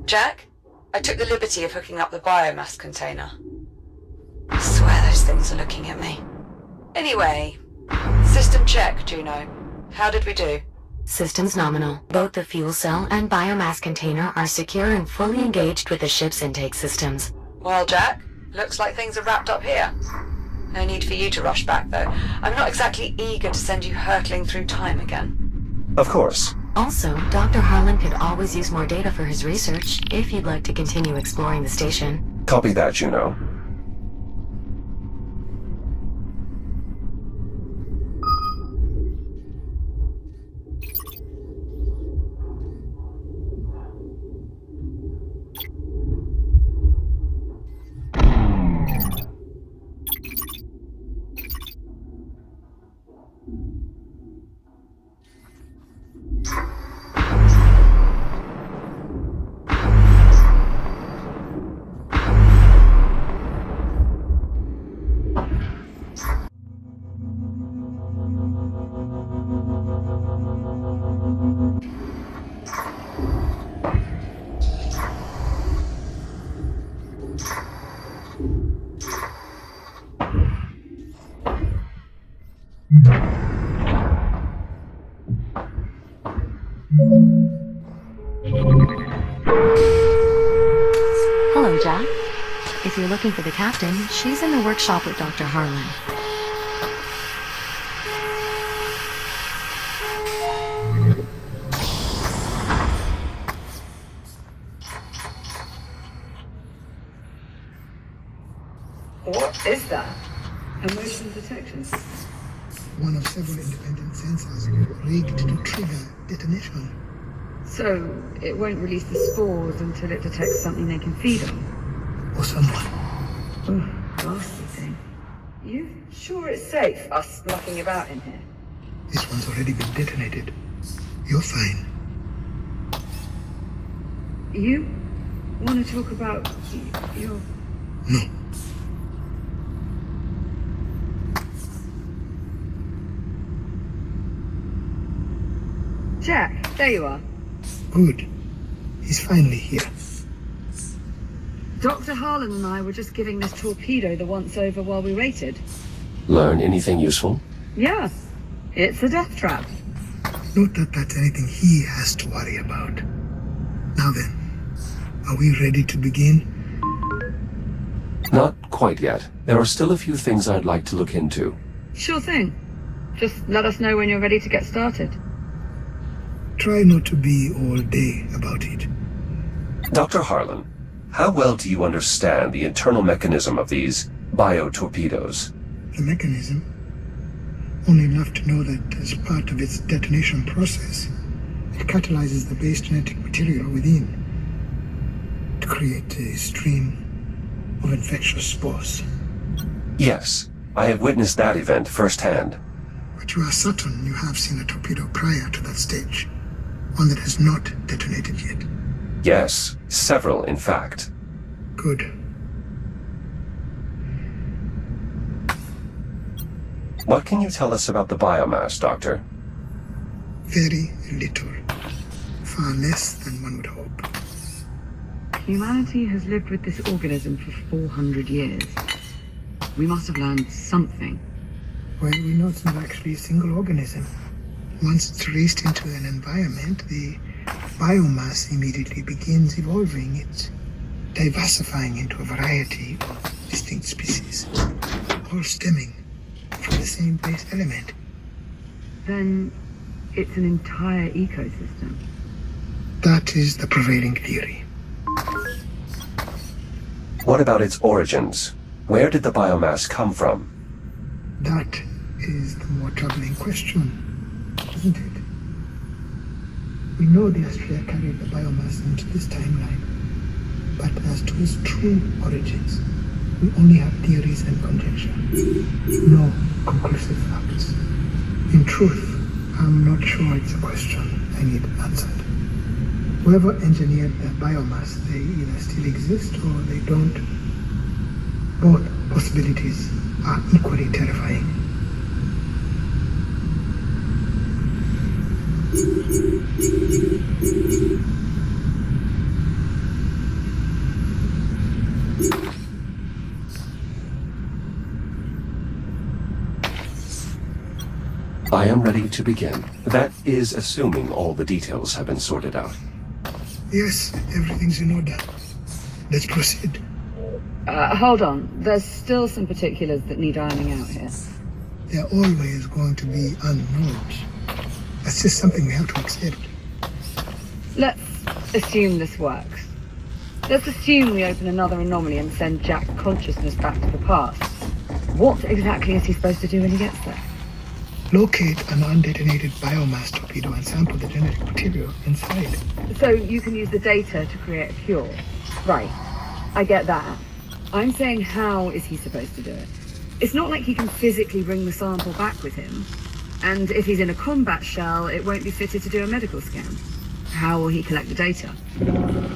Jack, I took the liberty of hooking up the biomass container. I swear those things are looking at me. Anyway, system check, Juno. How did we do? Systems nominal. Both the fuel cell and biomass container are secure and fully engaged with the ship's intake systems. Well, Jack, looks like things are wrapped up here. No need for you to rush back, though. I'm not exactly eager to send you hurtling through time again. Of course. Also, Dr. Harlan could always use more data for his research if you'd like to continue exploring the station. Copy that, Juno. Hello, Jack. If you're looking for the captain, she's in the workshop with Dr. Harlan. What is that? A motion detection system? One of several independent sensors rigged to trigger detonation. So, it won't release the spores until it detects something they can feed on? Or someone. Oh, ghastly thing. You sure it's safe, us mucking about in here? This one's already been detonated. You're fine. You want to talk about your... No. Jack, there you are. Good. He's finally here. Dr. Harlan and I were just giving this torpedo the once-over while we waited. Learn anything useful? Yeah, it's a death trap. Not that that's anything he has to worry about. Now then, are we ready to begin? Not quite yet. There are still a few things I'd like to look into. Sure thing. Just let us know when you're ready to get started. Try not to be all day about it. Dr. Harlan, how well do you understand the internal mechanism of these biotorpedoes? The mechanism? Only enough to know that as part of its detonation process, it catalyzes the base genetic material within to create a stream of infectious spores. Yes, I have witnessed that event firsthand. But you are certain you have seen a torpedo prior to that stage? One that has not detonated yet? Yes, several in fact. Good. What can you tell us about the biomass, Doctor? Very little. Far less than one would hope. Humanity has lived with this organism for 400 years. We must have learned something. Well, we know it's not actually a single organism. Once it's raced into an environment, the biomass immediately begins evolving. It's diversifying into a variety of distinct species, all stemming from the same base element. Then it's an entire ecosystem. That is the prevailing theory. What about its origins? Where did the biomass come from? That is the more troubling question, isn't it? We know the Astrea carried the biomass into this timeline, but as to its true origins, we only have theories and conjecture. No conclusive facts. In truth, I'm not sure it's a question I need answered. Whoever engineered the biomass, they either still exist or they don't. Both possibilities are equally terrifying. I am ready to begin. That is assuming all the details have been sorted out. Yes, everything's in order. Let's proceed. Hold on. There's still some particulars that need ironing out here. There are always going to be unknowns. That's just something we have to accept. Let's assume this works. Let's assume we open another anomaly and send Jack's consciousness back to the past. What exactly is he supposed to do when he gets there? Locate an undetonated biomass torpedo and sample the genetic material inside. So you can use the data to create a cure. Right. I get that. I'm saying, how is he supposed to do it? It's not like he can physically bring the sample back with him. And if he's in a combat shell, it won't be fitted to do a medical scan. How will he collect the data?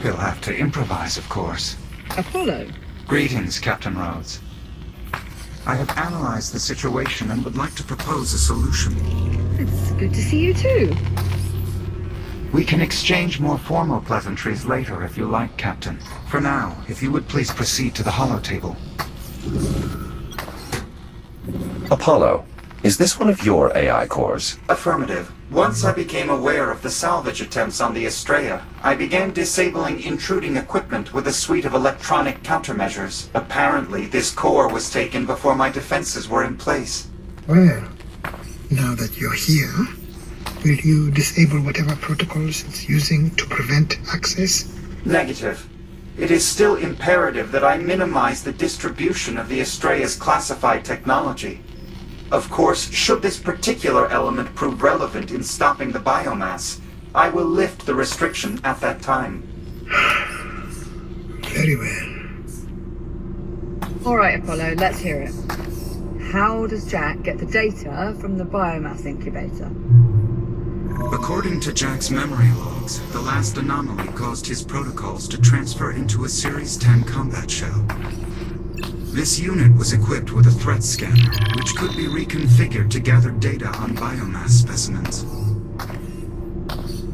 He'll have to improvise, of course. Apollo. Greetings, Captain Rhodes. I have analyzed the situation and would like to propose a solution. It's good to see you too. We can exchange more formal pleasantries later if you like, Captain. For now, if you would please proceed to the holotable. Apollo, is this one of your AI cores? Affirmative. Once I became aware of the salvage attempts on the Astrea, I began disabling intruding equipment with a suite of electronic countermeasures. Apparently, this core was taken before my defenses were in place. Well, now that you're here, will you disable whatever protocols it's using to prevent access? Negative. It is still imperative that I minimize the distribution of the Astrea's classified technology. Of course, should this particular element prove relevant in stopping the biomass, I will lift the restriction at that time. Very well. All right, Apollo, let's hear it. How does Jack get the data from the biomass incubator? According to Jack's memory logs, the last anomaly caused his protocols to transfer into a Series 10 combat shell. This unit was equipped with a threat scanner, which could be reconfigured to gather data on biomass specimens.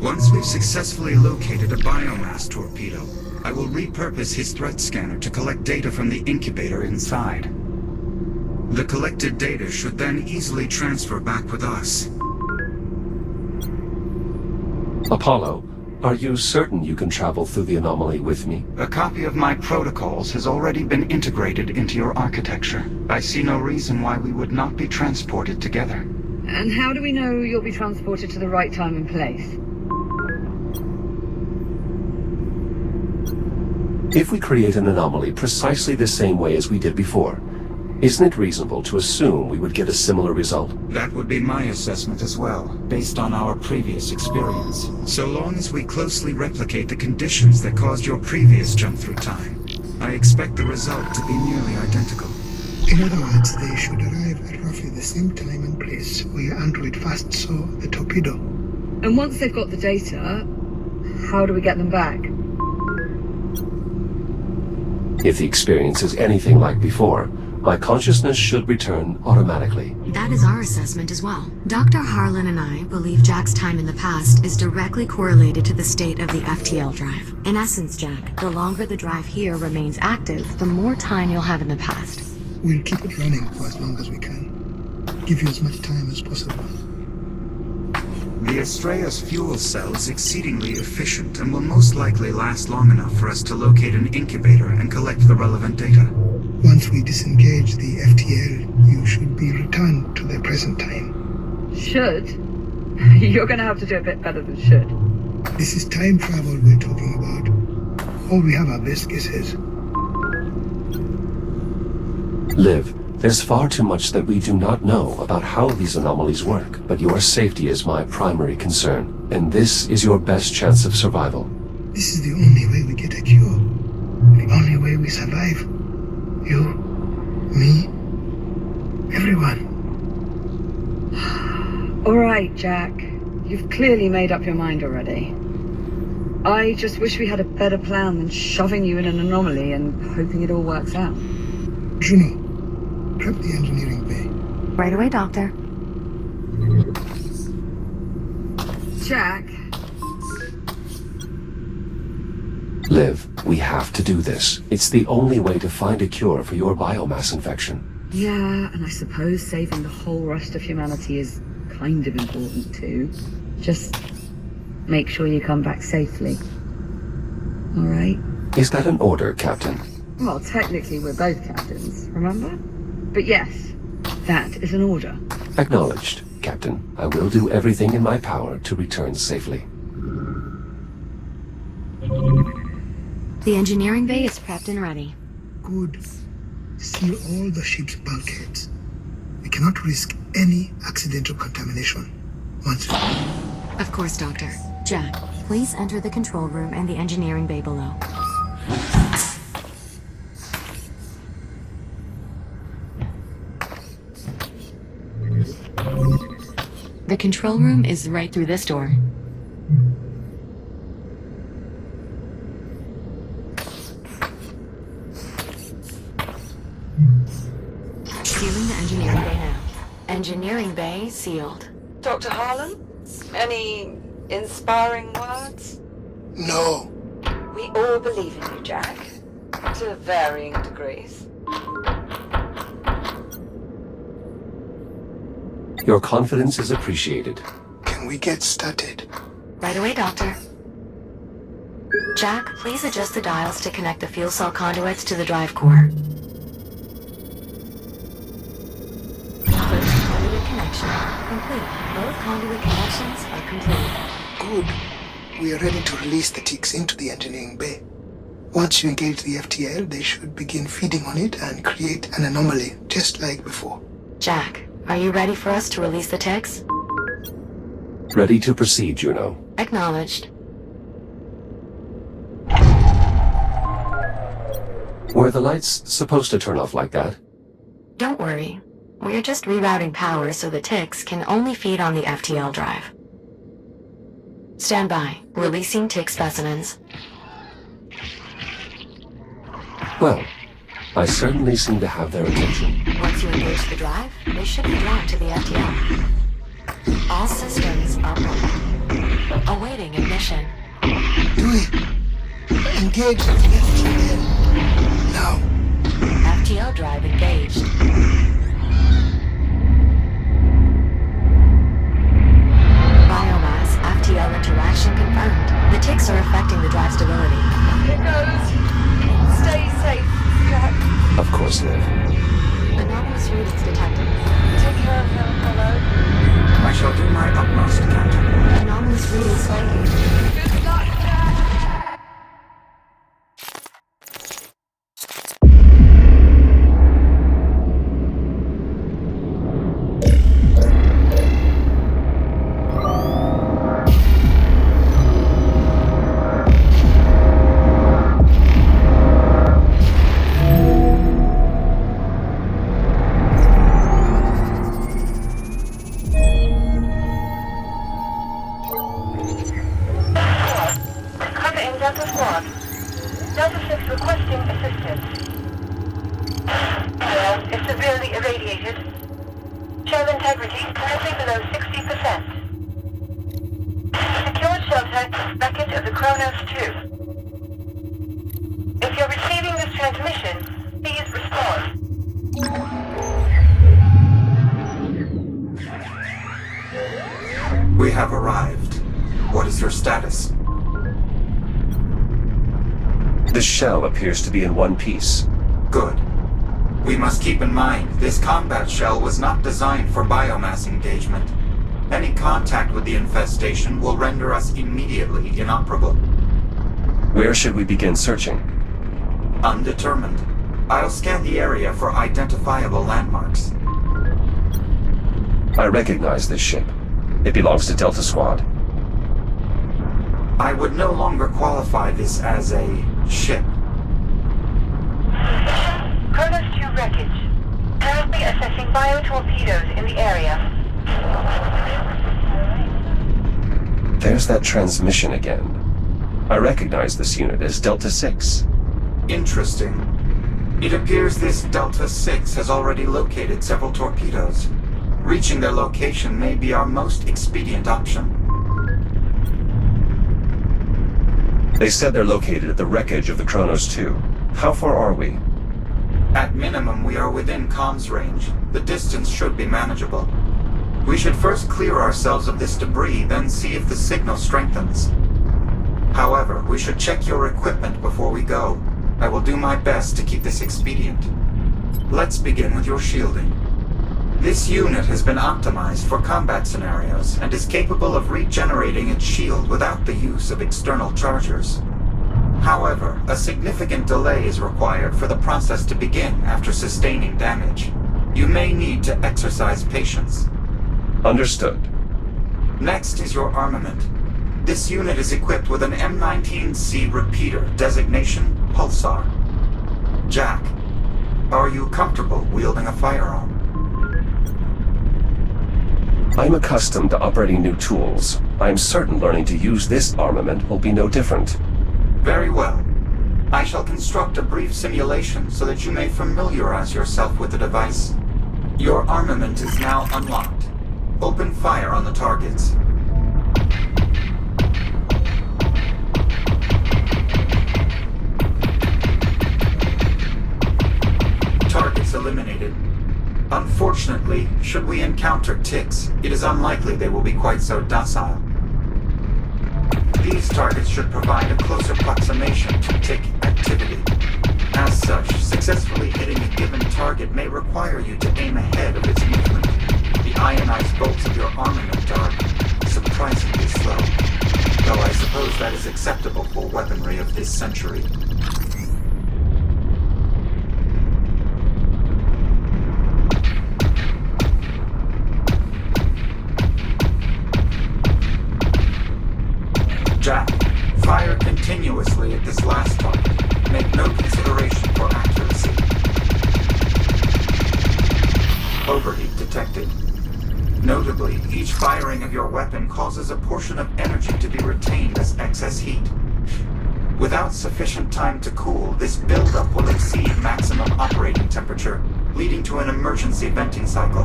Once we've successfully located a biomass torpedo, I will repurpose his threat scanner to collect data from the incubator inside. The collected data should then easily transfer back with us. Apollo, are you certain you can travel through the anomaly with me? A copy of my protocols has already been integrated into your architecture. I see no reason why we would not be transported together. And how do we know you'll be transported to the right time and place? If we create an anomaly precisely the same way as we did before, isn't it reasonable to assume we would get a similar result? That would be my assessment as well, based on our previous experience. So long as we closely replicate the conditions that caused your previous jump through time, I expect the result to be nearly identical. In other words, they should arrive at roughly the same time and place where Android first saw the torpedo. And once they've got the data, how do we get them back? If the experience is anything like before, my consciousness should return automatically. That is our assessment as well. Dr. Harlan and I believe Jack's time in the past is directly correlated to the state of the FTL drive. In essence, Jack, the longer the drive here remains active, the more time you'll have in the past. We'll keep it running for as long as we can. Give you as much time as possible. The Astrea's fuel cell is exceedingly efficient and will most likely last long enough for us to locate an incubator and collect the relevant data. Once we disengage the FTL, you should be returned to the present time. Should? You're gonna have to do a bit better than should. This is time travel we're talking about. All we have are best guesses. Liv, there's far too much that we do not know about how these anomalies work, but your safety is my primary concern, and this is your best chance of survival. This is the only way we get a cure. The only way we survive. You, me, everyone. All right, Jack. You've clearly made up your mind already. I just wish we had a better plan than shoving you in an anomaly and hoping it all works out. Juno, prep the engineering bay. Right away, Doctor. Jack. Liv, we have to do this. It's the only way to find a cure for your biomass infection. Yeah, and I suppose saving the whole rest of humanity is kind of important too. Just make sure you come back safely. All right? Is that an order, Captain? Well, technically we're both captains, remember? But yes, that is an order. Acknowledged, Captain. I will do everything in my power to return safely. The engineering bay is prepped and ready. Good. Seal all the ship's bulkheads. We cannot risk any accidental contamination. Once. Of course, Doctor. Jack, please enter the control room and the engineering bay below. The control room is right through this door. Sealing the engineering bay now. Engineering bay sealed. Dr. Harlan? Any inspiring words? No. We all believe in you, Jack. To varying degrees. Your confidence is appreciated. Can we get started? Right away, Doctor. Jack, please adjust the dials to connect the fuel cell conduits to the drive core. First conduit connection complete. Both conduit connections are complete. Good. We are ready to release the ticks into the engineering bay. Once you engage the FTL, they should begin feeding on it and create an anomaly, just like before. Jack, are you ready for us to release the ticks? Ready to proceed, Juno. Acknowledged. Were the lights supposed to turn off like that? Don't worry. We're just rerouting power so the ticks can only feed on the FTL drive. Stand by. Releasing tick specimens. Well, I certainly seem to have their attention. Once you engage the drive, they should be drawn to the FTL. All systems up. Awaiting mission. Dewey, engage the FTL. Now. FTL drive engaged. Biomass FTL interaction confirmed. The ticks are affecting the drive stability. Here goes. Stay safe, Jack. Of course, Liv. Anomalous readings detected. Take care of him, hello. I shall do my utmost, Captain. Anomalous readings flagging. Good luck, Jack. Delta Squad. Delta 6 requesting assistance. Cell is severely irradiated. Shell integrity currently below 60%. Secured shelter wreckage of the Kronos 2. If you're receiving this transmission, please respond. We have arrived. What is your status? The shell appears to be in one piece. Good. We must keep in mind, this combat shell was not designed for biomass engagement. Any contact with the infestation will render us immediately inoperable. Where should we begin searching? Undetermined. I'll scan the area for identifiable landmarks. I recognize this ship. It belongs to Delta Squad. I would no longer qualify this as a ship. Kronos 2 wreckage. Currently assessing biotorpedoes in the area. There's that transmission again. I recognize this unit as Delta 6. Interesting. It appears this Delta 6 has already located several torpedoes. Reaching their location may be our most expedient option. They said they're located at the wreckage of the Kronos 2. How far are we? At minimum, we are within comms range. The distance should be manageable. We should first clear ourselves of this debris, then see if the signal strengthens. However, we should check your equipment before we go. I will do my best to keep this expedient. Let's begin with your shielding. This unit has been optimized for combat scenarios and is capable of regenerating its shield without the use of external chargers. However, a significant delay is required for the process to begin after sustaining damage. You may need to exercise patience. Understood. Next is your armament. This unit is equipped with an M19C repeater, designation Pulsar. Jack, are you comfortable wielding a firearm? I'm accustomed to operating new tools. I'm certain learning to use this armament will be no different. Very well. I shall construct a brief simulation so that you may familiarize yourself with the device. Your armament is now unlocked. Open fire on the targets. Targets eliminated. Unfortunately, should we encounter ticks, it is unlikely they will be quite so docile. These targets should provide a close approximation to tick activity. As such, successfully hitting a given target may require you to aim ahead of its movement. The ionized bolts of your armament are surprisingly slow, though I suppose that is acceptable for weaponry of this century. Jack, fire continuously at this last target. Make no consideration for accuracy. Overheat detected. Notably, each firing of your weapon causes a portion of energy to be retained as excess heat. Without sufficient time to cool, this buildup will exceed maximum operating temperature, leading to an emergency venting cycle.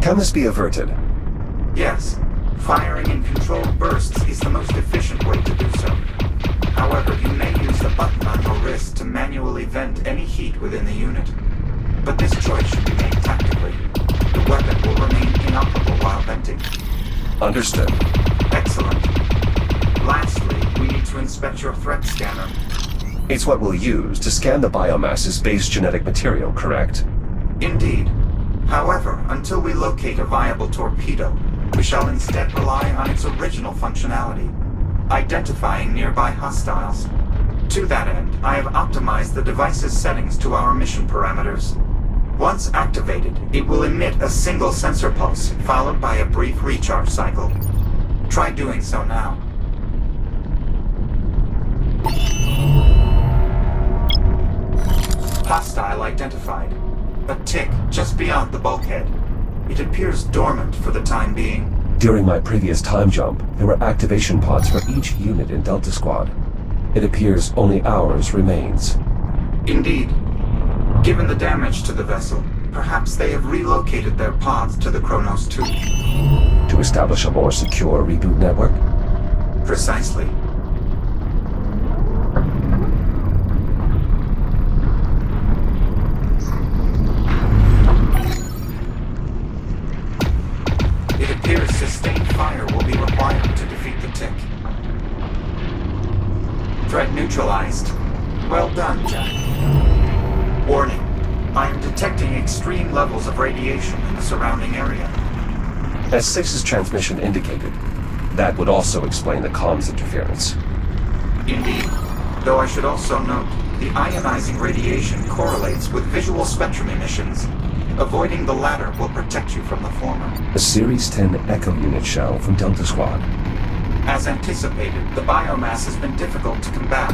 Can this be averted? Yes. Firing in controlled bursts is the most efficient way heat within the unit. But this choice should be made tactically. The weapon will remain inoperable while venting. Understood. Excellent. Lastly, we need to inspect your threat scanner. It's what we'll use to scan the biomass as base genetic material, correct? Indeed. However, until we locate a viable torpedo, we shall instead rely on its original functionality, identifying nearby hostiles. To that end, I have optimized the device's settings to our mission parameters. Once activated, it will emit a single sensor pulse, followed by a brief recharge cycle. Try doing so now. Hostile identified. A tick just beyond the bulkhead. It appears dormant for the time being. During my previous time jump, there were activation pods for each unit in Delta Squad. It appears only ours remains. Indeed. Given the damage to the vessel, perhaps they have relocated their pods to the Kronos 2. To establish a more secure reboot network? Precisely. It appears sustained fire will be required to defeat the tick. Threat neutralized. Well done, Jack. Warning. I am detecting extreme levels of radiation in the surrounding area. As 6's transmission indicated, that would also explain the comms interference. Indeed. Though I should also note, the ionizing radiation correlates with visual spectrum emissions. Avoiding the latter will protect you from the former. A Series 10 Echo unit shell from Delta Squad. As anticipated, the biomass has been difficult to combat.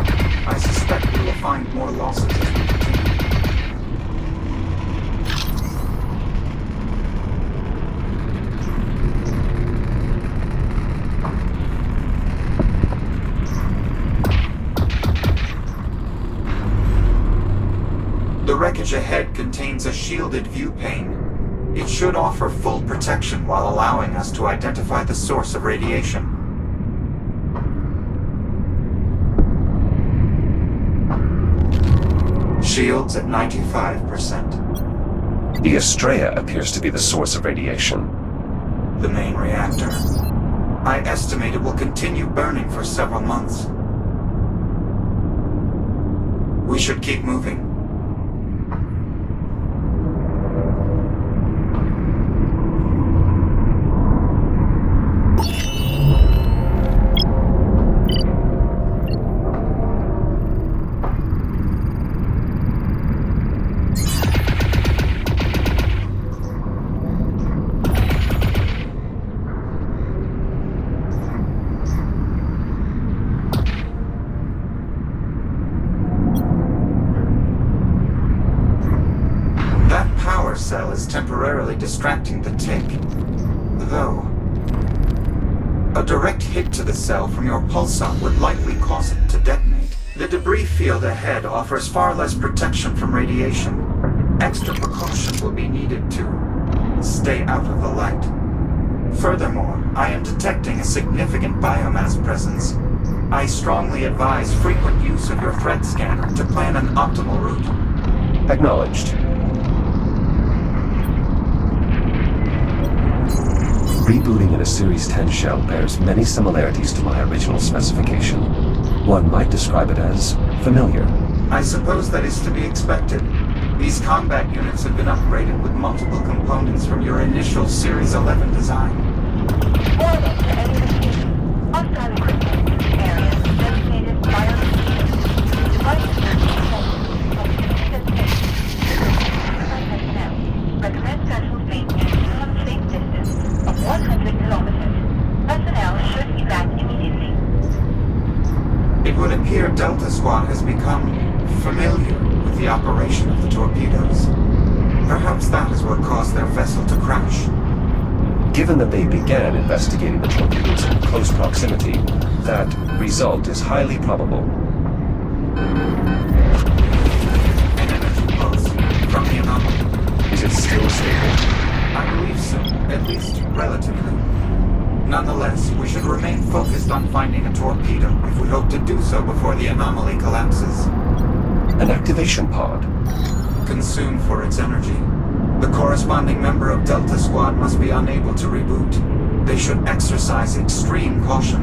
I suspect we will find more losses as we continue. The wreckage ahead contains a shielded view pane. It should offer full protection while allowing us to identify the source of radiation. Shields at 95%. The Estrella appears to be the source of radiation. The main reactor. I estimate it will continue burning for several months. We should keep moving. Cell is temporarily distracting the tick. Though, a direct hit to the cell from your pulsar would likely cause it to detonate. The debris field ahead offers far less protection from radiation. Extra precaution will be needed to stay out of the light. Furthermore, I am detecting a significant biomass presence. I strongly advise frequent use of your threat scanner to plan an optimal route. Acknowledged. Rebooting in a Series 10 shell bears many similarities to my original specification. One might describe it as familiar. I suppose that is to be expected. These combat units have been upgraded with multiple components from your initial Series 11 design. Warning to any location. Hostile equipment in the area. Designated biolocation. Devices will be detected. Personnel. Recommend vessels maintain minimum safe distance of 100 kilometers. Personnel should evac immediately. It would appear Delta Squad has become familiar with the operation of the torpedoes. Perhaps that is what caused their vessel to crash. Given that they began investigating the torpedoes in close proximity, that result is highly probable. An energy pulse from the anomaly. Is it still stable? I believe so, at least relatively. Nonetheless, we should remain focused on finding a torpedo if we hope to do so before the anomaly collapses. An activation pod. Consumed for its energy. The corresponding member of Delta Squad must be unable to reboot. They should exercise extreme caution.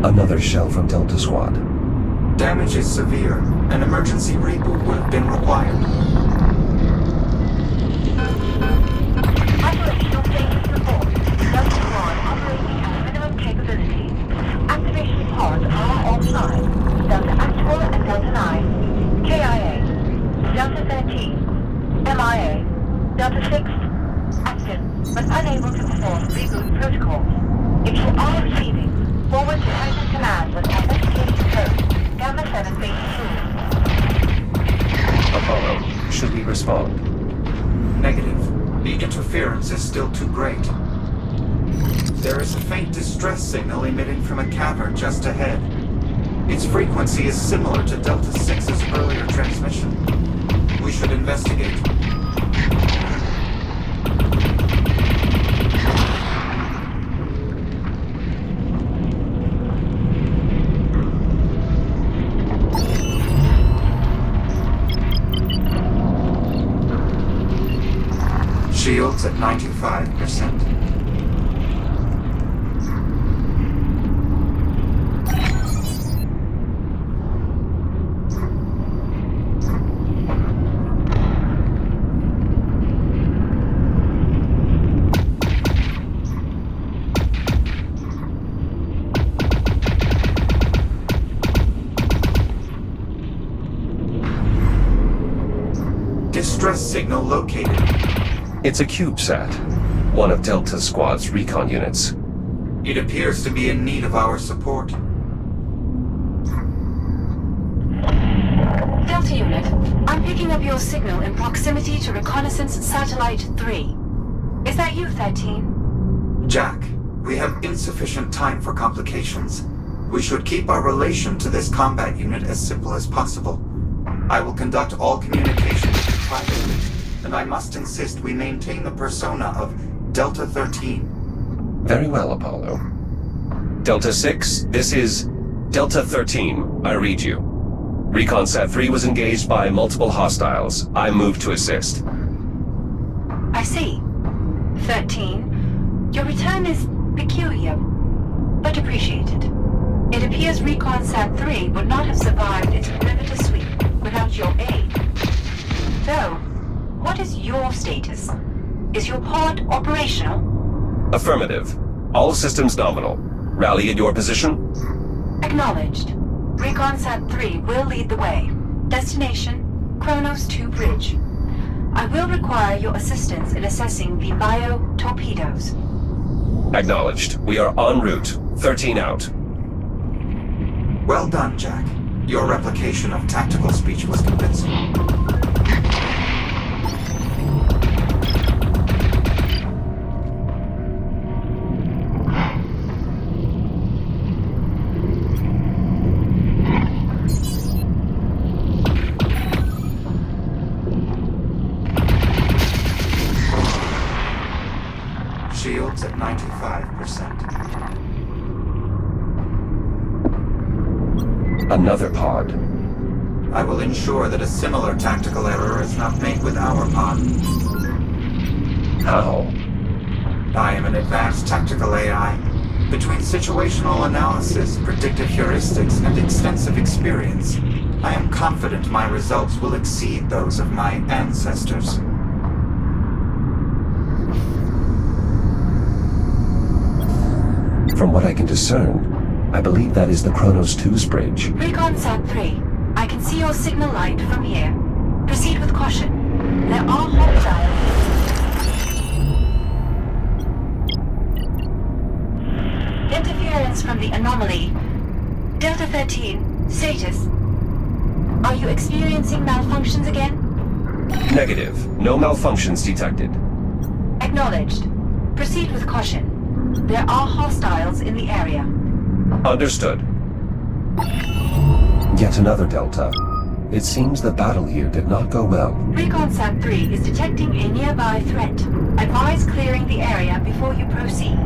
Another shell from Delta Squad. Damage is severe. An emergency reboot would have been required. Operational status report. Delta Squad operating at minimum capability. Activation pods are offline. Delta Actual and Delta 9. KIA. Delta 13. MIA. Delta 6. Active, but unable to perform reboot protocols. If you are receiving, forward to Titan Command with FSK code. Gamma 7 base 2. Apollo, should we respond? Negative. The interference is still too great. There is a faint distress signal emitting from a cavern just ahead. Its frequency is similar to Delta 6's earlier transmission. We should investigate. Shields at 95%. Distress signal located. It's a CubeSat, one of Delta Squad's recon units. It appears to be in need of our support. Delta Unit, I'm picking up your signal in proximity to Reconnaissance Satellite 3. Is that you, 13? Jack, we have insufficient time for complications. We should keep our relation to this combat unit as simple as possible. I will conduct all communication with you privately, and I must insist we maintain the persona of Delta 13. Very well, Apollo. Delta 6, this is Delta 13. I read you. ReconSat 3 was engaged by multiple hostiles. I moved to assist. I see. 13. Your return is peculiar, but appreciated. It appears ReconSat 3 would not have survived its perimeter sweep without your aid. So, what is your status? Is your pod operational? Affirmative. All systems nominal. Rally in your position? Acknowledged. ReconSat 3 will lead the way. Destination, Kronos 2 Bridge. I will require your assistance in assessing the bio-torpedoes. Acknowledged. We are en route. 13 out. Well done, Jack. Your replication of tactical speech was convincing. Shields at 95%. Another pod. I will ensure that a similar tactical error is not made with our pod. How? I am an advanced tactical AI. Between situational analysis, predictive heuristics, and extensive experience, I am confident my results will exceed those of my ancestors. From what I can discern, I believe that is the Kronos 2's bridge. ReconSat 3, I can see your signal light from here. Proceed with caution. There are hostiles. Interference from the anomaly. Delta 13, status. Are you experiencing malfunctions again? Negative. No malfunctions detected. Acknowledged. Proceed with caution. There are hostiles in the area. Understood. Yet another Delta. It seems the battle here did not go well. ReconSat 3 is detecting a nearby threat. Advise clearing the area before you proceed.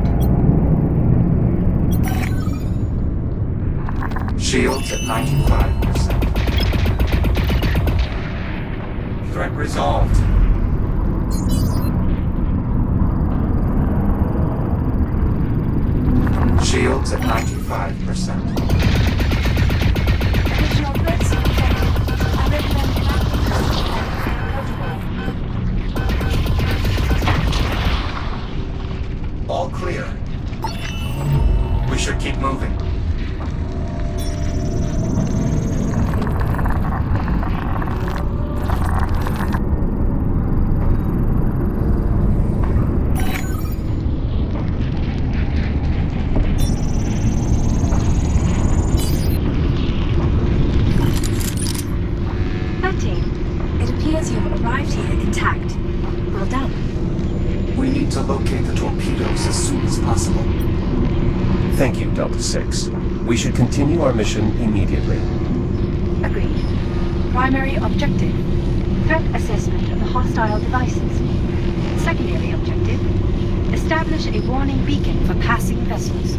95%. Threat resolved. Shields at 95%. Additional threats detected. I recommend enacting All clear. We should keep moving. It appears you have arrived here intact. Well done. We need to locate the torpedoes as soon as possible. Thank you, Delta-6. We should continue our mission immediately. Agreed. Primary objective: threat assessment of the hostile devices. Secondary objective: establish a warning beacon for passing vessels.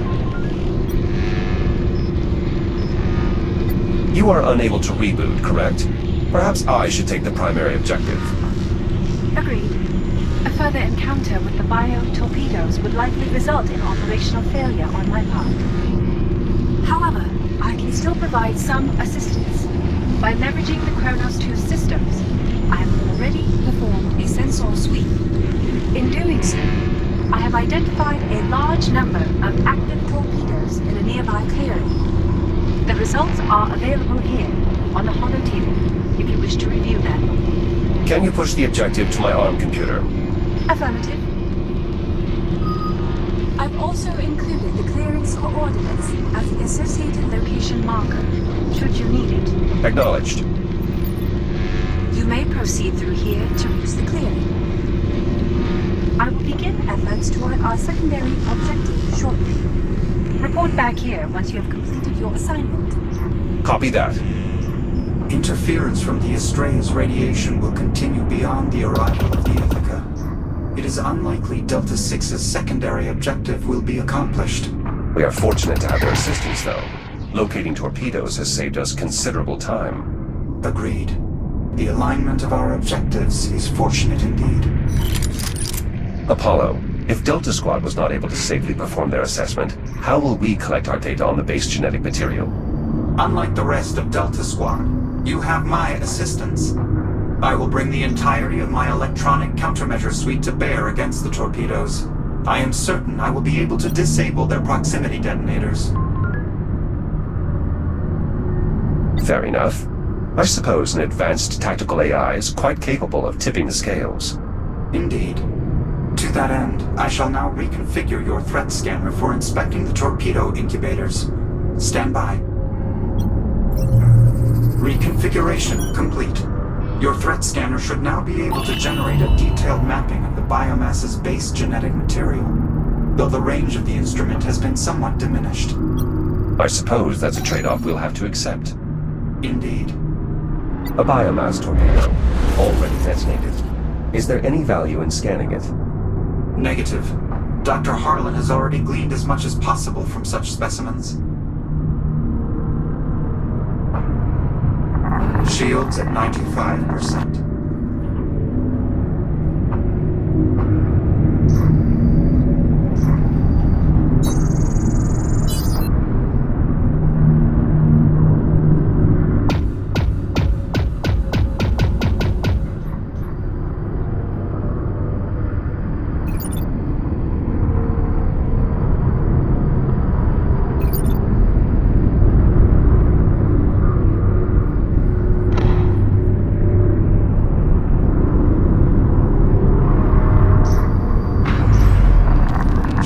You are unable to reboot, correct? Perhaps I should take the primary objective. Agreed. A further encounter with the bio-torpedoes would likely result in operational failure on my part. However, I can still provide some assistance. By leveraging the Kronos 2 systems, I have already performed a sensor sweep. In doing so, I have identified a large number of active torpedoes in a nearby clearing. The results are available here on the holotable if you wish to review them. Can you push the objective to my ARM computer? Affirmative. I've also included the clearance coordinates as the associated location marker, should you need it. Acknowledged. You may proceed through here to reach the clearing. I will begin efforts toward our secondary objective shortly. Report back here once you have completed your assignment. Copy that. Interference from the Astrea's radiation will continue beyond the arrival of the Ithaca. It is unlikely Delta-6's secondary objective will be accomplished. We are fortunate to have their assistance, though. Locating torpedoes has saved us considerable time. Agreed. The alignment of our objectives is fortunate indeed. Apollo, if Delta Squad was not able to safely perform their assessment, how will we collect our data on the base genetic material? Unlike the rest of Delta Squad, you have my assistance. I will bring the entirety of my electronic countermeasure suite to bear against the torpedoes. I am certain I will be able to disable their proximity detonators. Fair enough. I suppose an advanced tactical AI is quite capable of tipping the scales. Indeed. To that end, I shall now reconfigure your threat scanner for inspecting the torpedo incubators. Stand by. Reconfiguration complete. Your threat scanner should now be able to generate a detailed mapping of the biomass's base genetic material, though the range of the instrument has been somewhat diminished. I suppose that's a trade-off we'll have to accept. Indeed. A biomass torpedo, already detonated. Is there any value in scanning it? Negative. Dr. Harlan has already gleaned as much as possible from such specimens. Shields at 95%.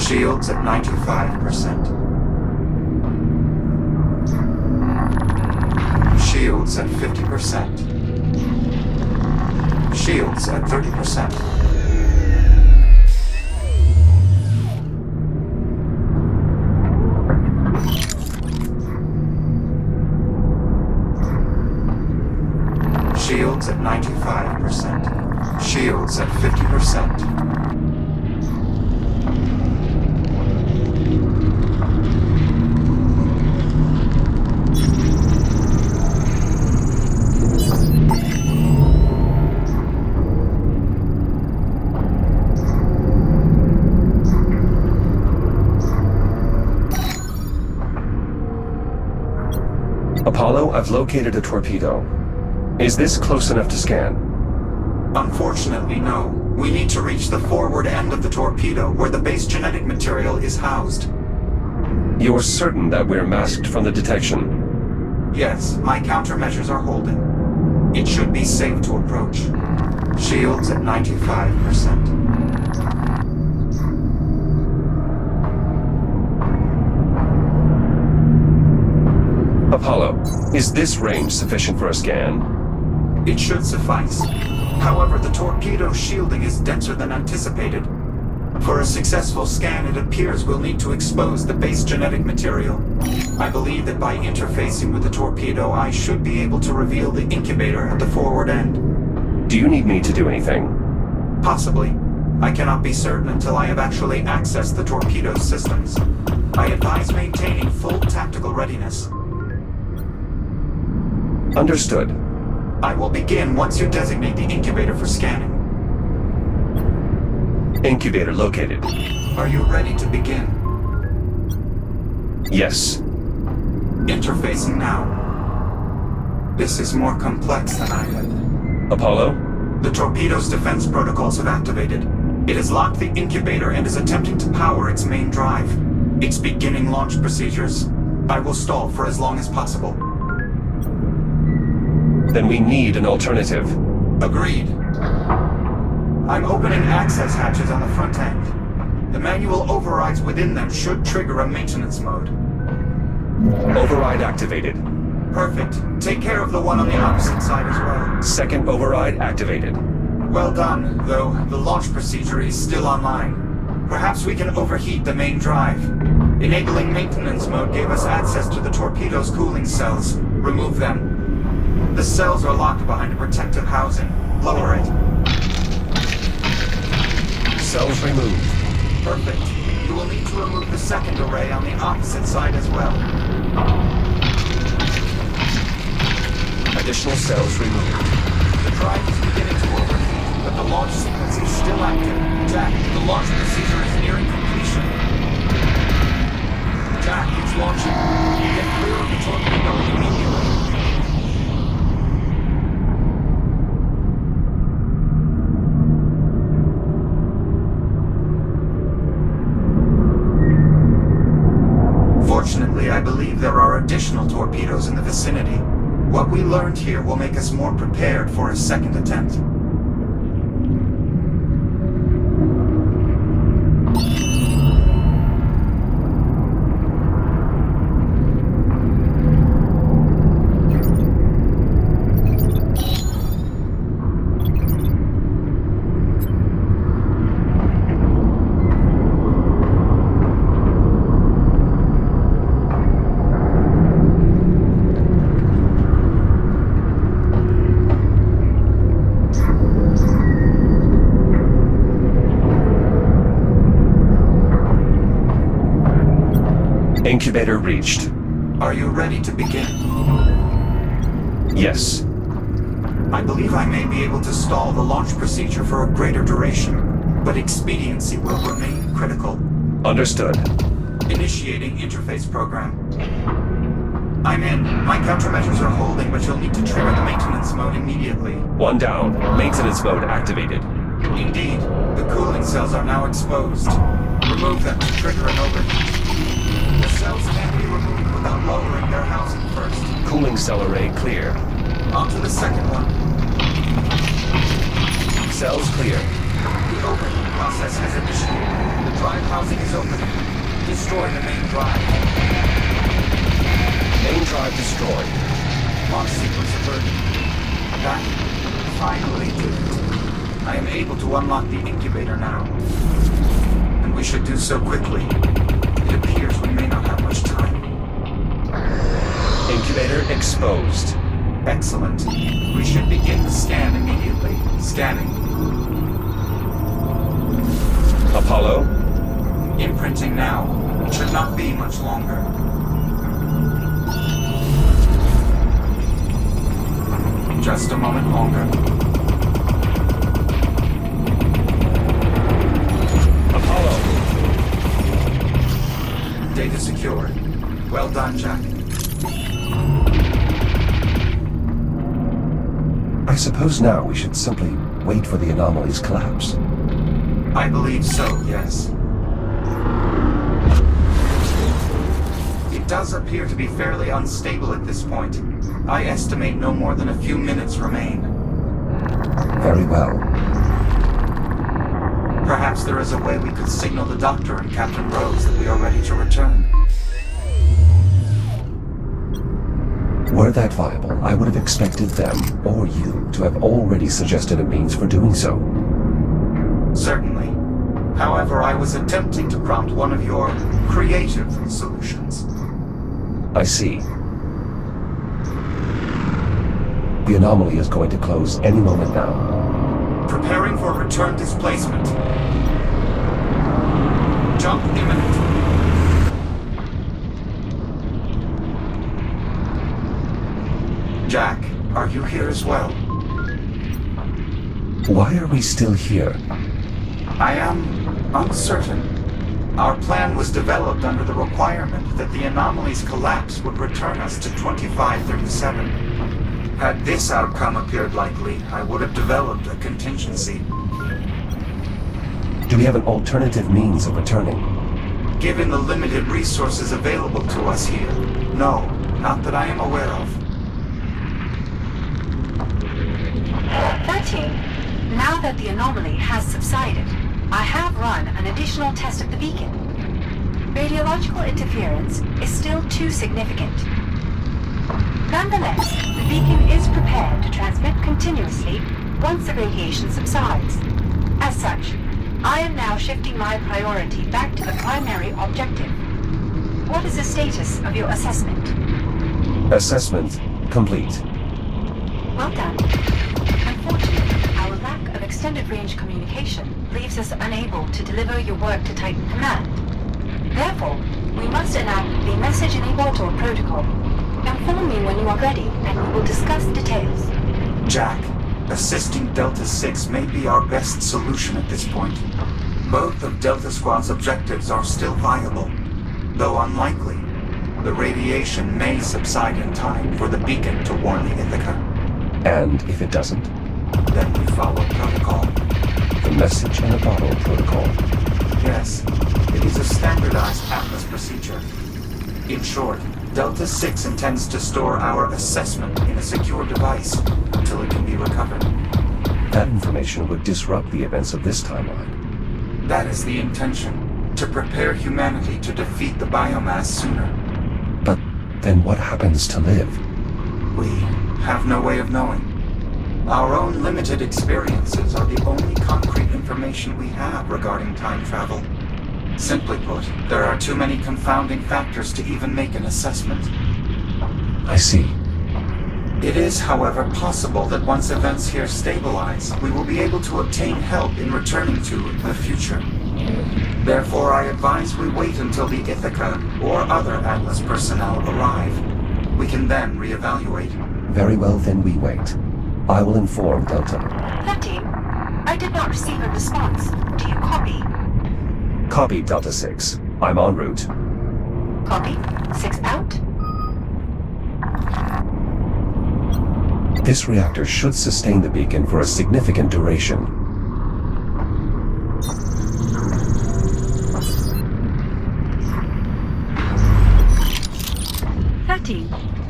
Shields at 95%. Shields at 50%. Shields at 30%. Shields at 95%. Shields at 50%. I've located a torpedo. Is this close enough to scan? Unfortunately, no. We need to reach the forward end of the torpedo, where the base genetic material is housed. You're certain that we're masked from the detection? Yes, my countermeasures are holding. It should be safe to approach. Shields at 95%. Apollo, is this range sufficient for a scan? It should suffice. However, the torpedo's shielding is denser than anticipated. For a successful scan, it appears we'll need to expose the base genetic material. I believe that by interfacing with the torpedo, I should be able to reveal the incubator at the forward end. Do you need me to do anything? Possibly. I cannot be certain until I have actually accessed the torpedo's systems. I advise maintaining full tactical readiness. Understood. I will begin once you designate the incubator for scanning. Incubator located. Are you ready to begin? Yes. Interfacing now. This is more complex than I had. Apollo? The torpedo's defense protocols have activated. It has locked the incubator and is attempting to power its main drive. It's beginning launch procedures. I will stall for as long as possible. Then we need an alternative. Agreed. I'm opening access hatches on the front end. The manual overrides within them should trigger a maintenance mode. Override activated. Perfect. Take care of the one on the opposite side as well. Second override activated. Well done, though the launch procedure is still online. Perhaps we can overheat the main drive. Enabling maintenance mode gave us access to the torpedo's cooling cells. Remove them. The cells are locked behind a protective housing. Lower it. Cells removed. Perfect. You will need to remove the second array on the opposite side as well. Additional cells removed. The drive is beginning to overheat, but the launch sequence is still active. Jack, the launch procedure is nearing completion. Jack, it's launching. Get clear of the torpedo immediately. Fortunately, I believe there are additional torpedoes in the vicinity. What we learned here will make us more prepared for a second attempt. Incubator reached. Are you ready to begin? Yes. I believe I may be able to stall the launch procedure for a greater duration, but expediency will remain critical. Understood. Initiating interface program. I'm in. My countermeasures are holding, but you'll need to trigger the maintenance mode immediately. One down. Maintenance mode activated. Indeed. The cooling cells are now exposed. Remove them to trigger an overheat. The cells can be removed without lowering their housing first. Cooling cell array clear. On to the second one. Cells clear. The overheat process has initiated. The drive housing is open. Destroy the main drive. Main drive destroyed. Launch sequence averted. That finally did it. I am able to unlock the incubator now. And we should do so quickly. It appears we may not have much time. Incubator exposed. Excellent. We should begin the scan immediately. Scanning. Apollo? Imprinting now. It should not be much longer. Just a moment longer. Apollo! Data secured. Well done, Jack. suppose now we should simply wait for the anomaly's collapse. I believe so, yes. It does appear to be fairly unstable at this point. I estimate no more than a few minutes remain. Very well. Perhaps there is a way we could signal the Doctor and Captain Rose that we are ready to return. Were that viable, I would have expected them, or you, to have already suggested a means for doing so. Certainly. However, I was attempting to prompt one of your creative solutions. I see. The anomaly is going to close any moment now. Preparing for return displacement. Jump imminent. Jack, are you here as well? Why are we still here? I am uncertain. Our plan was developed under the requirement that the anomaly's collapse would return us to 2537. Had this outcome appeared likely, I would have developed a contingency. Do we have an alternative means of returning? Given the limited resources available to us here, no, not that I am aware of. 13. Now that the anomaly has subsided, I have run an additional test of the beacon. Radiological interference is still too significant. Nonetheless, the beacon is prepared to transmit continuously once the radiation subsides. As such, I am now shifting my priority back to the primary objective. What is the status of your assessment? Assessment complete. Well done. Unfortunately, our lack of extended range communication leaves us unable to deliver your work to Titan Command. Therefore, we must enact the Message Enabler Protocol. Inform me when you are ready, and we will discuss details. Jack, assisting Delta-6 may be our best solution at this point. Both of Delta Squad's objectives are still viable, though unlikely. The radiation may subside in time for the beacon to warn the Ithaca. And if it doesn't? Then we follow protocol. The Message in a Bottle Protocol. Yes, it is a standardized Atlas procedure. In short, Delta-6 intends to store our assessment in a secure device until it can be recovered. That information would disrupt the events of this timeline. That is the intention, to prepare humanity to defeat the biomass sooner. But then what happens to Liv? We have no way of knowing. Our own limited experiences are the only concrete information we have regarding time travel. Simply put, there are too many confounding factors to even make an assessment. I see. It is, however, possible that once events here stabilize, we will be able to obtain help in returning to the future. Therefore, I advise we wait until the Ithaca or other Atlas personnel arrive. We can then reevaluate. Very well, then we wait. I will inform Delta. 13. I did not receive a response. Do you copy? Copy, Delta-6. I'm en route. Copy. 6 out. This reactor should sustain the beacon for a significant duration.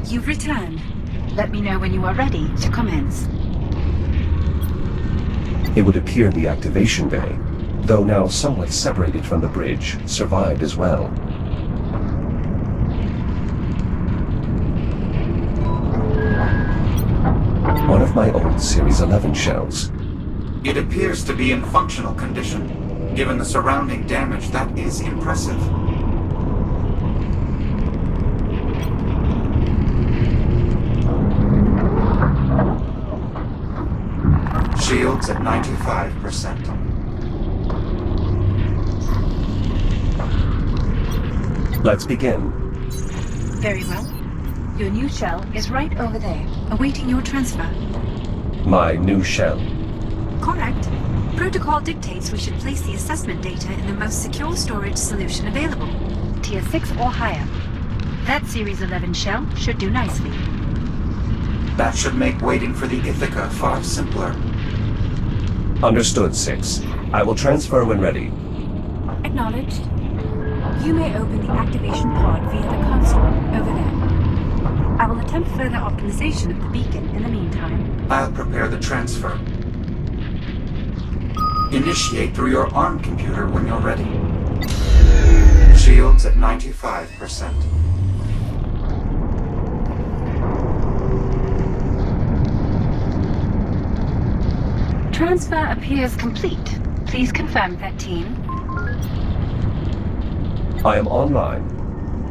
You've returned. Let me know when you are ready to commence. It would appear the activation bay, though now somewhat separated from the bridge, survived as well. One of my old Series 11 shells. It appears to be in functional condition. Given the surrounding damage, that is impressive. Shields at 95%. Let's begin. Very well. Your new shell is right over there, awaiting your transfer. My new shell. Correct. Protocol dictates we should place the assessment data in the most secure storage solution available, Tier 6 or higher. That Series 11 shell should do nicely. That should make waiting for the Ithaca far simpler. Understood, 6. I will transfer when ready. Acknowledged. You may open the activation pod via the console over there. I will attempt further optimization of the beacon in the meantime. I'll prepare the transfer. Initiate through your ARM computer when you're ready. Shields at 95%. Transfer appears complete. Please confirm, 13. I am online.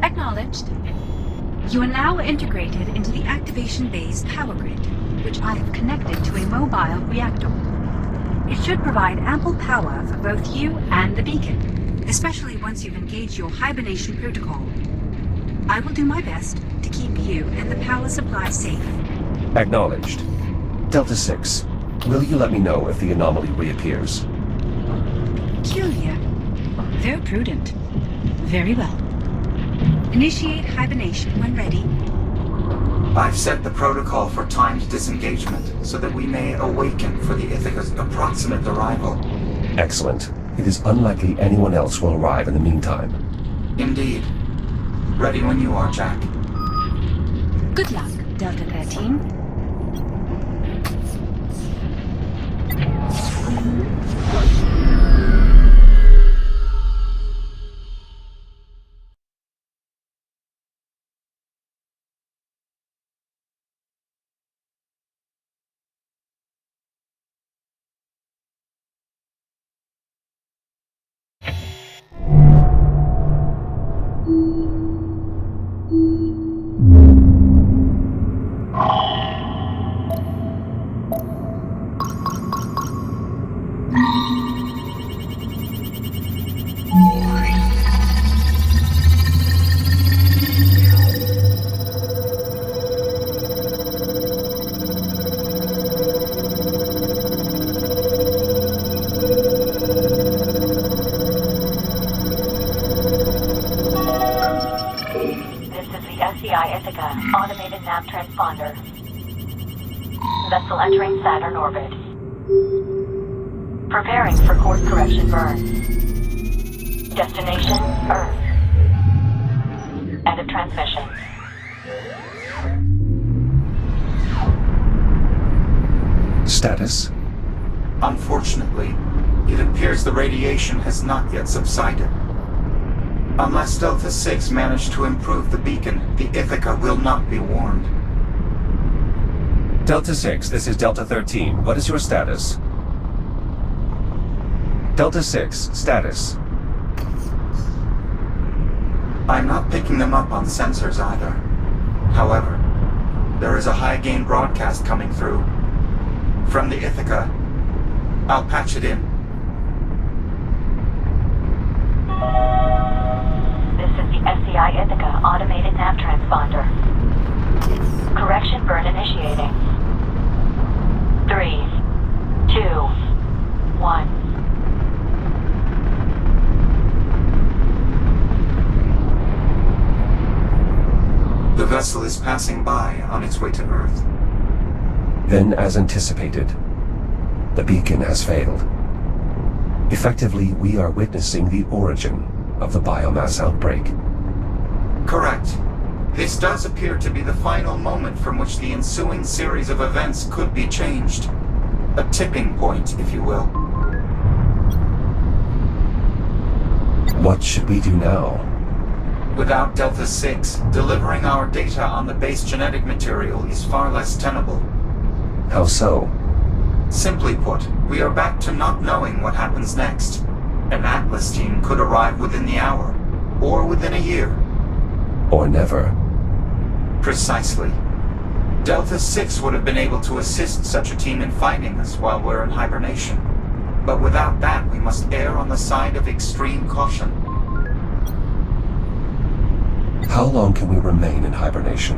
Acknowledged. You are now integrated into the activation bay's power grid, which I have connected to a mobile reactor. It should provide ample power for both you and the beacon, especially once you've engaged your hibernation protocol. I will do my best to keep you and the power supply safe. Acknowledged. Delta 6, will you let me know if the anomaly reappears? Peculiar. Very prudent. Very well. Initiate hibernation when ready. I've set the protocol for timed disengagement so that we may awaken for the Ithaca's approximate arrival. Excellent. It is unlikely anyone else will arrive in the meantime. Indeed. Ready when you are, Jack. Good luck, Delta 13. Automated nav transponder. Vessel entering Saturn orbit. Preparing for course correction burn. Destination, Earth. End of transmission. Status? Unfortunately, it appears the radiation has not yet subsided. Unless Delta 6 managed to improve the beacon, the Ithaca will not be warned. Delta 6, this is Delta 13. What is your status? Delta 6, status. I'm not picking them up on sensors either. However, there is a high-gain broadcast coming through. From the Ithaca. I'll patch it in. This is the SCI Ithaca automated nav transponder. Correction burn initiating. 3, 2, 1. The vessel is passing by on its way to Earth. Then, as anticipated, the beacon has failed. Effectively, we are witnessing the origin of the biomass outbreak. Correct. This does appear to be the final moment from which the ensuing series of events could be changed. A tipping point, if you will. What should we do now? Without Delta 6, delivering our data on the base genetic material is far less tenable. How so? Simply put, we are back to not knowing what happens next. An Atlas team could arrive within the hour, or within a year. Or never. Precisely. Delta 6 would have been able to assist such a team in finding us while we're in hibernation. But without that, we must err on the side of extreme caution. How long can we remain in hibernation?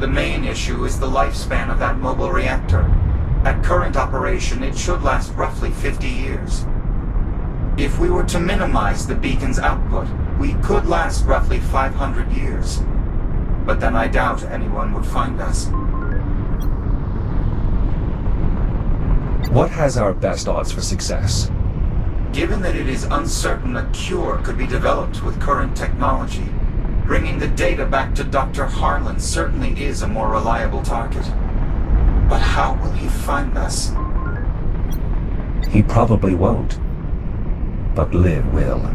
The main issue is the lifespan of that mobile reactor. At current operation, it should last roughly 50 years. If we were to minimize the beacon's output, we could last roughly 500 years. But then I doubt anyone would find us. What has our best odds for success? Given that it is uncertain a cure could be developed with current technology, bringing the data back to Dr. Harlan certainly is a more reliable target. But how will he find us? He probably won't. But Liv will.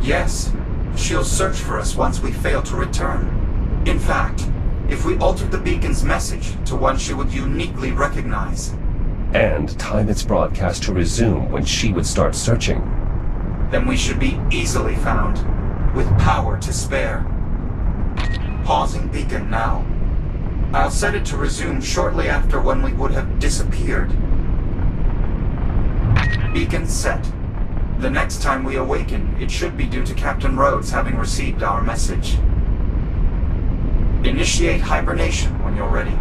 Yes, she'll search for us once we fail to return. In fact, if we altered the beacon's message to one she would uniquely recognize, and time its broadcast to resume when she would start searching, then we should be easily found, with power to spare. Pausing beacon now. I'll set it to resume shortly after when we would have disappeared. Beacon set. The next time we awaken, it should be due to Captain Rhodes having received our message. Initiate hibernation when you're ready.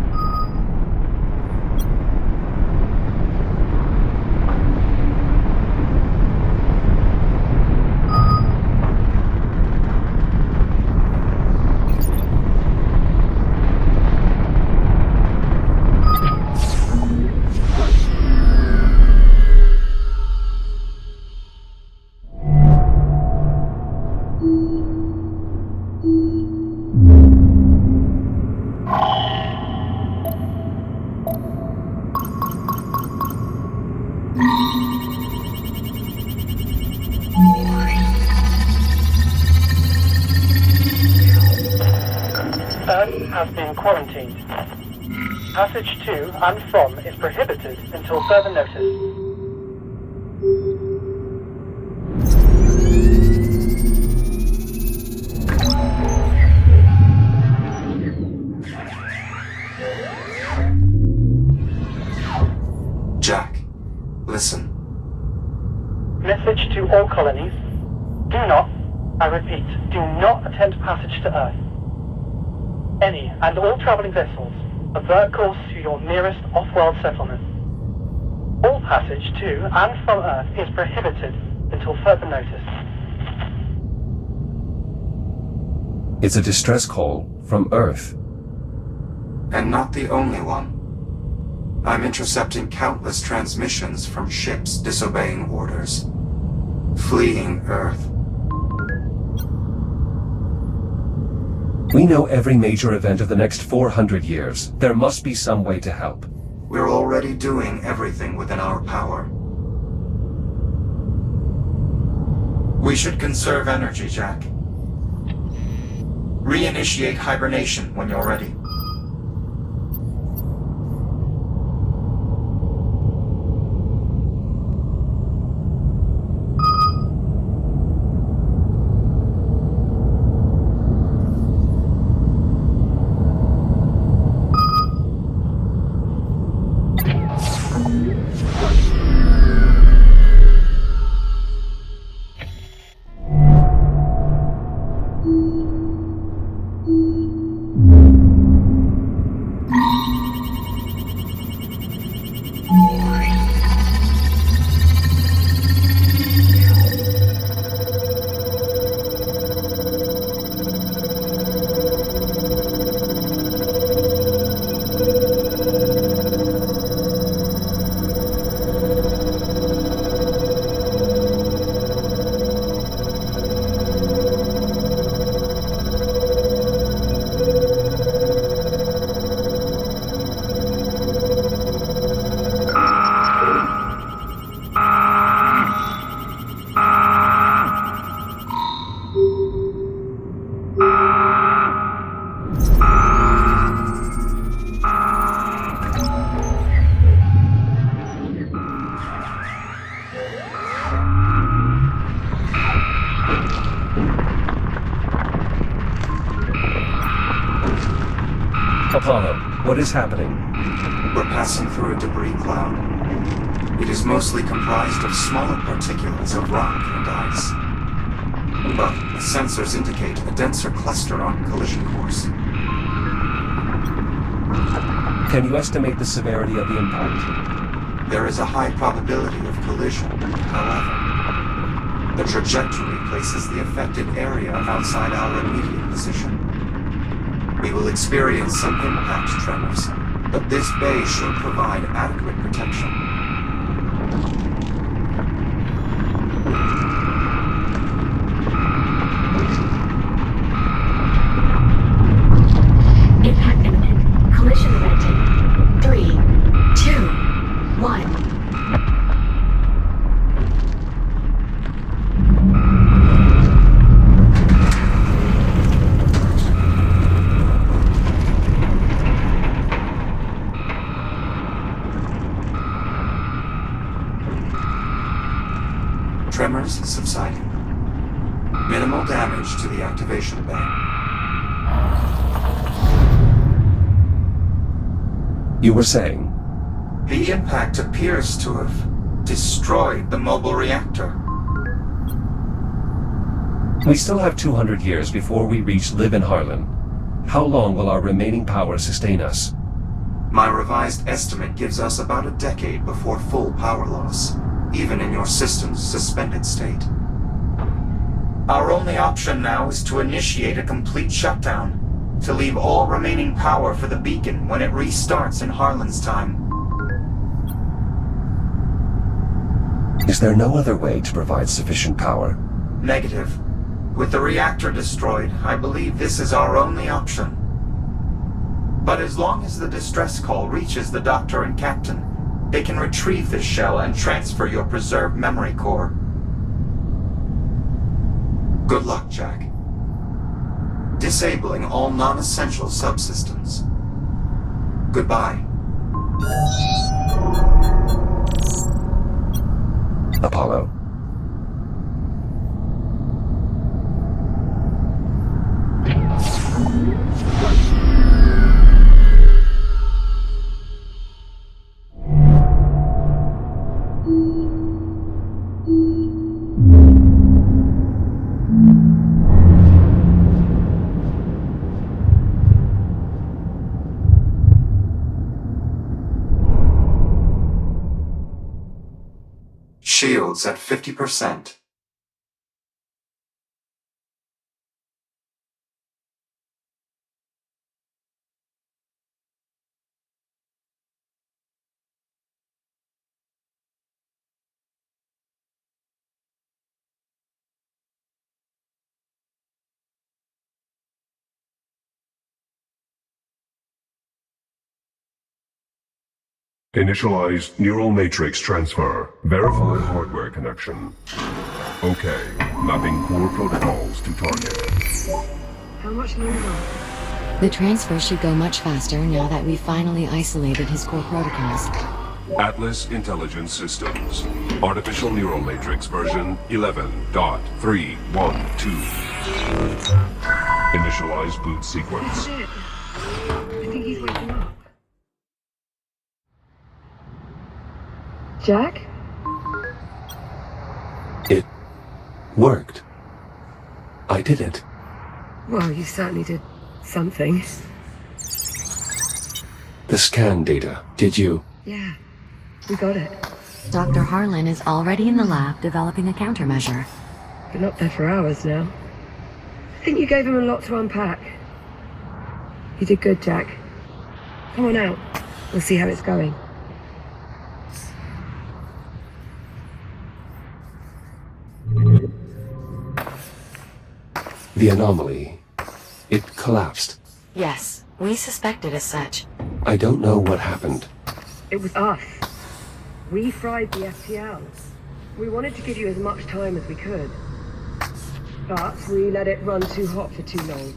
Earth has been quarantined. Passage to and from is prohibited until further notice. Jack, listen. Message to all colonies. Do not, I repeat, do not attempt passage to Earth. Any and all traveling vessels, avert course to your nearest off-world settlement. All passage to and from Earth is prohibited until further notice. It's a distress call from Earth. And not the only one. I'm intercepting countless transmissions from ships disobeying orders, fleeing Earth. We know every major event of the next 400 years. There must be some way to help. We're already doing everything within our power. We should conserve energy, Jack. Reinitiate hibernation when you're ready. Apollo, what is happening? We're passing through a debris cloud. It is mostly comprised of smaller particulates of rock and ice. But the sensors indicate a denser cluster on collision course. Can you estimate the severity of the impact? There is a high probability of collision, however. The trajectory places the affected area outside our immediate position. We will experience some impact tremors, but this bay should provide adequate protection. damage to the activation bay. You were saying? The impact appears to have destroyed the mobile reactor. We still have 200 years before we reach Live in Harlan. How long will our remaining power sustain us? My revised estimate gives us about a decade before full power loss, even in your system's suspended state. Our only option now is to initiate a complete shutdown, to leave all remaining power for the beacon when it restarts in Harlan's time. Is there no other way to provide sufficient power? Negative. With the reactor destroyed, I believe this is our only option. But as long as the distress call reaches the Doctor and Captain, they can retrieve this shell and transfer your preserved memory core. Good luck, Jack. Disabling all non-essential subsystems. Goodbye. Apollo. Shields at 50%. Initialize neural matrix transfer. Verify hardware connection. Okay. Mapping core protocols to target. How much longer? The transfer should go much faster now that we've finally isolated his core protocols. Atlas Intelligence Systems. Artificial Neural Matrix version 11.312. Initialize boot sequence. That's it. I think he's waking up. Jack? It worked. I did it. Well, you certainly did something. The scan data, did you? Yeah, we got it. Dr. Harlan is already in the lab developing a countermeasure. Been up there for hours now. I think you gave him a lot to unpack. You did good, Jack. Come on out. We'll see how it's going. The anomaly. It collapsed. Yes, we suspected as such. I don't know what happened. It was us. We fried the FTL. We wanted to give you as much time as we could. But we let it run too hot for too long.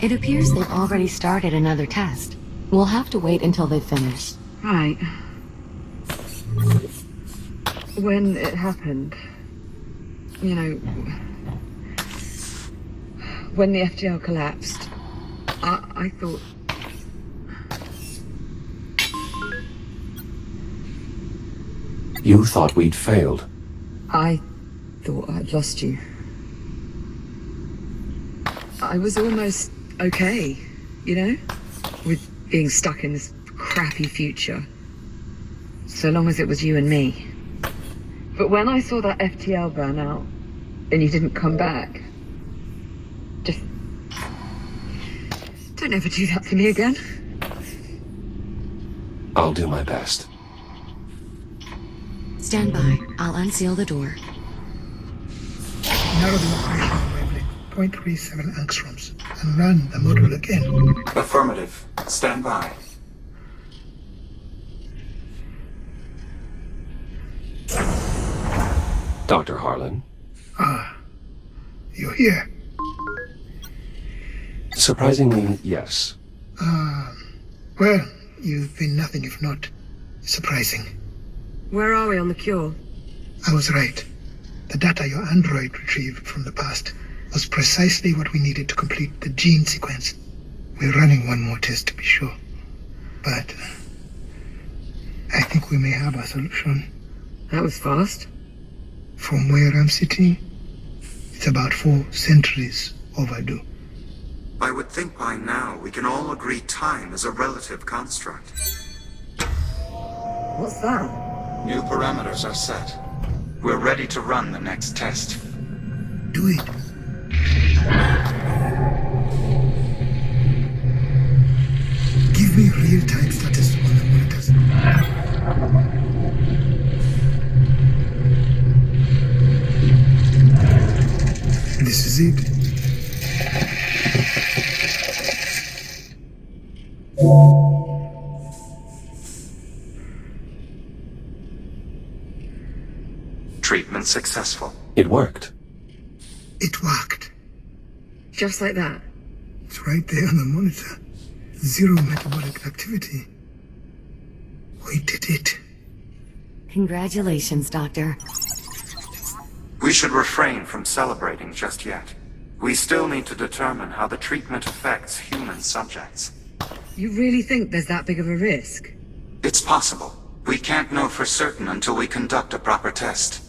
It appears they've already started another test. We'll have to wait until they've finished. Right. When it happened, you know, when the FTL collapsed, I thought... You thought we'd failed. I thought I'd lost you. I was almost okay, you know, with being stuck in this crappy future. So long as it was you and me. But when I saw that FTL burn out, and you didn't come back, just... don't ever do that to me again. I'll do my best. Stand by. I'll unseal the door. Narrow the operational wavelength 0.37 angstroms and run the module again. Affirmative. Stand by. Dr. Harlan. Ah, you're here. Surprisingly, yes. Well, you've been nothing if not surprising. Where are we on the cure? I was right. The data your android retrieved from the past was precisely what we needed to complete the gene sequence. We're running one more test to be sure. But I think we may have a solution. That was fast. From where I'm sitting, it's about 4 centuries overdue. I would think by now we can all agree time is a relative construct. What's that? New parameters are set. We're ready to run the next test. Do it. Give me real-time status on the monitors. This is it. Treatment successful. It worked. It worked. Just like that? It's right there on the monitor. 0 metabolic activity. We did it. Congratulations, Doctor. We should refrain from celebrating just yet. We still need to determine how the treatment affects human subjects. You really think there's that big of a risk? It's possible. We can't know for certain until we conduct a proper test.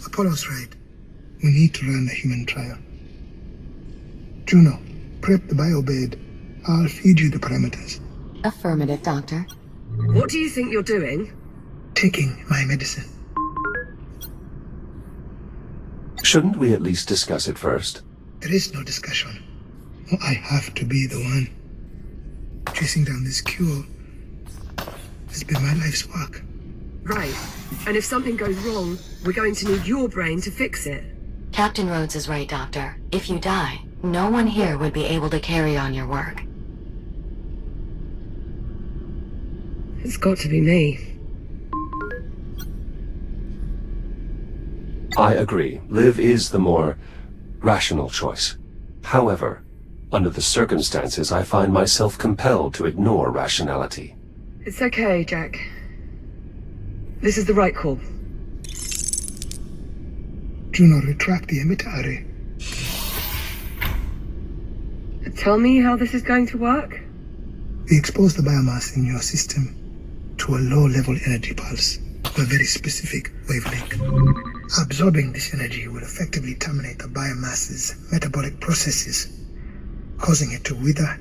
Apollo's right. We need to run a human trial. Juno, prep the biobed. I'll feed you the parameters. Affirmative, Doctor. What do you think you're doing? Taking my medicine. Shouldn't we at least discuss it first? There is no discussion. I have to be the one. Chasing down this cure has been my life's work. Right. And if something goes wrong, we're going to need your brain to fix it. Captain Rhodes is right, Doctor. If you die, no one here would be able to carry on your work. It's got to be me. I agree. Liv is the more rational choice. However, under the circumstances, I find myself compelled to ignore rationality. It's okay, Jack. This is the right call. Juno, retract the emitter array. Tell me how this is going to work? We expose the biomass in your system to a low-level energy pulse, a very specific wavelength. Absorbing this energy will effectively terminate the biomass's metabolic processes, causing it to wither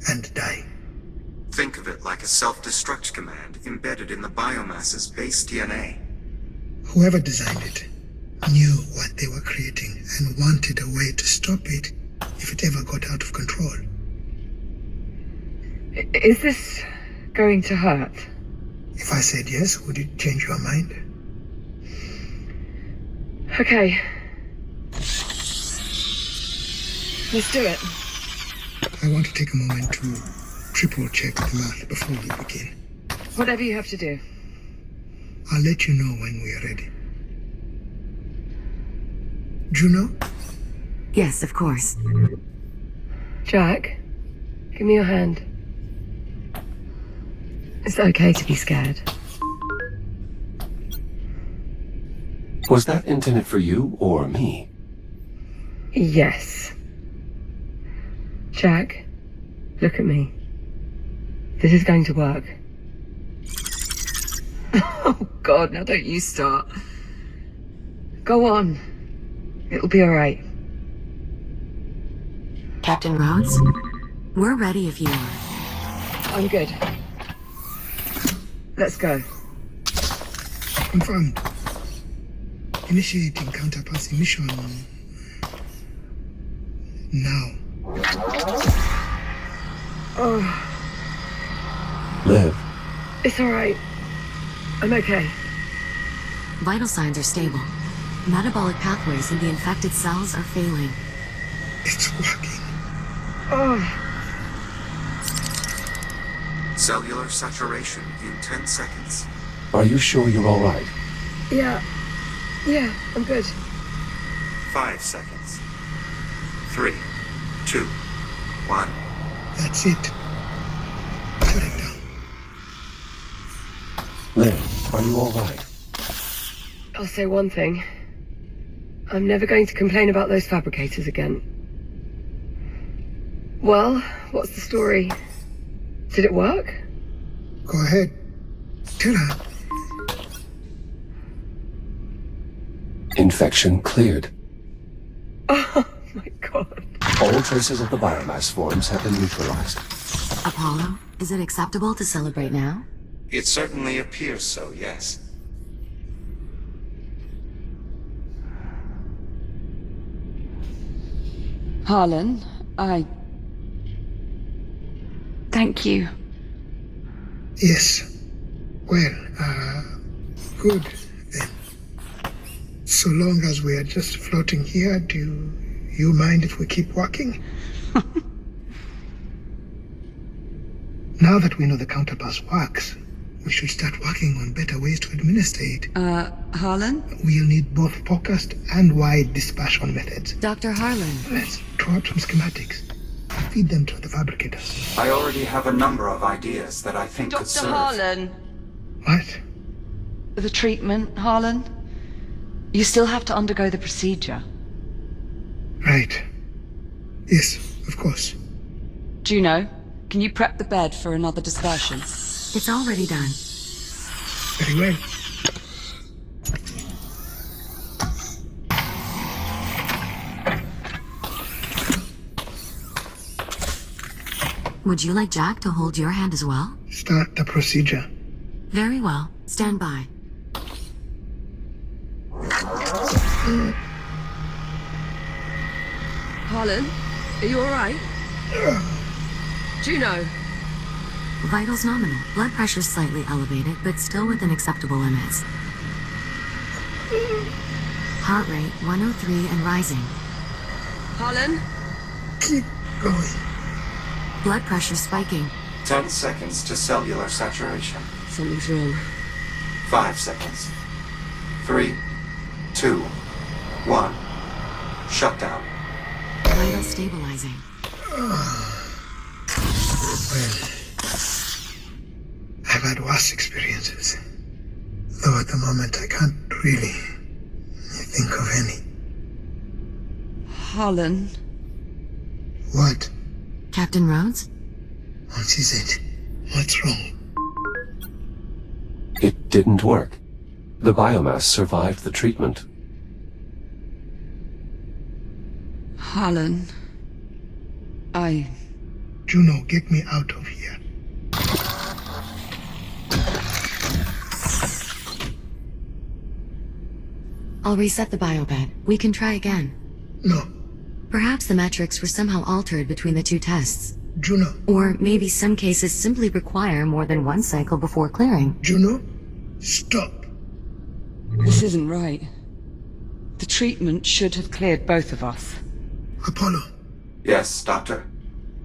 and die. Think of it like a self-destruct command embedded in the biomass's base DNA. Whoever designed it knew what they were creating and wanted a way to stop it if it ever got out of control. Is this going to hurt? If I said yes, would it change your mind? Okay. Let's do it. I want to take a moment to triple check the math before we begin. Whatever you have to do. I'll let you know when we are ready. Juno? Yes, of course. Jack, give me your hand. It's okay to be scared. Was that intended for you or me? Yes. Jack, look at me. This is going to work. Oh God, now don't you start. Go on. It'll be alright. Captain Rhodes? We're ready if you are. I'm good. Let's go. Confirmed. Initiating counterpulse emission now. Oh, Liv. it's alright. I'm okay. Vital signs are stable. Metabolic pathways in the infected cells are failing. It's working. Oh, Cellular saturation in 10 seconds. Are you sure you're all right? yeah. Yeah, I'm good. 5 seconds. 3, 2, 1. That's it. Shut it down. Liv, are you all right? I'll say one thing. I'm never going to complain about those fabricators again. Well, what's the story? Did it work? Go ahead. Tell her. Infection cleared. Oh my god. All traces of the biomass forms have been neutralized. Apollo, is it acceptable to celebrate now? It certainly appears so, yes. Harlan, Thank you. Yes. Well, good then. So long as we are just floating here, do you mind if we keep walking? Now that we know the counterpass works, we should start working on better ways to administer it. Harlan? We'll need both focused and wide dispersion methods. Dr. Harlan. Let's draw up some schematics. Feed them to the fabricators. I already have a number of ideas that I think could Dr. serve. Harlan. What? The treatment, Harlan. You still have to undergo the procedure. Right. Yes, of course. Juno, can you prep the bed for another dispersion? It's already done. Very well. Would you like Jack to hold your hand as well? Start the procedure. Very well. Stand by. Harlan, are you alright? Juno. Vitals nominal. Blood pressure slightly elevated, but still within acceptable limits. Heart rate 103 and rising. Harlan? Keep going. Blood pressure spiking. 10 seconds to cellular saturation. Something's wrong. 5 seconds. 3, 2, 1. Shutdown. Vital stabilizing. Well, I've had worse experiences. Though at the moment I can't really think of any. Harlan. What? Captain Rhodes? What is it? What's wrong? It didn't work. The biomass survived the treatment. Harlan. Juno, get me out of here. I'll reset the biobed. We can try again. No. Perhaps the metrics were somehow altered between the two tests. Juno. Or maybe some cases simply require more than one cycle before clearing. Juno, stop. This isn't right. The treatment should have cleared both of us. Apollo. Yes, Doctor?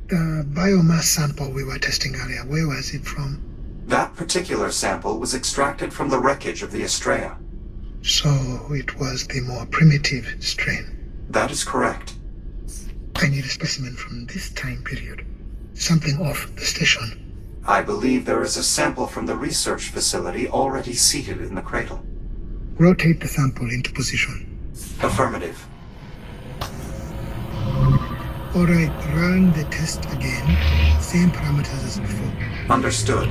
The biomass sample we were testing earlier, where was it from? That particular sample was extracted from the wreckage of the Estrella. So it was the more primitive strain. That is correct. I need a specimen from this time period. Something off the station. I believe there is a sample from the research facility already seated in the cradle. Rotate the sample into position. Affirmative. Alright, run the test again. Same parameters as before. Understood.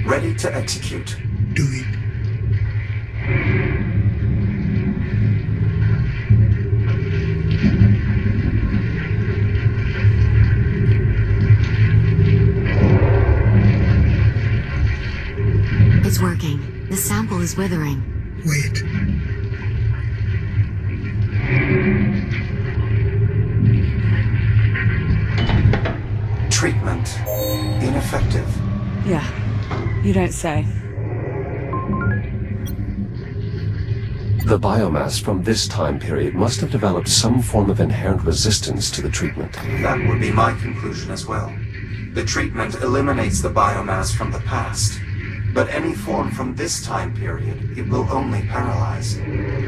Ready to execute. Do it. It's working. The sample is withering. Wait. Treatment ineffective. Yeah, you don't say. The biomass from this time period must have developed some form of inherent resistance to the treatment. That would be my conclusion as well. The treatment eliminates the biomass from the past, but any form from this time period, it will only paralyze.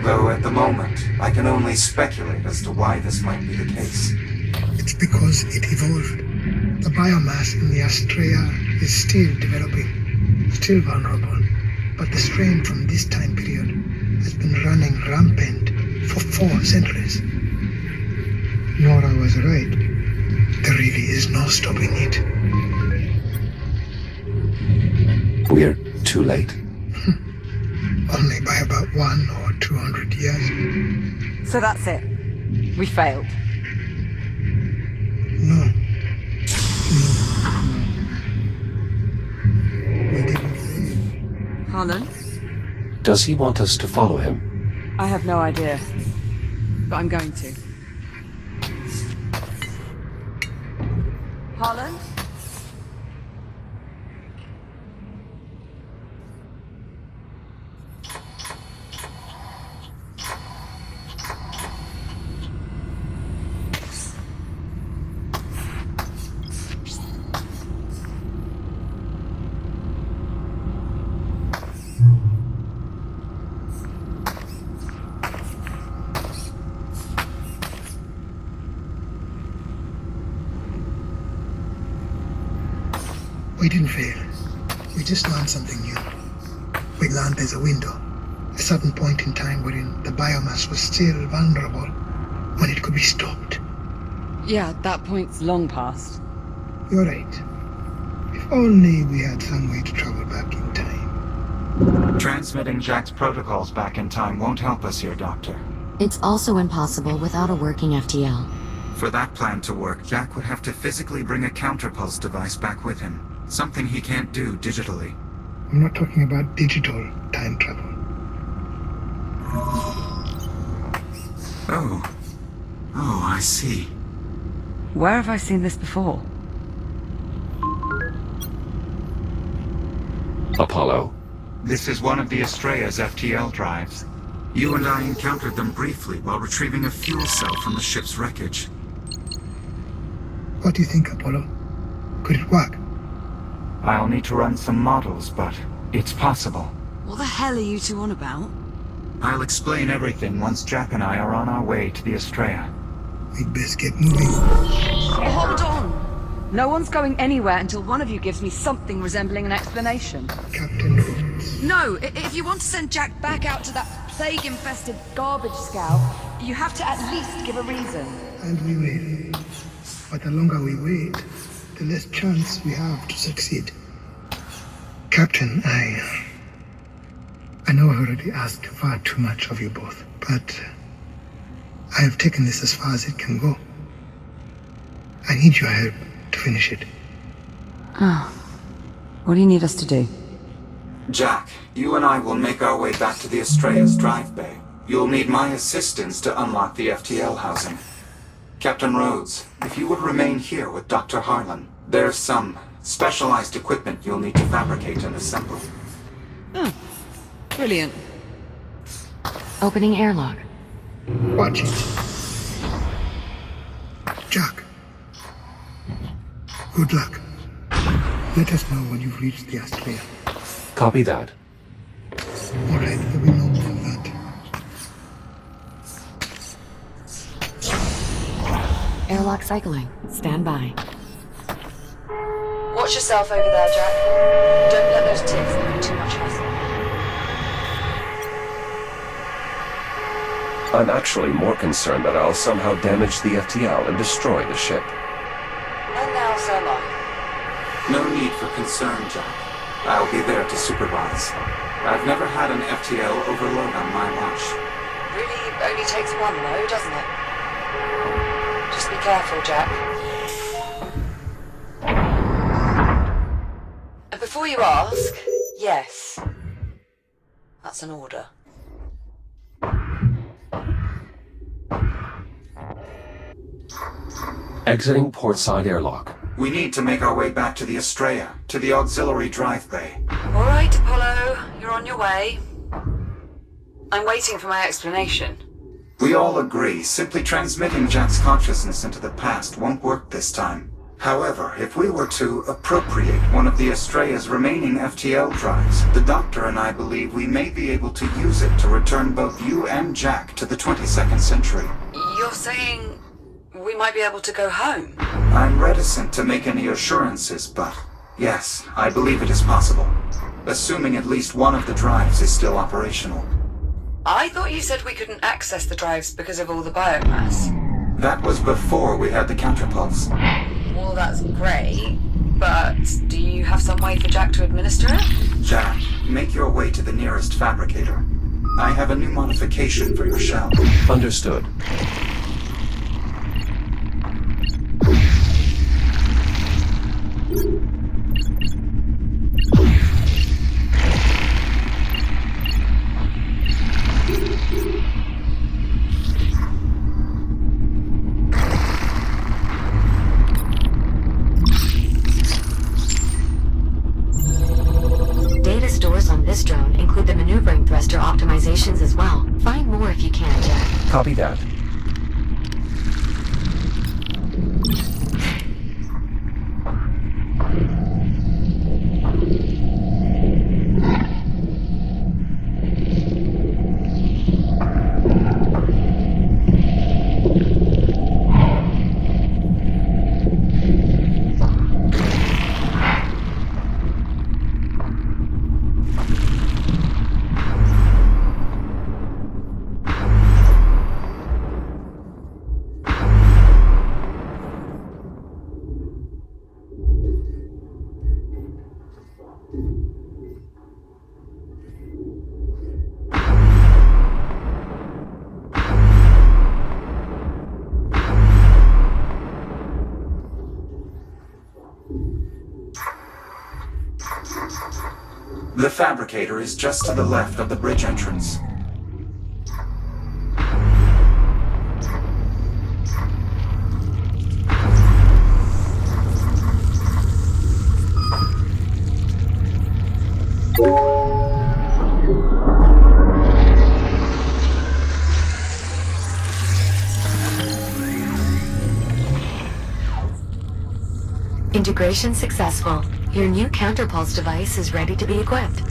Though at the moment, I can only speculate as to why this might be the case. It's because it evolved. The biomass in the Astrea is still developing, still vulnerable. But the strain from this time period has been running rampant for 4 centuries. Nora was right. There really is no stopping it. We're too late. Only by about 100 or 200 years. So that's it. We failed. No. We didn't fail. Harlan? Does he want us to follow him? I have no idea. But I'm going to. Harlan? We didn't fail. We just learned something new. We learned there's a window, a certain point in time wherein the biomass was still vulnerable, when it could be stopped. Yeah, that point's long past. You're right. If only we had some way to travel back in time. Transmitting Jack's protocols back in time won't help us here, Doctor. It's also impossible without a working FTL. For that plan to work, Jack would have to physically bring a counterpulse device back with him. Something he can't do digitally. I'm not talking about digital time travel. Oh, I see. Where have I seen this before? Apollo. This is one of the Astrea's FTL drives. You and I encountered them briefly while retrieving a fuel cell from the ship's wreckage. What do you think, Apollo? Could it work? I'll need to run some models, but it's possible. What the hell are you two on about? I'll explain everything once Jack and I are on our way to the Astrea. We'd best get moving. Hold on! No one's going anywhere until one of you gives me something resembling an explanation. Captain Rhodes. No, if you want to send Jack back out to that plague-infested garbage scow, you have to at least give a reason. And we will. But the longer we wait, the less chance we have to succeed. Captain, I know I've already asked far too much of you both, but I have taken this as far as it can go. I need your help to finish it. What do you need us to do? Jack, you and I will make our way back to the Astrea's drive bay. You'll need my assistance to unlock the FTL housing. Captain Rhodes, if you would remain here with Dr. Harlan, there's some specialized equipment you'll need to fabricate and assemble. Brilliant. Opening airlock. Watch it. Jack. Good luck. Let us know when you've reached the Astrea. Copy that. All right, there'll be no more of that. Airlock cycling. Stand by. Watch yourself over there, Jack. Don't let those ticks give you too much hassle. I'm actually more concerned that I'll somehow damage the FTL and destroy the ship. And now so am I. No need for concern, Jack. I'll be there to supervise. I've never had an FTL overload on my watch. Really only takes one, though, doesn't it? Just be careful, Jack. And before you ask, yes. That's an order. Exiting portside airlock. We need to make our way back to the Astrea, to the auxiliary drive bay. All right, Apollo, you're on your way. I'm waiting for my explanation. We all agree simply transmitting Jack's consciousness into the past won't work this time. However, if we were to appropriate one of the Astrea's remaining FTL drives, the Doctor and I believe we may be able to use it to return both you and Jack to the 22nd century. You're saying we might be able to go home? I'm reticent to make any assurances, but yes, I believe it is possible. Assuming at least one of the drives is still operational. I thought you said we couldn't access the drives because of all the biomass. That was before we had the counterpulse. Well, that's great, but do you have some way for Jack to administer it? Jack, make your way to the nearest fabricator. I have a new modification for your shell. Understood. Data stores on this drone include the maneuvering thruster optimizations as well. Find more if you can, Jack. Copy that. The fabricator is just to the left of the bridge entrance. Integration successful. Your new counterpulse device is ready to be equipped.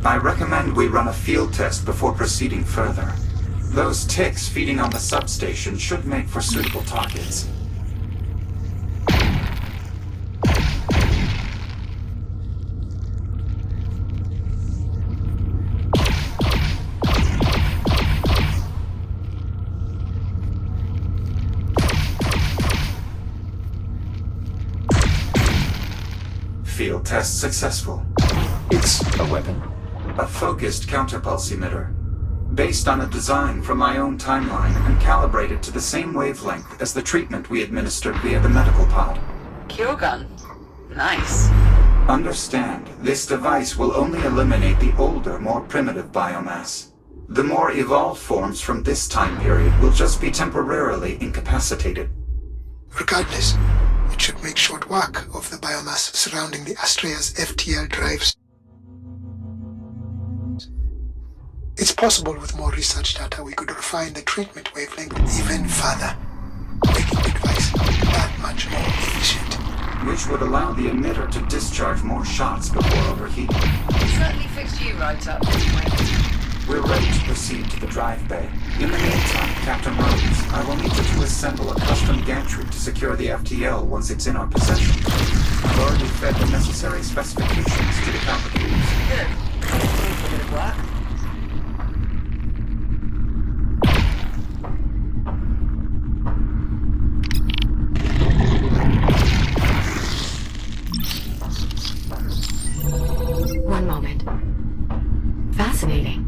I recommend we run a field test before proceeding further. Those ticks feeding on the substation should make for suitable targets. Field test successful. It's a weapon? A focused counterpulse emitter. Based on a design from my own timeline and calibrated to the same wavelength as the treatment we administered via the medical pod. Cure gun. Nice. Understand, this device will only eliminate the older, more primitive biomass. The more evolved forms from this time period will just be temporarily incapacitated. Regardless, it should make short work of the biomass surrounding the Astraea's FTL drives. It's possible with more research data we could refine the treatment wavelength even further, making the device that much more efficient. Which would allow the emitter to discharge more shots before overheating. Certainly fixed you right up, didn't we? We're ready to proceed to the drive bay. In the meantime, Captain Rhodes, I will need you to assemble a custom gantry to secure the FTL once it's in our possession. I've already fed the necessary specifications to the fabricators. Good. That's a bit of work. One moment. Fascinating.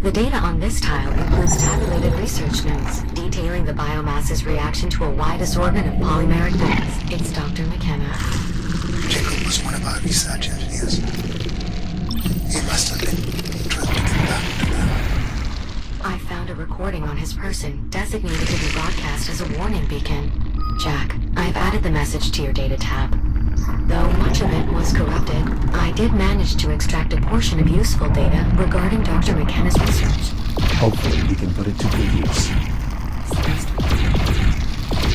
The data on this tile includes tabulated research notes detailing the biomass's reaction to a wide assortment of polymeric bonds. It's Dr. McKenna. Jacob was one of our research engineers. He must have been trying to get back to them. I found a recording on his person designated to be broadcast as a warning beacon. Jack, I've added the message to your data tab. Though much of it was corrupted, I did manage to extract a portion of useful data regarding Dr. McKenna's research. Hopefully we can put it to good use.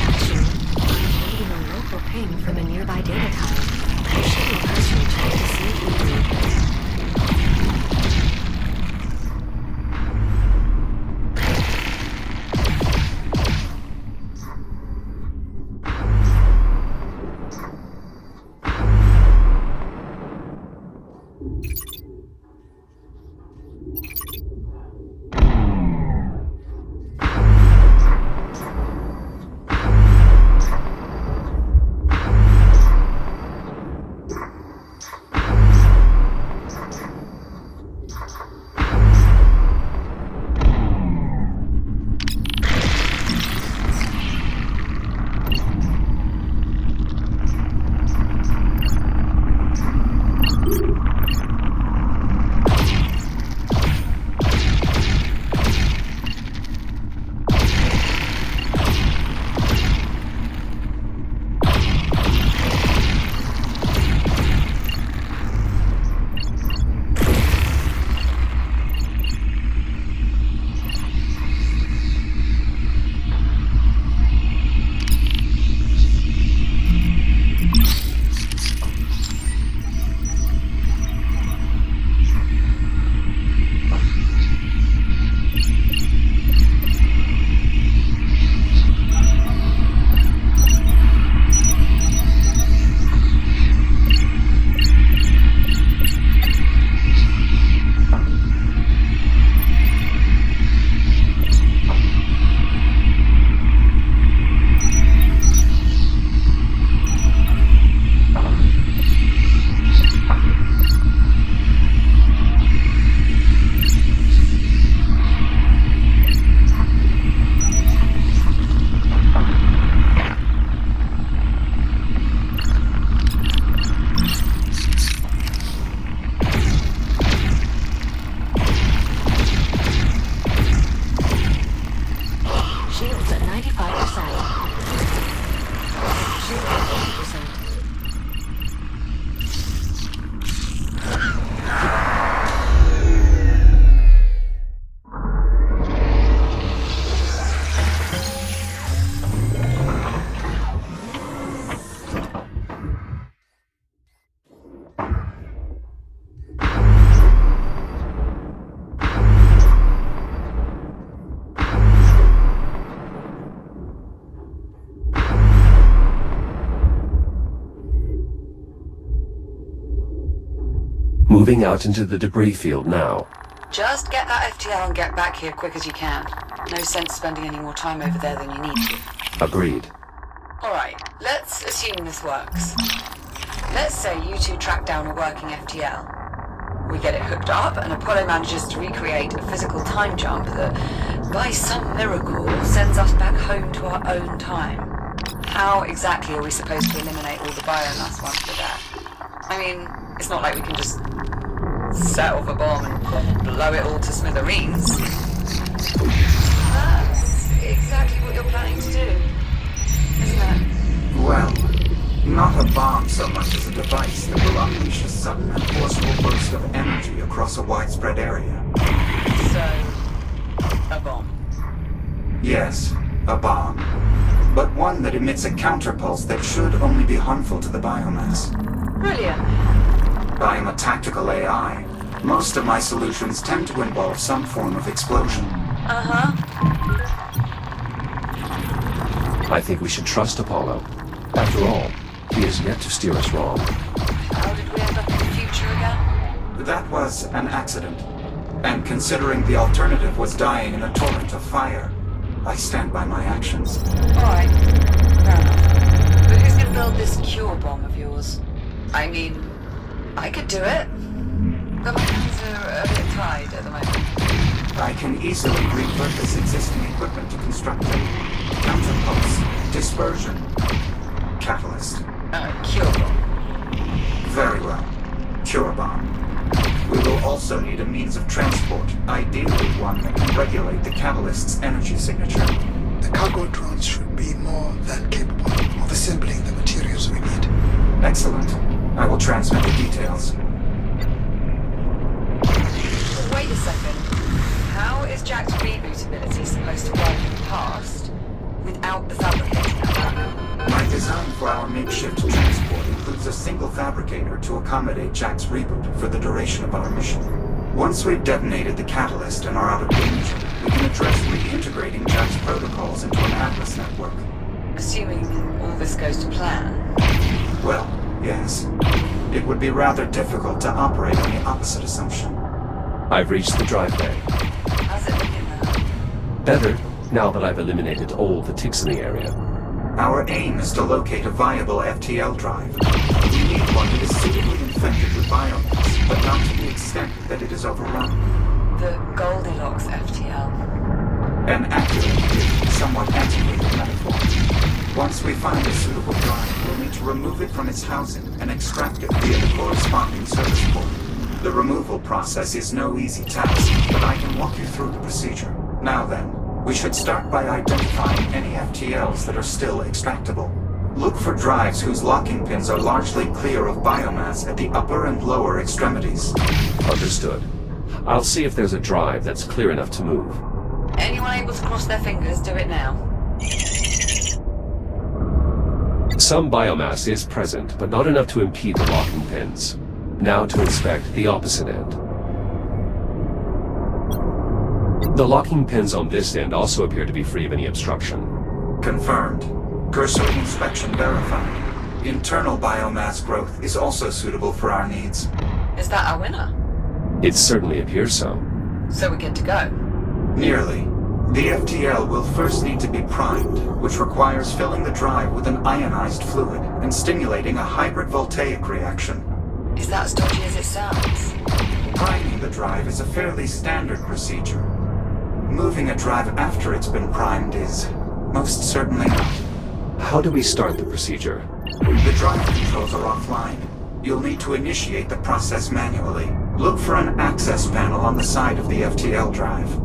Actually, I'm reading a local ping from a nearby data tile. I should personally check to see if we can make this. Moving out into the debris field now. Just get that FTL and get back here quick as you can. No sense spending any more time over there than you need to. Agreed. Alright, let's assume this works. Let's say you two track down a working FTL. We get it hooked up, and Apollo manages to recreate a physical time jump that, by some miracle, sends us back home to our own time. How exactly are we supposed to eliminate all the biomass once we're there? I mean, it's not like we can just set off a bomb and blow it all to smithereens. That's exactly what you're planning to do, isn't it? Well, not a bomb so much as a device that will unleash a sudden and forceful burst of energy across a widespread area. So, a bomb. Yes, a bomb. But one that emits a counterpulse that should only be harmful to the biomass. Brilliant. I am a tactical AI. Most of my solutions tend to involve some form of explosion. Uh-huh. I think we should trust Apollo. After all, he has yet to steer us wrong. How did we end up in the future again? That was an accident. And considering the alternative was dying in a torrent of fire, I stand by my actions. Alright, fair enough. But who's gonna build this cure bomb of yours? I mean, I could do it, but my hands are a bit tied at the moment. I can easily repurpose existing equipment to construct a counterpulse, dispersion, catalyst. Cure bomb. Very well. Cure bomb. We will also need a means of transport, ideally one that can regulate the catalyst's energy signature. The cargo drones should be more than capable of assembling the materials we need. Excellent. I will transmit the details. Wait a second. How is Jack's reboot ability supposed to work in the past without the fabricating network? My design for our makeshift transport includes a single fabricator to accommodate Jack's reboot for the duration of our mission. Once we've detonated the catalyst and are out of danger, we can address reintegrating Jack's protocols into an Atlas network. Assuming all this goes to plan. Well, yes. It would be rather difficult to operate on the opposite assumption. I've reached the drive bay. How's it looking now? Better, now that I've eliminated all the ticks in the area. Our aim is to locate a viable FTL drive. We need one that is suitably infected with biomass, but not to the extent that it is overrun. The Goldilocks FTL. An accurate, somewhat antiquated metaphor. Once we find a suitable drive, we'll need to remove it from its housing and extract it via the corresponding service port. The removal process is no easy task, but I can walk you through the procedure. Now then, we should start by identifying any FTLs that are still extractable. Look for drives whose locking pins are largely clear of biomass at the upper and lower extremities. Understood. I'll see if there's a drive that's clear enough to move. Anyone able to cross their fingers, do it now. Some biomass is present, but not enough to impede the locking pins. Now to inspect the opposite end. The locking pins on this end also appear to be free of any obstruction. Confirmed. Cursory inspection verified. Internal biomass growth is also suitable for our needs. Is that our winner? It certainly appears so. So we're good to go. Nearly. The FTL will first need to be primed, which requires filling the drive with an ionized fluid and stimulating a hybrid voltaic reaction. Is that as dodgy as it sounds? Priming the drive is a fairly standard procedure. Moving a drive after it's been primed is most certainly not. How do we start the procedure? The drive controls are offline. You'll need to initiate the process manually. Look for an access panel on the side of the FTL drive.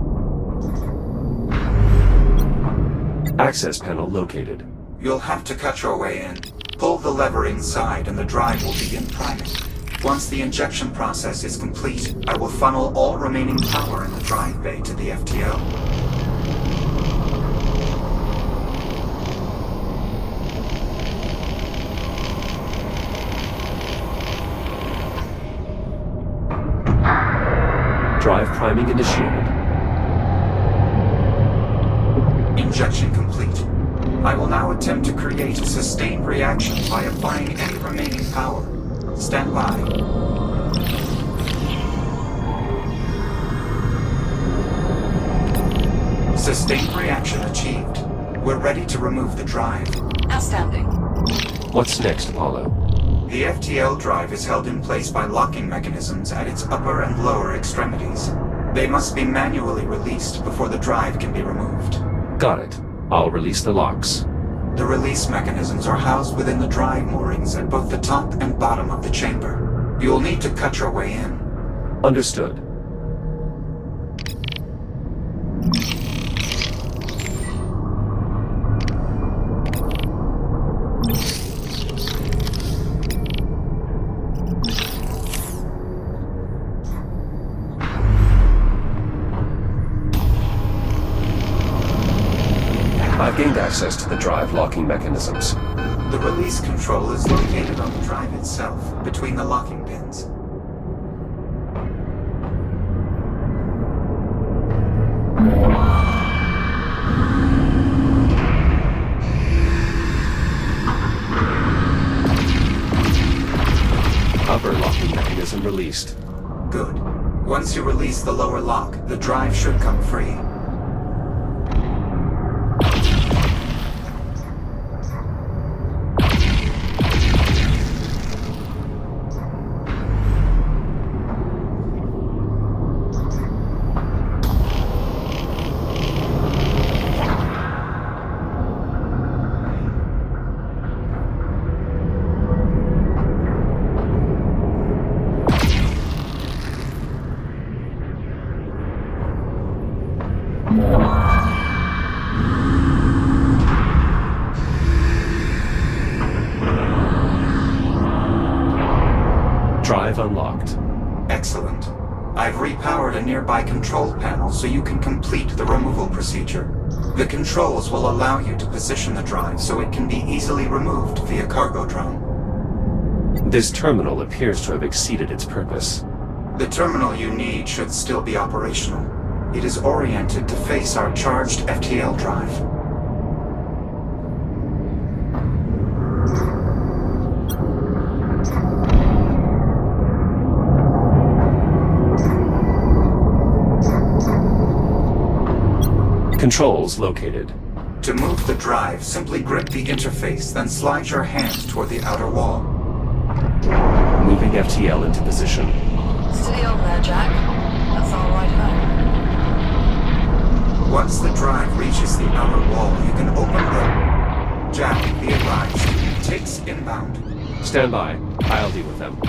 Access panel located. You'll have to cut your way in. Pull the lever inside and the drive will begin priming. Once the injection process is complete, I will funnel all remaining power in the drive bay to the FTL. Drive priming initiated. Injection complete. I will now attempt to create a sustained reaction by applying any remaining power. Stand by. Sustained reaction achieved. We're ready to remove the drive. Outstanding. What's next, Apollo? The FTL drive is held in place by locking mechanisms at its upper and lower extremities. They must be manually released before the drive can be removed. Got it. I'll release the locks. The release mechanisms are housed within the drive moorings at both the top and bottom of the chamber. You'll need to cut your way in. Understood. I've gained access to the drive locking mechanisms. The release control is located on the drive itself, between the locking pins. Upper locking mechanism released. Good. Once you release the lower lock, the drive should come free. Drive unlocked. Excellent. I've repowered a nearby control panel so you can complete the removal procedure. The controls will allow you to position the drive so it can be easily removed via cargo drone. This terminal appears to have exceeded its purpose. The terminal you need should still be operational. It is oriented to face our charged FTL drive. Controls located. To move the drive, simply grip the interface, then slide your hand toward the outer wall. Moving FTL into position. Steady on there, Jack. That's our ride home. Once the drive reaches the outer wall, you can open the... Jack, be advised. Takes inbound. Stand by. I'll deal with them.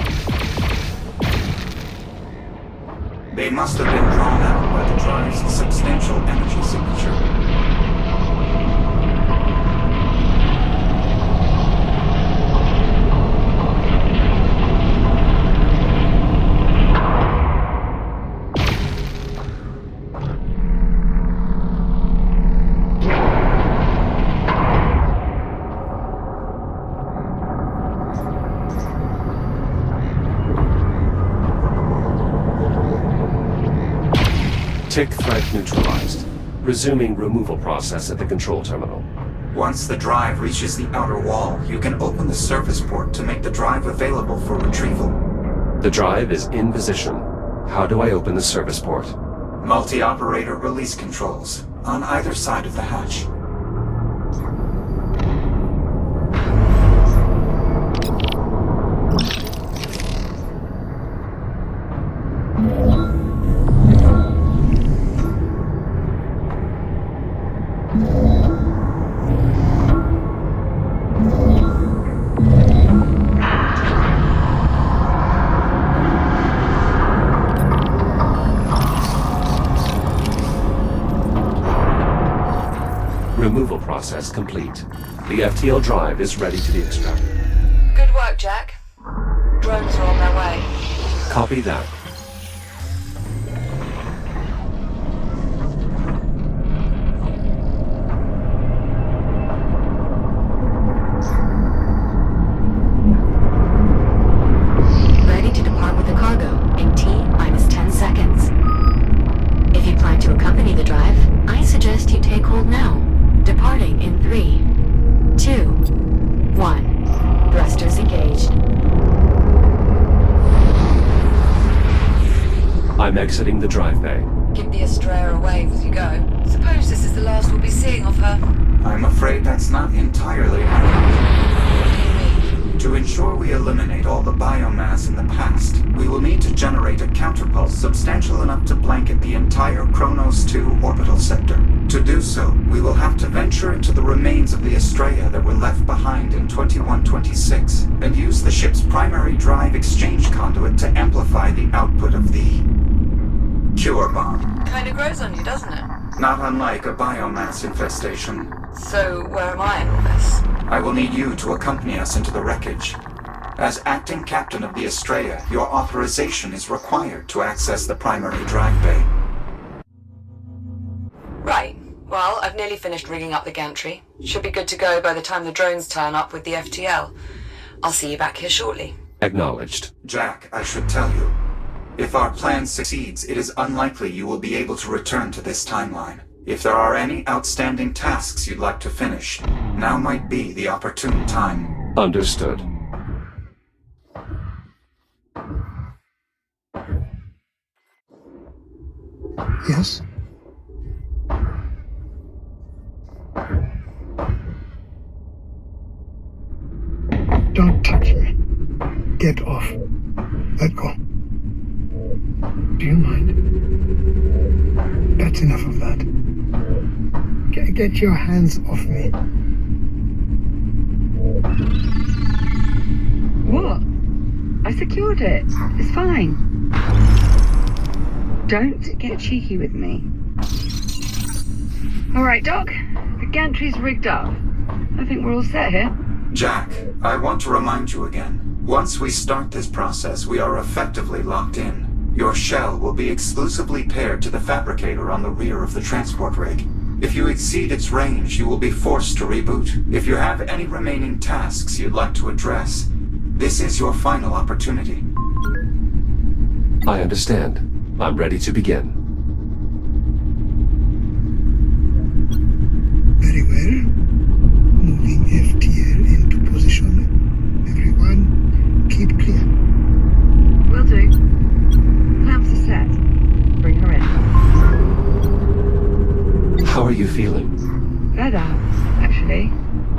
They must have been drawn out by the drive's substantial energy signature. Tick threat neutralized. Resuming removal process at the control terminal. Once the drive reaches the outer wall, you can open the service port to make the drive available for retrieval. The drive is in position. How do I open the service port? Multi-operator release controls on either side of the hatch. Removal process complete. The FTL drive is ready to be extracted. Good work, Jack. Drones are on their way. Copy that. Ready to depart with the cargo in T-minus 10 seconds. If you plan to accompany the drive, I suggest you take hold now. Departing in 3, 2, 1. Thrusters engaged. I'm exiting the drive bay. Give the Astraea a wave as you go. Suppose this is the last we'll be seeing of her. I'm afraid that's not entirely accurate. To ensure we eliminate all the biomass in the past, we will need to generate a counterpulse substantial enough to blanket the entire Kronos 2 orbital sector. To do so, we will have to venture into the remains of the Estrella that were left behind in 2126, and use the ship's primary drive exchange conduit to amplify the output of the Cure Bomb. Kinda grows on you, doesn't it? Not unlike a biomass infestation. So, where am I in all this? I will need you to accompany us into the wreckage. As acting captain of the Estrella, your authorization is required to access the primary drive bay. Right. Well, I've nearly finished rigging up the gantry. Should be good to go by the time the drones turn up with the FTL. I'll see you back here shortly. Acknowledged. Jack, I should tell you. If our plan succeeds, it is unlikely you will be able to return to this timeline. If there are any outstanding tasks you'd like to finish, now might be the opportune time. Understood. Yes? Don't touch me. Get off. Let go. Do you mind? That's enough of that. Get your hands off me. What? I secured it. It's fine. Don't get cheeky with me. Alright, Doc. The gantry's rigged up. I think we're all set here. Jack, I want to remind you again. Once we start this process, we are effectively locked in. Your shell will be exclusively paired to the fabricator on the rear of the transport rig. If you exceed its range, you will be forced to reboot. If you have any remaining tasks you'd like to address, this is your final opportunity. I understand. I'm ready to begin. Very well. Moving FTL into position. Everyone, keep clear. Will do. Clamps are set. Bring her in. How are you feeling? Better, actually.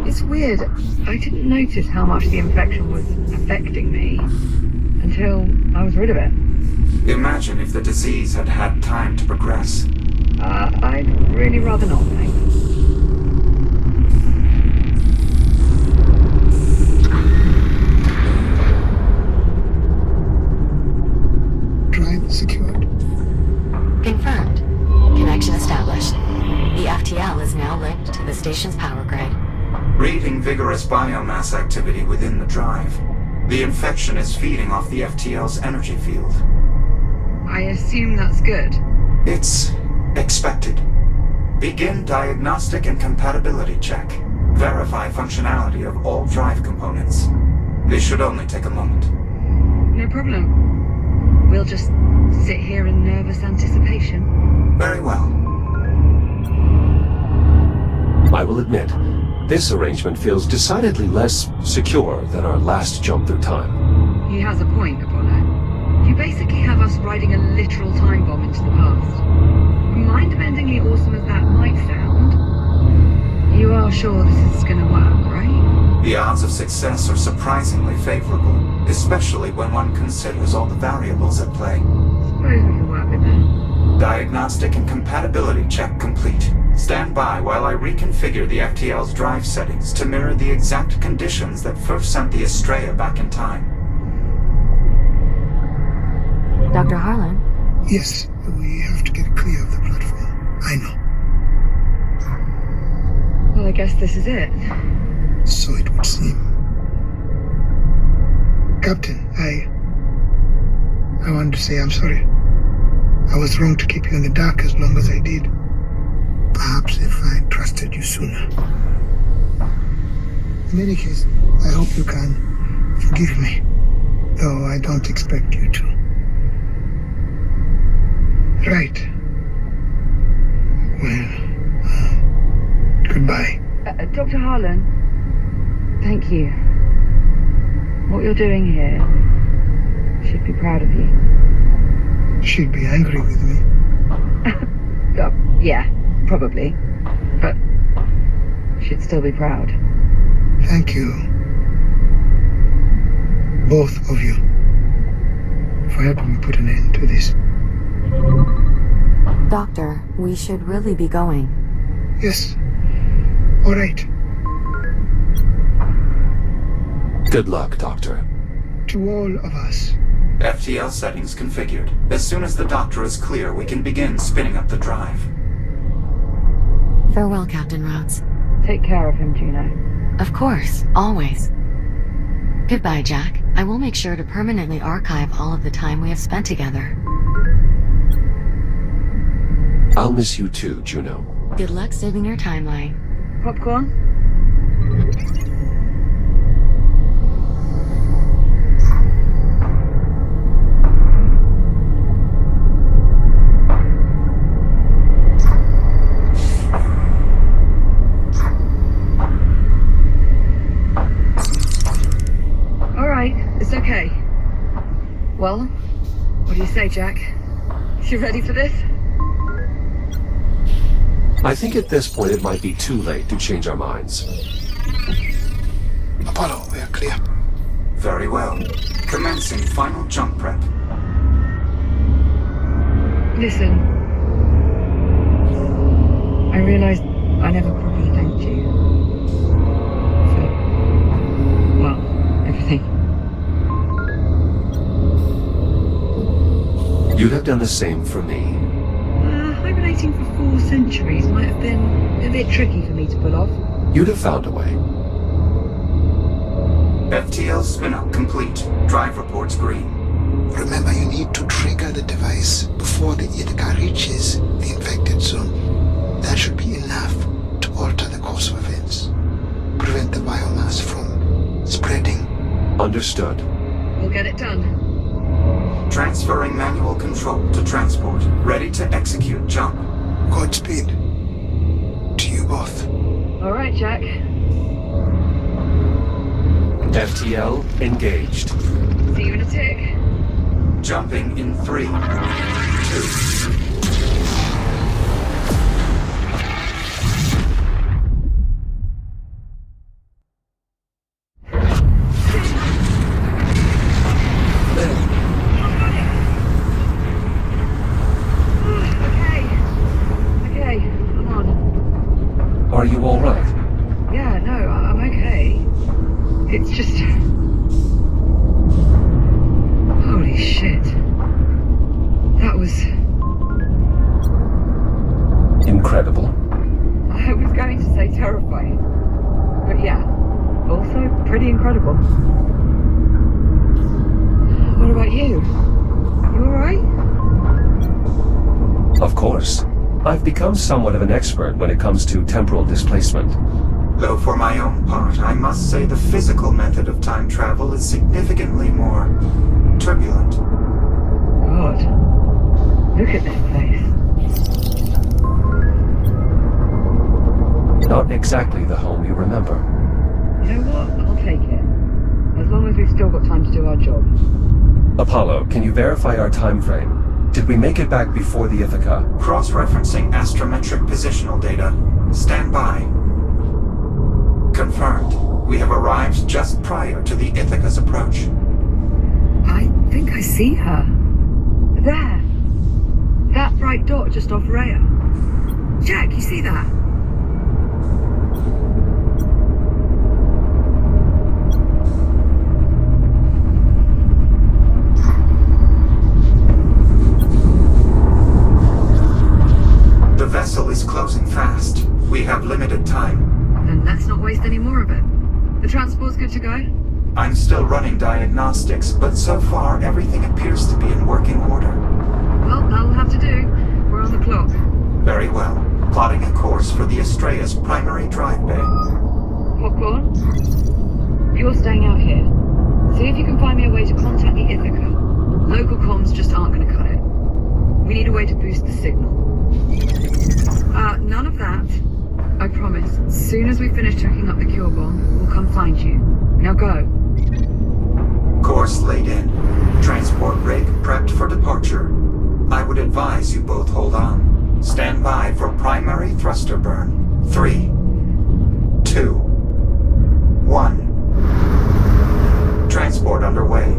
It's weird. I didn't notice how much the infection was affecting me until I was rid of it. Imagine if the disease had had time to progress. I'd really rather not, thanks. Drive secured. Confirmed. Connection established. The FTL is now linked to the station's power grid. Reading vigorous biomass activity within the drive. The infection is feeding off the FTL's energy field. I assume that's good. It's expected. Begin diagnostic and compatibility check. Verify functionality of all drive components. This should only take a moment. No problem. We'll just sit here in nervous anticipation. Very well. I will admit, this arrangement feels decidedly less secure than our last jump through time. He has a point, Apollo. You basically have us riding a literal time bomb into the past. Mind-bendingly awesome as that might sound, you are sure this is gonna work, right? The odds of success are surprisingly favorable, especially when one considers all the variables at play. Suppose we can work with them. Diagnostic and compatibility check complete. Stand by while I reconfigure the FTL's drive settings to mirror the exact conditions that first sent the Estrella back in time. Dr. Harlan? Yes, we have to get clear of the platform. I know. Well, I guess this is it. So it would seem. Captain, I wanted to say I'm sorry. I was wrong to keep you in the dark as long as I did. Perhaps if I trusted you sooner. In any case, I hope you can forgive me, though I don't expect you to. Right. Well, goodbye. Dr. Harlan, thank you. What you're doing here, she'd be proud of you. She'd be angry with me. Yeah, probably. But she'd still be proud. Thank you, both of you, for helping me put an end to this. Doctor, we should really be going. Yes. All right. Good luck, Doctor. To all of us. FTL settings configured. As soon as the doctor is clear, we can begin spinning up the drive. Farewell, Captain Rhodes. Take care of him, Juno. Of course, always. Goodbye, Jack. I will make sure to permanently archive all of the time we have spent together. I'll miss you too, Juno. Good luck saving your timeline. Popcorn? It's okay. Well, what do you say, Jack? You ready for this? I think at this point it might be too late to change our minds. Apollo, we are clear. Very well. Commencing final jump prep. Listen. I realized I never properly thanked you. For, well, everything. You'd have done the same for me. Hibernating for 4 centuries might have been a bit tricky for me to pull off. You'd have found a way. FTL spin-up complete. Drive reports green. Remember, you need to trigger the device before the Ithaca reaches the infected zone. That should be enough to alter the course of events. Prevent the biomass from spreading. Understood. We'll get it done. Transferring manual control to transport. Ready to execute jump. Godspeed. To you both. All right, Jack. FTL engaged. See you in a tick. Jumping in 3, 2... Are you all right? Yeah, no, I'm okay. It's just... Holy shit. That was... Incredible. I was going to say terrifying. But yeah, also pretty incredible. What about you? You alright? Of course. I've become somewhat of an expert when it comes to temporal displacement. Though for my own part, I must say the physical method of time travel is significantly more turbulent. God. Look at this place. Not exactly the home you remember. You know what? I'll take it. As long as we've still got time to do our job. Apollo, can you verify our time frame? Did we make it back before the Ithaca? Cross-referencing astrometric positional data. Stand by. Confirmed. We have arrived just prior to the Ithaca's approach. I think I see her. There. That bright dot just off Rhea. Jack, you see that? The vessel is closing fast. We have limited time. Then let's not waste any more of it. The transport's good to go? I'm still running diagnostics, but so far everything appears to be in working order. Well, that'll have to do. We're on the clock. Very well. Plotting a course for the Astrea's primary drive bay. Popcorn? You're staying out here. See if you can find me a way to contact the Ithaca. Local comms just aren't going to cut it. We need a way to boost the signal. None of that. I promise. As soon as we finish checking up the cure bomb, we'll come find you. Now go. Course laid in. Transport rig prepped for departure. I would advise you both hold on. Stand by for primary thruster burn. 3, 2, 1. Transport underway.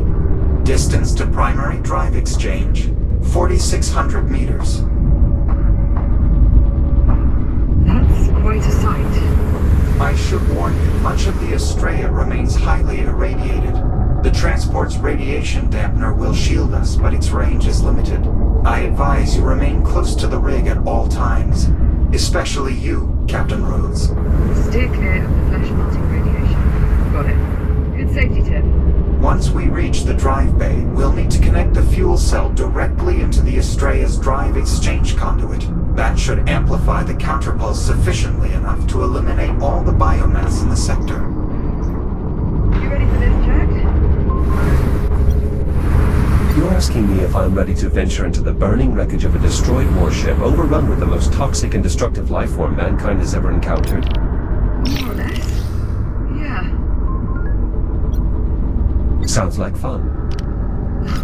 Distance to primary drive exchange, 4,600 meters. That's quite a sight. I should warn you, much of the Estrella remains highly irradiated. The transport's radiation dampener will shield us, but its range is limited. I advise you remain close to the rig at all times. Especially you, Captain Rhodes. Steer clear of the flesh-melting radiation. Got it. Good safety tip. Once we reach the drive bay, we'll need to connect the fuel cell directly into the Estrella's drive exchange conduit. That should amplify the counterpulse sufficiently enough to eliminate all the biomass in the sector. You ready for this, Jack? You're asking me if I'm ready to venture into the burning wreckage of a destroyed warship overrun with the most toxic and destructive life form mankind has ever encountered? More or less. Yeah. Sounds like fun.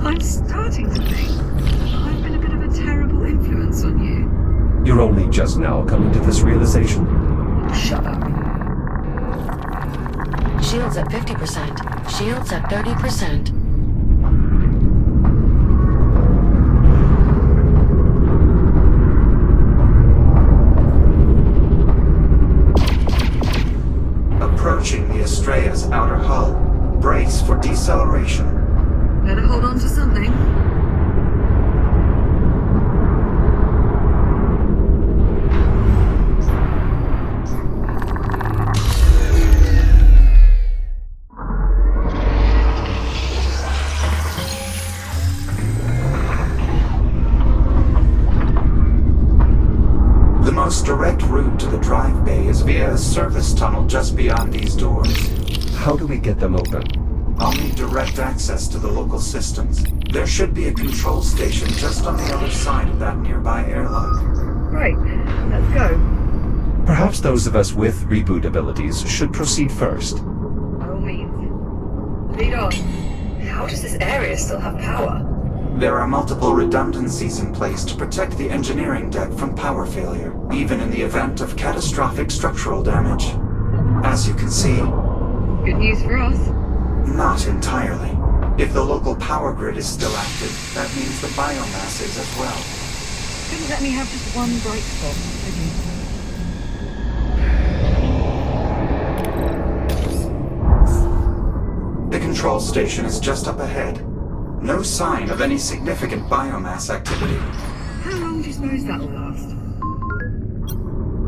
I'm starting to think I've been a bit of a terrible influence on you. You're only just now coming to this realization? Shut up. Shields at 50%. Shields at 30%. Approaching the Estrella's outer hull. Brace for deceleration. Better hold on to something. The most direct route to the drive bay is via a service tunnel just beyond these doors. How do we get them open? I'll need direct access to the local systems. There should be a control station just on the other side of that nearby airlock. Right, let's go. Perhaps those of us with reboot abilities should proceed first. By all means. Lead on. How does this area still have power? There are multiple redundancies in place to protect the engineering deck from power failure, even in the event of catastrophic structural damage. As you can see, Good news for us. not entirely. If the local power grid is still active, that means the biomass is as well. Couldn't let me have just one bright spot, could you? The control station is just up ahead. No sign of any significant biomass activity. How long do you suppose that'll last?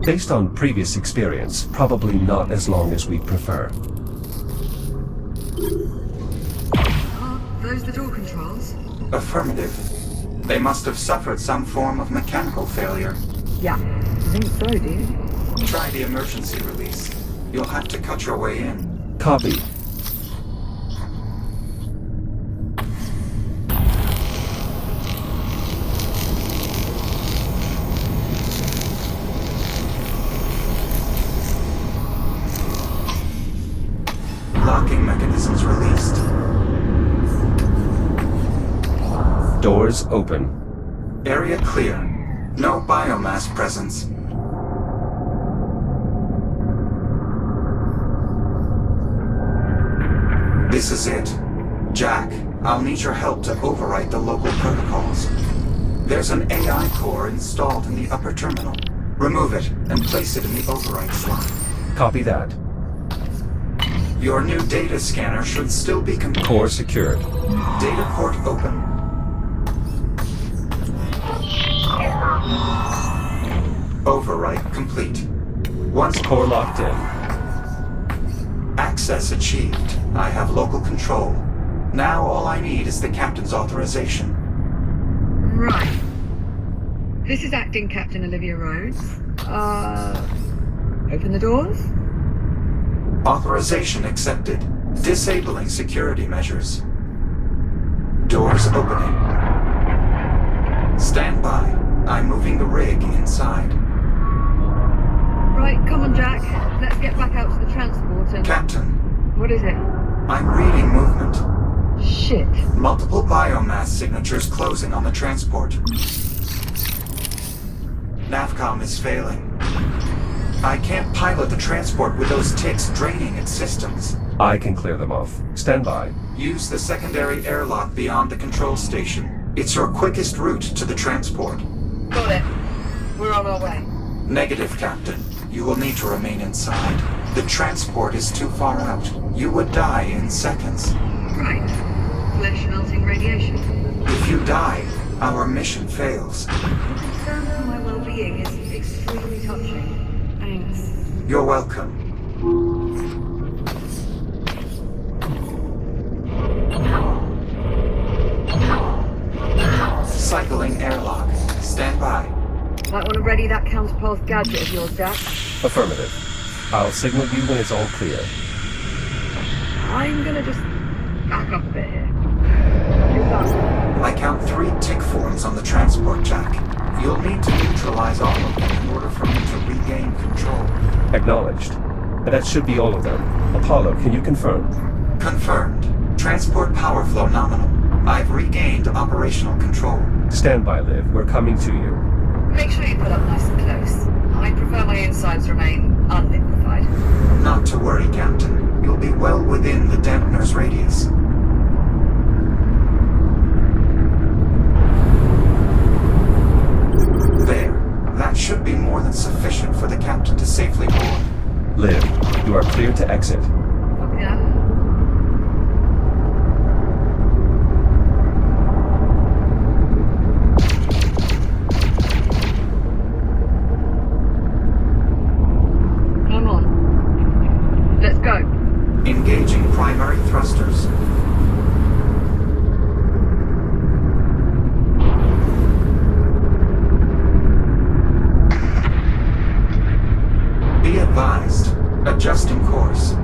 Based on previous experience, probably not as long as we'd prefer. Are those the door controls? Affirmative. They must have suffered some form of mechanical failure. Yeah, I think so, dude. Try the emergency release. You'll have to cut your way in. Copy. Locking mechanisms released. Doors open. Area clear. No biomass presence. This is it. Jack, I'll need your help to overwrite the local protocols. There's an AI core installed in the upper terminal. Remove it and place it in the override slot. Copy that. Your new data scanner should still be Core secured. Data port open. Overwrite complete. Once Core locked in. Access achieved. I have local control. Now all I need is the captain's authorization. Right. This is Acting Captain Olivia Rhodes. Open the doors? Authorization accepted. Disabling security measures. Doors opening. Stand by. I'm moving the rig inside. Right, come on, Jack. Let's get back out to the transporter. Captain. What is it? I'm reading movement. Shit. Multiple biomass signatures closing on the transport. Navcom is failing. I can't pilot the transport with those ticks draining its systems. I can clear them off. Stand by. Use the secondary airlock beyond the control station. It's your quickest route to the transport. Got it. We're on our way. Negative, Captain. You will need to remain inside. The transport is too far out. You would die in seconds. Right. Flesh melting radiation. If you die, our mission fails. Concern for my well-being is extremely touching. Thanks. You're welcome. Cycling airlock. Stand by. Might want to ready that counterpath gadget of yours, Jack. Affirmative. I'll signal you when it's all clear. I'm gonna just back up a bit here. I count 3 tick forms on the transport jack. You'll need to neutralize all of them in order for me to regain control. Acknowledged. That should be all of them. Apollo, can you confirm? Confirmed. Transport power flow nominal. I've regained operational control. Stand by, Liv. We're coming to you. Make sure you pull up nice and close. I prefer my insides remain unliquefied. Not to worry, Captain. You'll be well within the dampener's radius. There. That should be more than sufficient for the captain to safely board. Liv, you are cleared to exit. Yeah. Come on. Let's go. Engaging primary thrusters. Be advised. Adjusting course.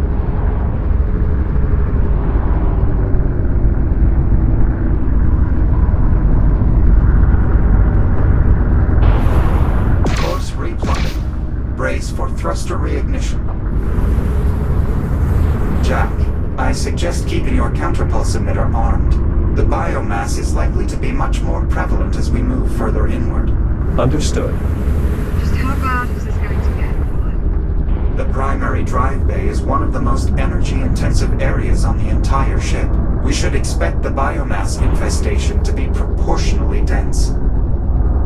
Course replotting. Brace for thruster reignition. Jack, I suggest keeping your counterpulse emitter armed. The biomass is likely to be much more prevalent as we move further inward. Understood. Just how bad is this going to get? The primary drive bay is one of the most energy-intensive areas on the entire ship. We should expect the biomass infestation to be proportionally dense.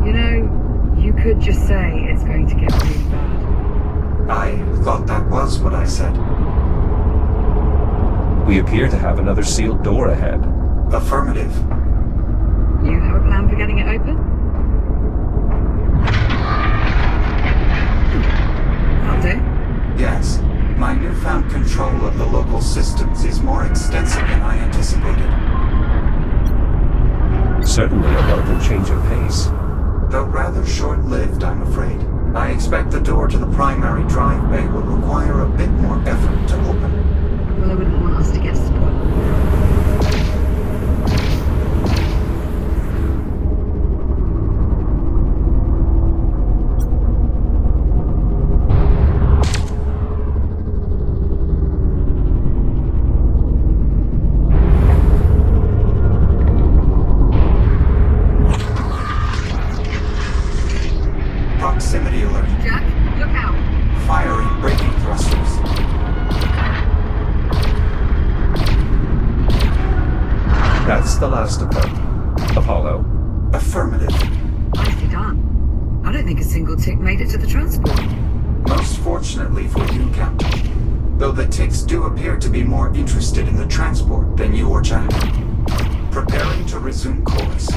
You know, you could just say it's going to get really bad. I thought that was what I said. We appear to have another sealed door ahead. Affirmative. You have a plan for getting it open? That'll do. Yes. My newfound control of the local systems is more extensive than I anticipated. Certainly a welcome change of pace. Though rather short-lived, I'm afraid. I expect the door to the primary drive bay will require a bit more effort to open. Well, I wouldn't want us to get spoiled. Proximity alert. Jack, look out. Firing braking thrusters. That's the last of them. Apollo. Affirmative. Nicely done. I don't think a single tick made it to the transport. Most fortunately for you, Captain. Though the ticks do appear to be more interested in the transport than you or Jack. Preparing to resume course.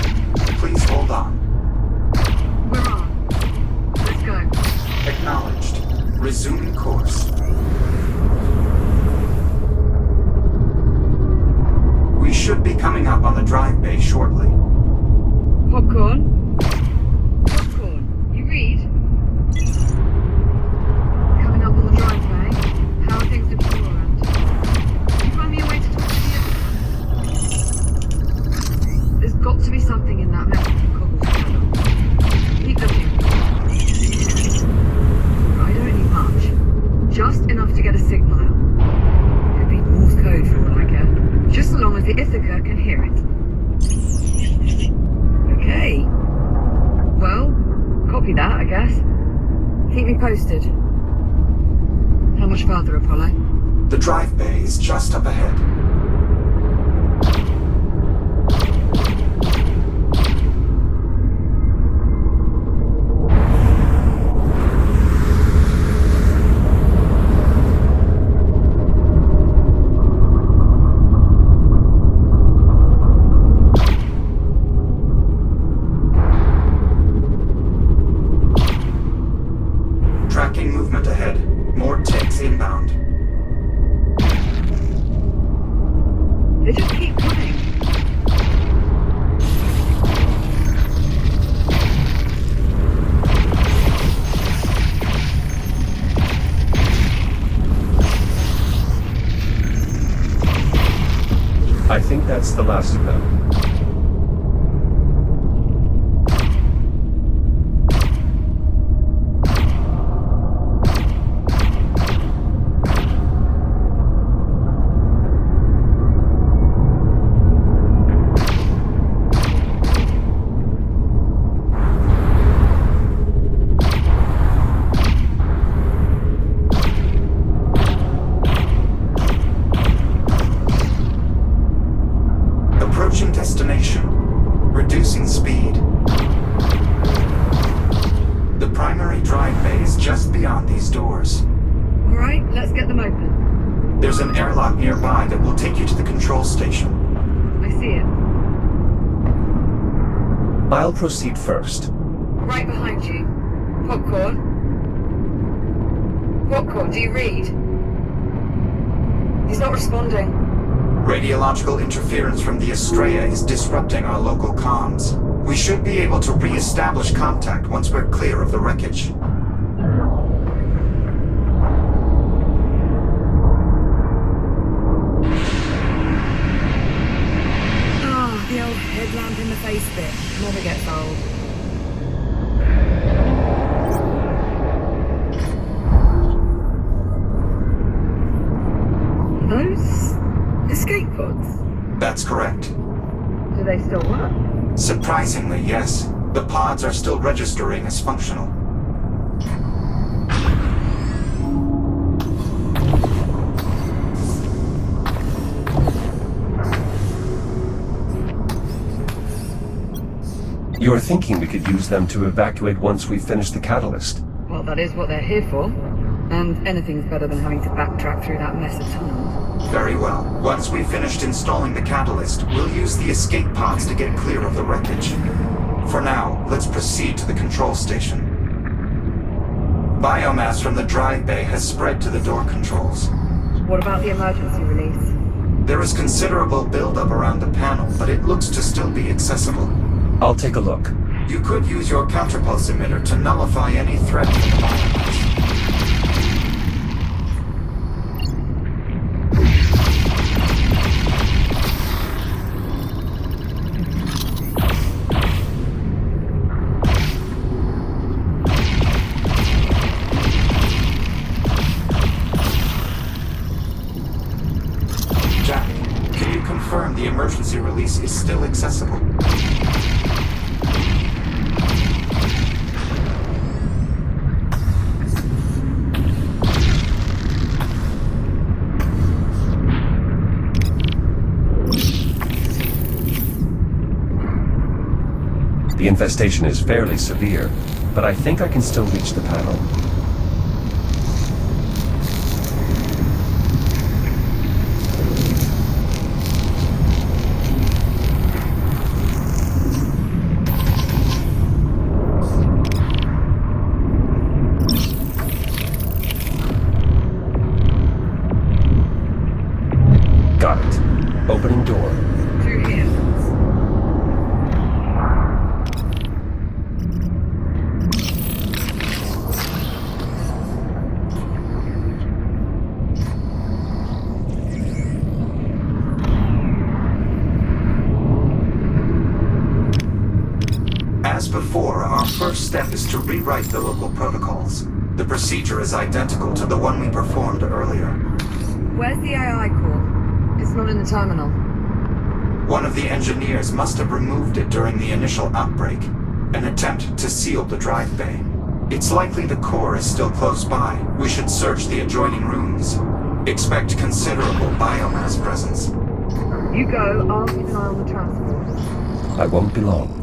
Please hold on. We're on. Let's go. Acknowledged. Resuming course. We should be coming up on the drive bay shortly. Popcorn? Popcorn, you read? Coming up on the driveway. How are things looking your end? Can you find me a way to talk to the other? There's got to be something in that metal from Cobble's. Keep looking. I don't need much. Just enough to get a signal out. Could be Morse code for all I care. Just so long as the Ithaca can hear it. Okay. Well, copy that, I guess. Keep me posted. much farther, Apollo? The drive bay is just up ahead. Tracking movement ahead. More ticks inbound. They just keep coming. I think that's the last of them. Approaching destination. Reducing speed. The primary drive bay is just beyond these doors. Alright, let's get them open. There's an airlock nearby that will take you to the control station. I see it. I'll proceed first. Right behind you. Popcorn. Popcorn, do you read? He's not responding. Radiological interference from the Estrella is disrupting our local comms. We should be able to re-establish contact once we're clear of the wreckage. Ah, the old headlamp in the face bit. Never gets old. Those escape pods? That's correct. Do they still work? Surprisingly, yes. The pods are still registering as functional. You're thinking we could use them to evacuate once we finish the catalyst. Well, that is what they're here for. And anything's better than having to backtrack through that mess of tunnels. Very well. Once we've finished installing the catalyst, we'll use the escape pods to get clear of the wreckage. For now, let's proceed to the control station. Biomass from the drive bay has spread to the door controls. What about the emergency release? There is considerable buildup around the panel, but it looks to still be accessible. I'll take a look. You could use your counterpulse emitter to nullify any threat from the biomass. Jack, can you confirm the emergency release is still accessible? The infestation is fairly severe, but I think I can still reach the panel. Got it. Opening door. Through here. As before, our first step is to rewrite the local protocols. The procedure is identical to the one we performed earlier. Where's the AI core? It's not in the terminal. One of the engineers must have removed it during the initial outbreak, an attempt to seal the drive bay. It's likely the core is still close by. We should search the adjoining rooms. Expect considerable biomass presence. You go, I'll keep an eye on the transport. I won't be long.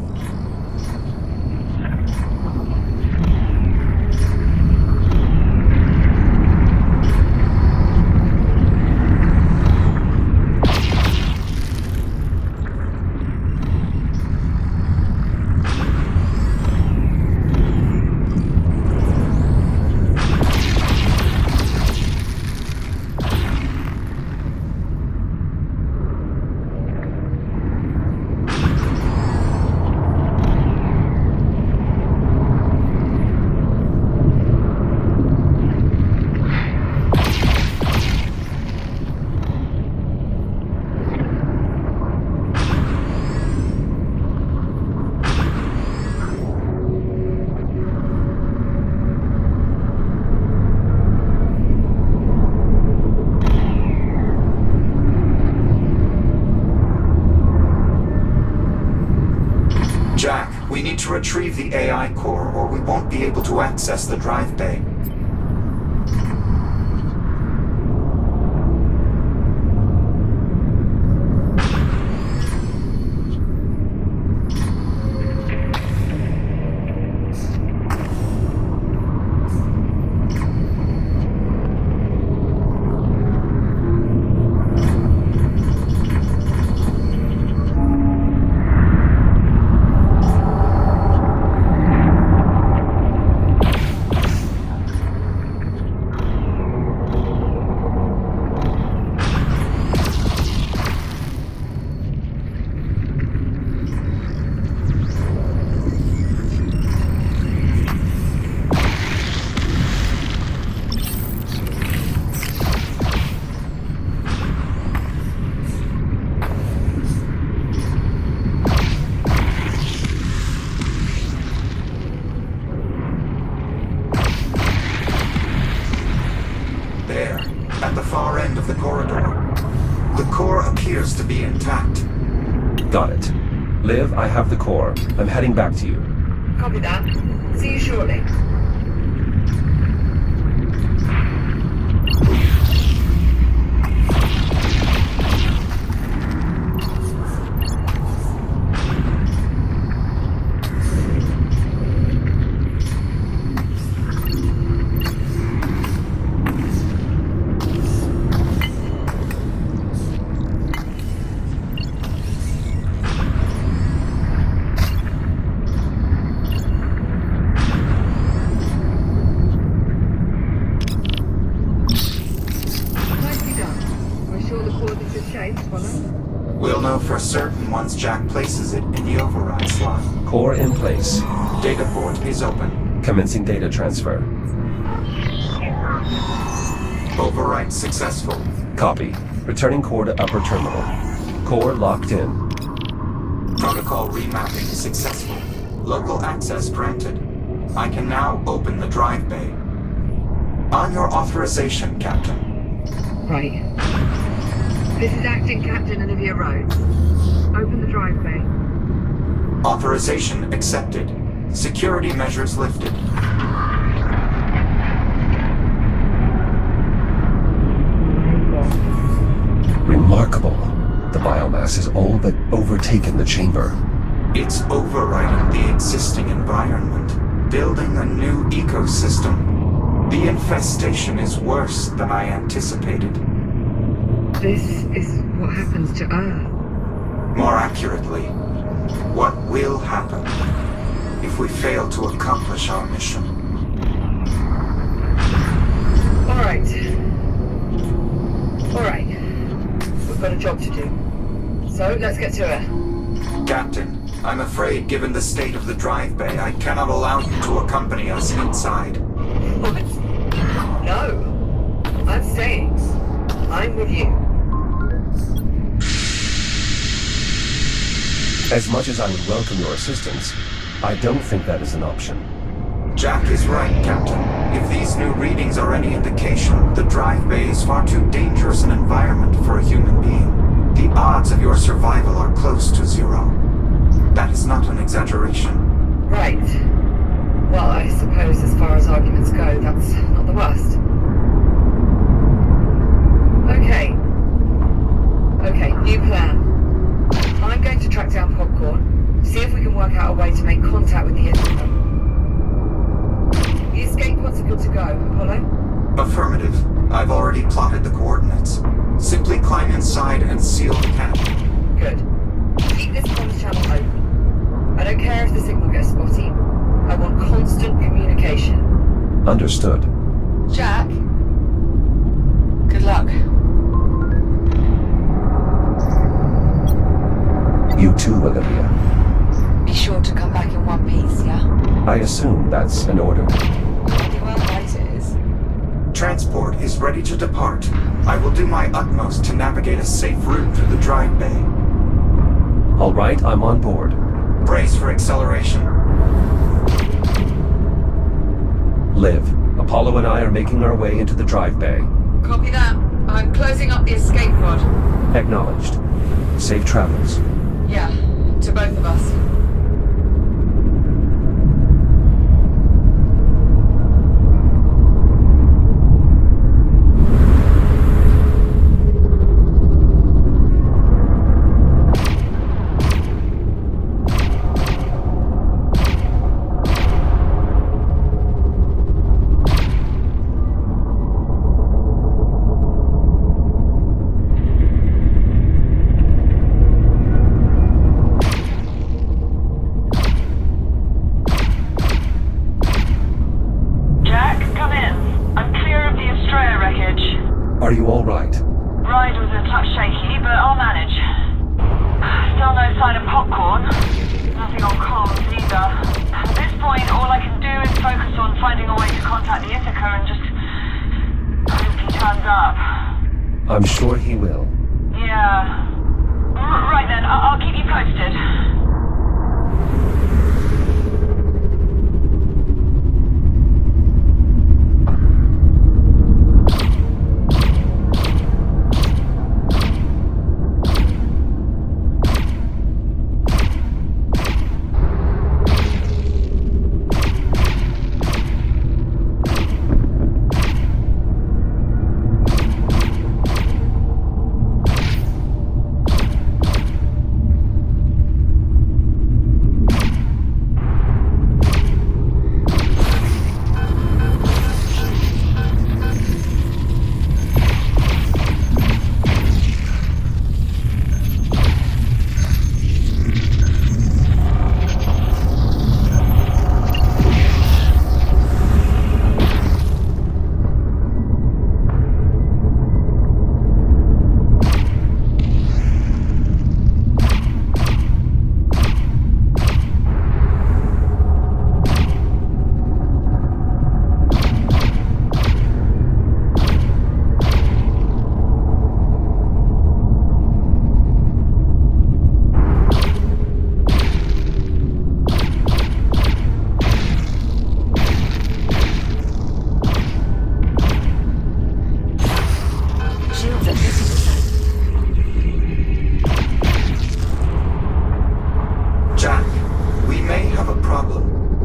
Jack, we need to retrieve the AI core or we won't be able to access the drive bay. There, at the far end of the corridor. The core appears to be intact. Got it. Liv, I have the core. I'm heading back to you. Copy that. See you shortly. We'll know for certain once Jack places it in the override slot. Core in place. Data port is open. Commencing data transfer. Override successful. Copy. Returning core to upper terminal. Core locked in. Protocol remapping successful. Local access granted. I can now open the drive bay. On your authorization, Captain. Right. This is Acting Captain Olivia Rhodes. Open the drive bay. Authorization accepted. Security measures lifted. Remarkable. The biomass has all but overtaken the chamber. It's overriding the existing environment, building a new ecosystem. The infestation is worse than I anticipated. This is what happens to Earth. More accurately, what will happen if we fail to accomplish our mission. Alright. Alright. We've got a job to do. So, let's get to it. Captain, I'm afraid given the state of the drive bay, I cannot allow you to accompany us inside. What? No. I'm staying. I'm with you. As much as I would welcome your assistance, I don't think that is an option. Jack is right, Captain. If these new readings are any indication, the drive bay is far too dangerous an environment for a human being. The odds of your survival are close to zero. That is not an exaggeration. Right. Well, I suppose as far far as arguments go, that's not the worst. Okay, new plan. I'm going to track down Popcorn, see if we can work out a way to make contact with the Ithaca. The escape pods are good to go, Apollo? Affirmative. I've already plotted the coordinates. Simply climb inside and seal the camp. Good. Keep this comms channel open. I don't care if the signal gets spotty. I want constant communication. Understood. Jack? Good luck. You too, Olivia. Be sure to come back in one piece, yeah? I assume that's an order. Bloody well right it is. Transport is ready to depart. I will do my utmost to navigate a safe route through the drive bay. All right, I'm on board. Brace for acceleration. Liv, Apollo and I are making our way into the drive bay. Copy that. I'm closing up the escape pod. Acknowledged. Safe travels. Yeah, to both of us. Are you all right? Ride was a touch shaky, but I'll manage. Still no sign of Popcorn. Nothing on comms either. At this point, all I can do is focus on finding a way to contact the Ithaca and just hope he turns up. I'm sure he will. Yeah. Right then, I'll keep you posted.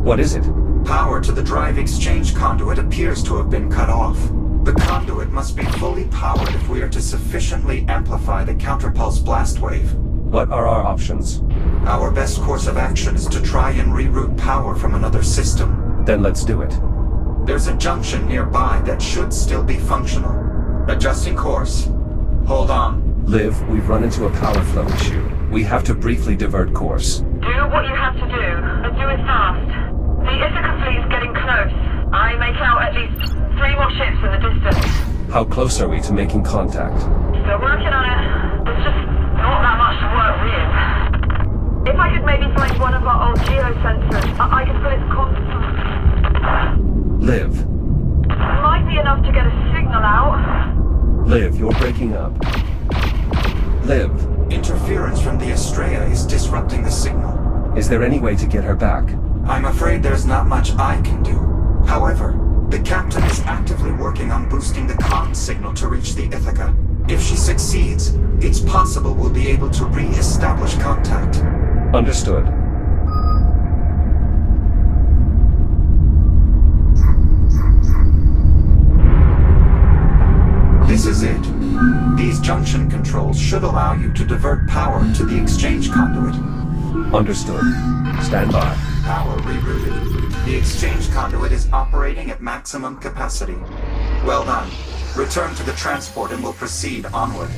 What is it? Power to the drive exchange conduit appears to have been cut off. The conduit must be fully powered if we are to sufficiently amplify the counterpulse blast wave. What are our options? Our best course of action is to try and reroute power from another system. Then let's do it. There's a junction nearby that should still be functional. Adjusting course. Hold on. Liv, we've run into a power flow issue. We have to briefly divert course. Do what you have to do, and do it fast. The Ithaca fleet is getting close. I make out at least 3 more ships in the distance. How close are we to making contact? Still working on it. There's just not that much to work with. If I could maybe find one of our old geosensors, I could put its Liv. Might be enough to get a signal out. Liv, you're breaking up. Liv. Interference from the Estrella is disrupting the signal. Is there any way to get her back? I'm afraid there's not much I can do. However, the captain is actively working on boosting the comm signal to reach the Ithaca. If she succeeds, it's possible we'll be able to re-establish contact. Understood. junction controls should allow you to divert power to the exchange conduit. Understood. Stand by. Power rerouted. The exchange conduit is operating at maximum capacity. Well done. Return to the transport and we'll proceed onward.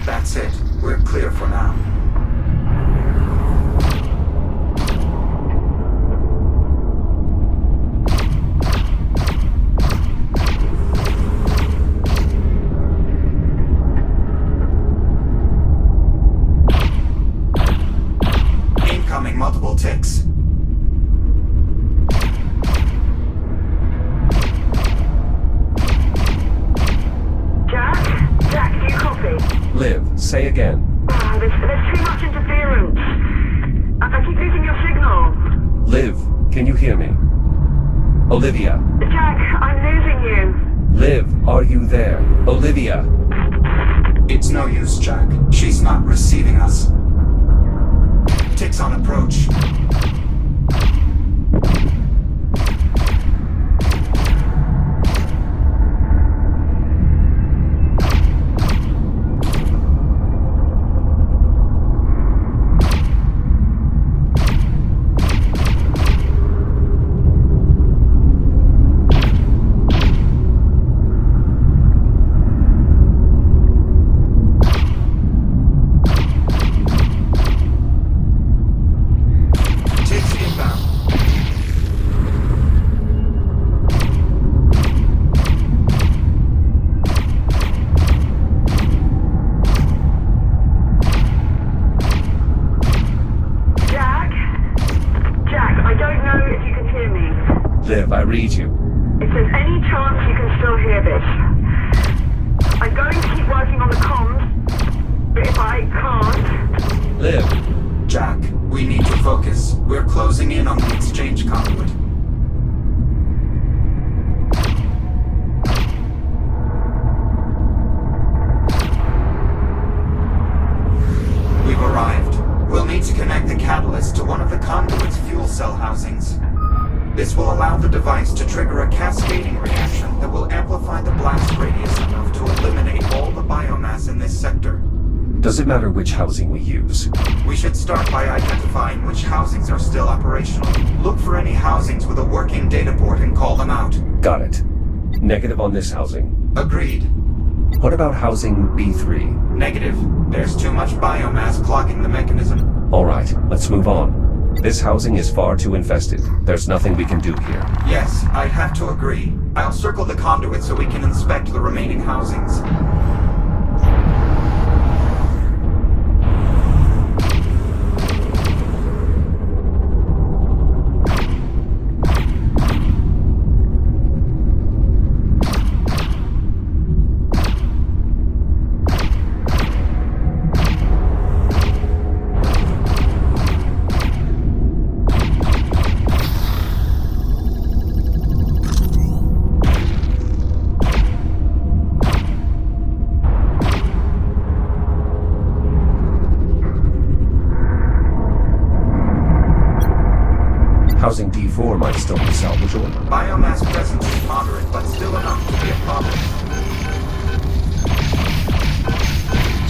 That's it. We're clear for now. Incoming multiple ticks. Jack, do you copy? Liv, say again. There's too much interference. I keep losing your signal. Liv, can you hear me? Olivia. Jack, I'm losing you. Liv, are you there? Olivia. It's no use, Jack. She's not receiving us. Ticks on approach. Ticks inbound. Jack, I don't know if you can hear me. Liv, I read you. If there's any chance you can still hear this, I'm going to keep working on the comms, but if I can't... Liv. Jack, we need to focus. We're closing in on the exchange conduit. We've arrived. We'll need to connect the catalyst to one of the conduit's fuel cell housings. This will allow the device to trigger a cascading reaction that will amplify the blast radius enough to eliminate all the biomass in this sector. Does it matter which housing we use? We should start by identifying which housings are still operational. Look for any housings with a working data port and call them out. Got it. Negative on this housing. Agreed. What about housing B3? Negative. There's too much biomass clogging the mechanism. Alright, let's move on. This housing is far too infested. There's nothing we can do here. Yes, I'd have to agree. I'll circle the conduit so we can inspect the remaining housings. Housing D4 might still be salvageable. Biomass presence is moderate, but still enough to be a problem.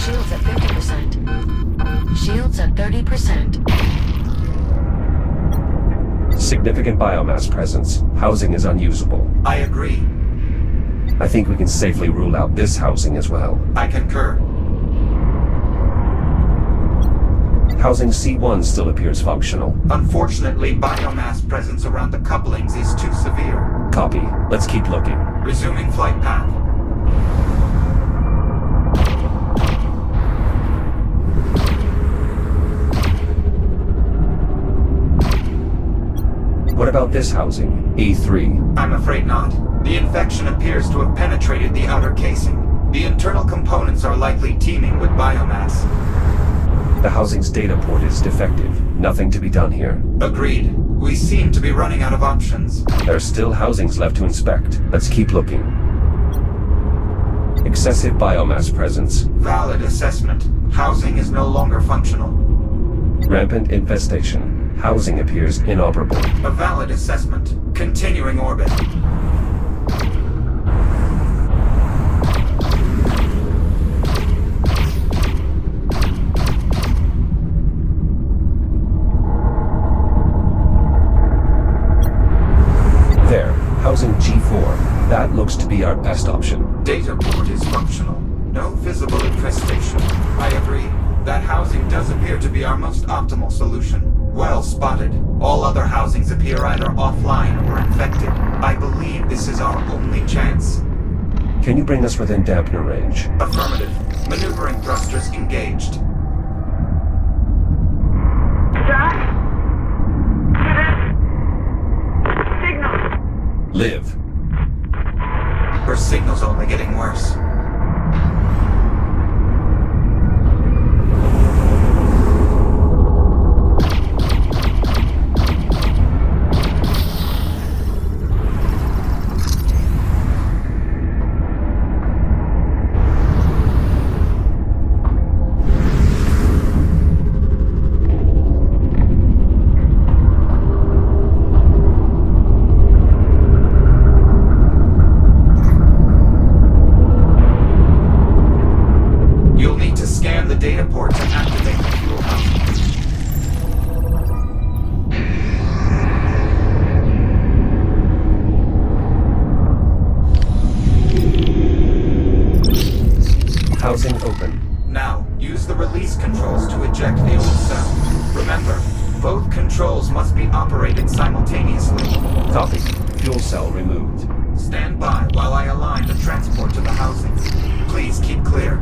Shields at 50%. Shields at 30%. Significant biomass presence. Housing is unusable. I agree. I think we can safely rule out this housing as well. I concur. Housing C1 still appears functional. Unfortunately, biomass presence around the couplings is too severe. Copy. Let's keep looking. Resuming flight path. What about this housing? E3? I'm afraid not. The infection appears to have penetrated the outer casing. The internal components are likely teeming with biomass. The housing's data port is defective. Nothing to be done here. Agreed. We seem to be running out of options. There's still housings left to inspect. Let's keep looking. Excessive biomass presence. Valid assessment. Housing is no longer functional. Rampant infestation. Housing appears inoperable. A valid assessment. Continuing orbit. There, housing G4. That looks to be our best option. Data port is functional. No visible infestation. I agree. That housing does appear to be our most optimal solution. Well spotted. All other housings appear either offline or infected. I believe this is our only chance. Can you bring us within dampener range? Affirmative. Maneuvering thrusters engaged. Jack? Signal. Liv. Her signal's only getting worse. Housing open. Now, use the release controls to eject the old cell. Remember, both controls must be operated simultaneously. Copy. Fuel cell removed. Stand by while I align the transport to the housing. Please keep clear.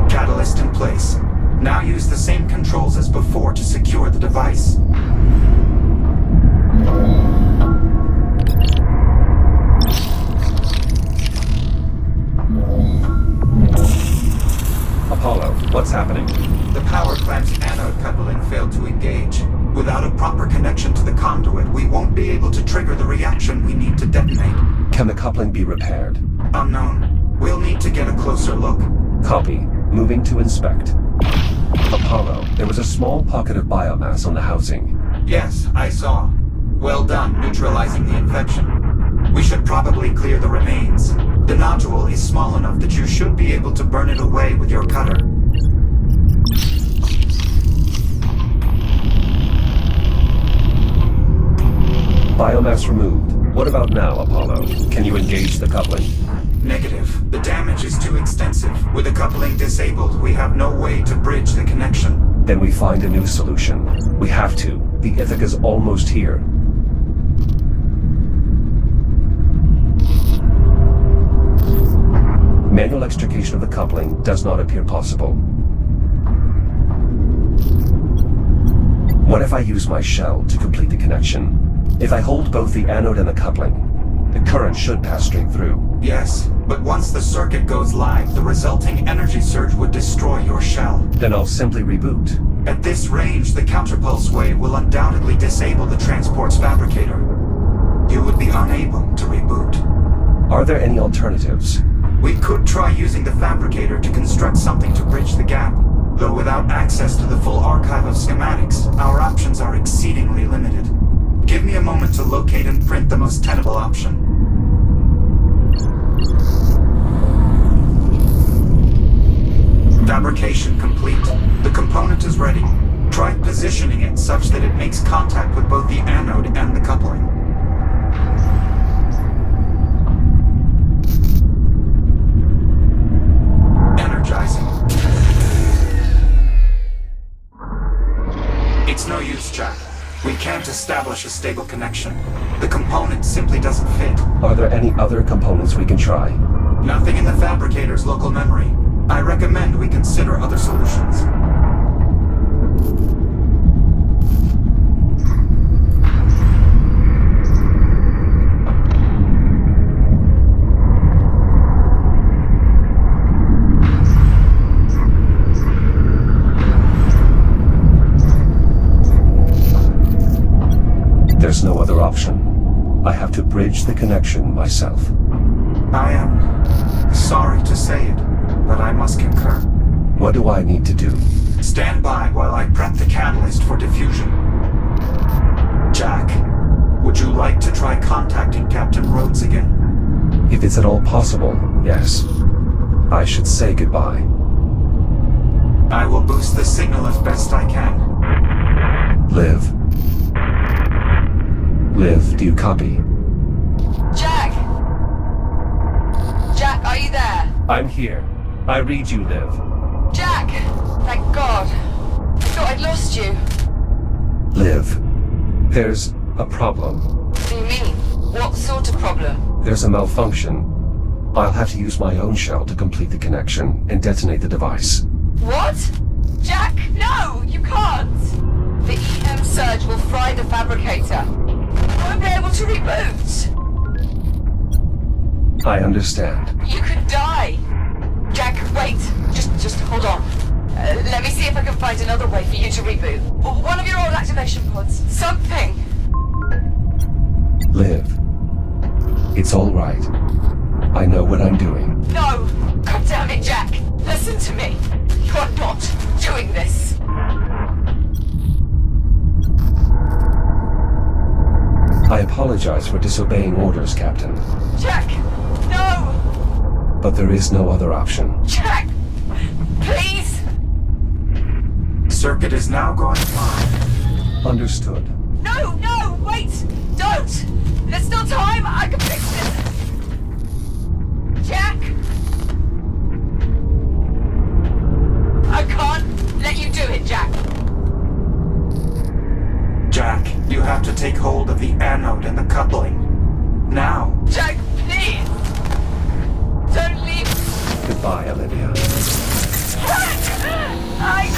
Catalyst in place. Now use the same controls as before to secure the device. Apollo, what's happening? The power plant's anode coupling failed to engage. Without a proper connection to the conduit, we won't be able to trigger the reaction we need to detonate. Can the coupling be repaired? Unknown. We'll need to get a closer look. Copy. Moving to inspect. Apollo, there was a small pocket of biomass on the housing. Yes, I saw. Well done neutralizing the infection. We should probably clear the remains. The nodule is small enough that you should be able to burn it away with your cutter. Biomass removed. What about now, Apollo? Can you engage the coupling? Negative. The damage is too extensive. With the coupling disabled, we have no way to bridge the connection. Then we find a new solution. We have to. The Ithaca's almost here. Manual extrication of the coupling does not appear possible. What if I use my shell to complete the connection? If I hold both the anode and the coupling, the current should pass straight through. Yes, but once the circuit goes live, the resulting energy surge would destroy your shell. Then I'll simply reboot. At this range, the counterpulse wave will undoubtedly disable the transport's fabricator. You would be unable to reboot. Are there any alternatives? We could try using the fabricator to construct something to bridge the gap. Though without access to the full archive of schematics, our options are exceedingly limited. Give me a moment to locate and print the most tenable option. Fabrication complete. The component is ready. Try positioning it such that it makes contact with both the anode and the coupling. Energizing. It's no use, Jack. We can't establish a stable connection. The component simply doesn't fit. Are there any other components we can try? Nothing in the fabricator's local memory. I recommend we consider other solutions. There's no other option. I have to bridge the connection myself. I am sorry to say it, but I must concur. What do I need to do? Stand by while I prep the catalyst for diffusion. Jack, would you like to try contacting Captain Rhodes again? If it's at all possible, yes. I should say goodbye. I will boost the signal as best I can. Liv? Liv, do you copy? Jack! Jack, are you there? I'm here. I read you, Liv. Jack! Thank God. I thought I'd lost you. Liv, there's a problem. What do you mean? What sort of problem? There's a malfunction. I'll have to use my own shell to complete the connection and detonate the device. What? Jack, no! You can't! The EM surge will fry the fabricator. I won't be able to reboot. I understand. You could die. Jack, wait. Just hold on. Let me see if I can find another way for you to reboot. One of your old activation pods. Something. Liv, it's all right. I know what I'm doing. No! God damn it, Jack! Listen to me. You're not doing this. I apologize for disobeying orders, Captain. Jack! No! But there is no other option. Jack! Please! Circuit is now going live. Understood. No! Wait! Don't! There's still time! I can fix this! Jack! I can't let you do it, Jack! Jack, you have to take hold of the anode and the coupling. Now. Jack, please! Don't leave! Goodbye, Olivia. I...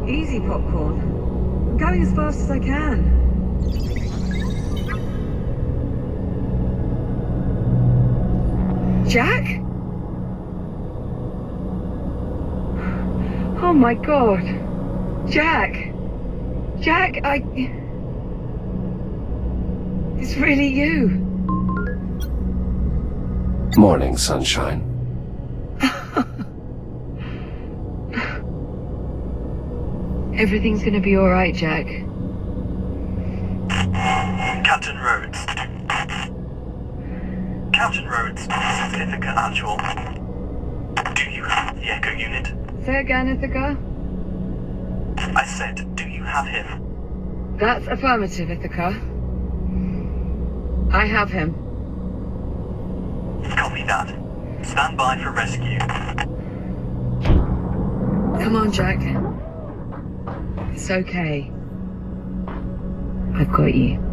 Easy, Popcorn. I'm going as fast as I can. Jack? Oh my god. Jack! Jack, It's really you. Morning, sunshine. Everything's gonna be alright, Jack. Captain Rhodes. Captain Rhodes, this is Ithaca Actual. Do you have the Echo unit? Say again, Ithaca? I said, do you have him? That's affirmative, Ithaca. I have him. Copy that. Stand by for rescue. Come on, Jack. It's okay. I've got you.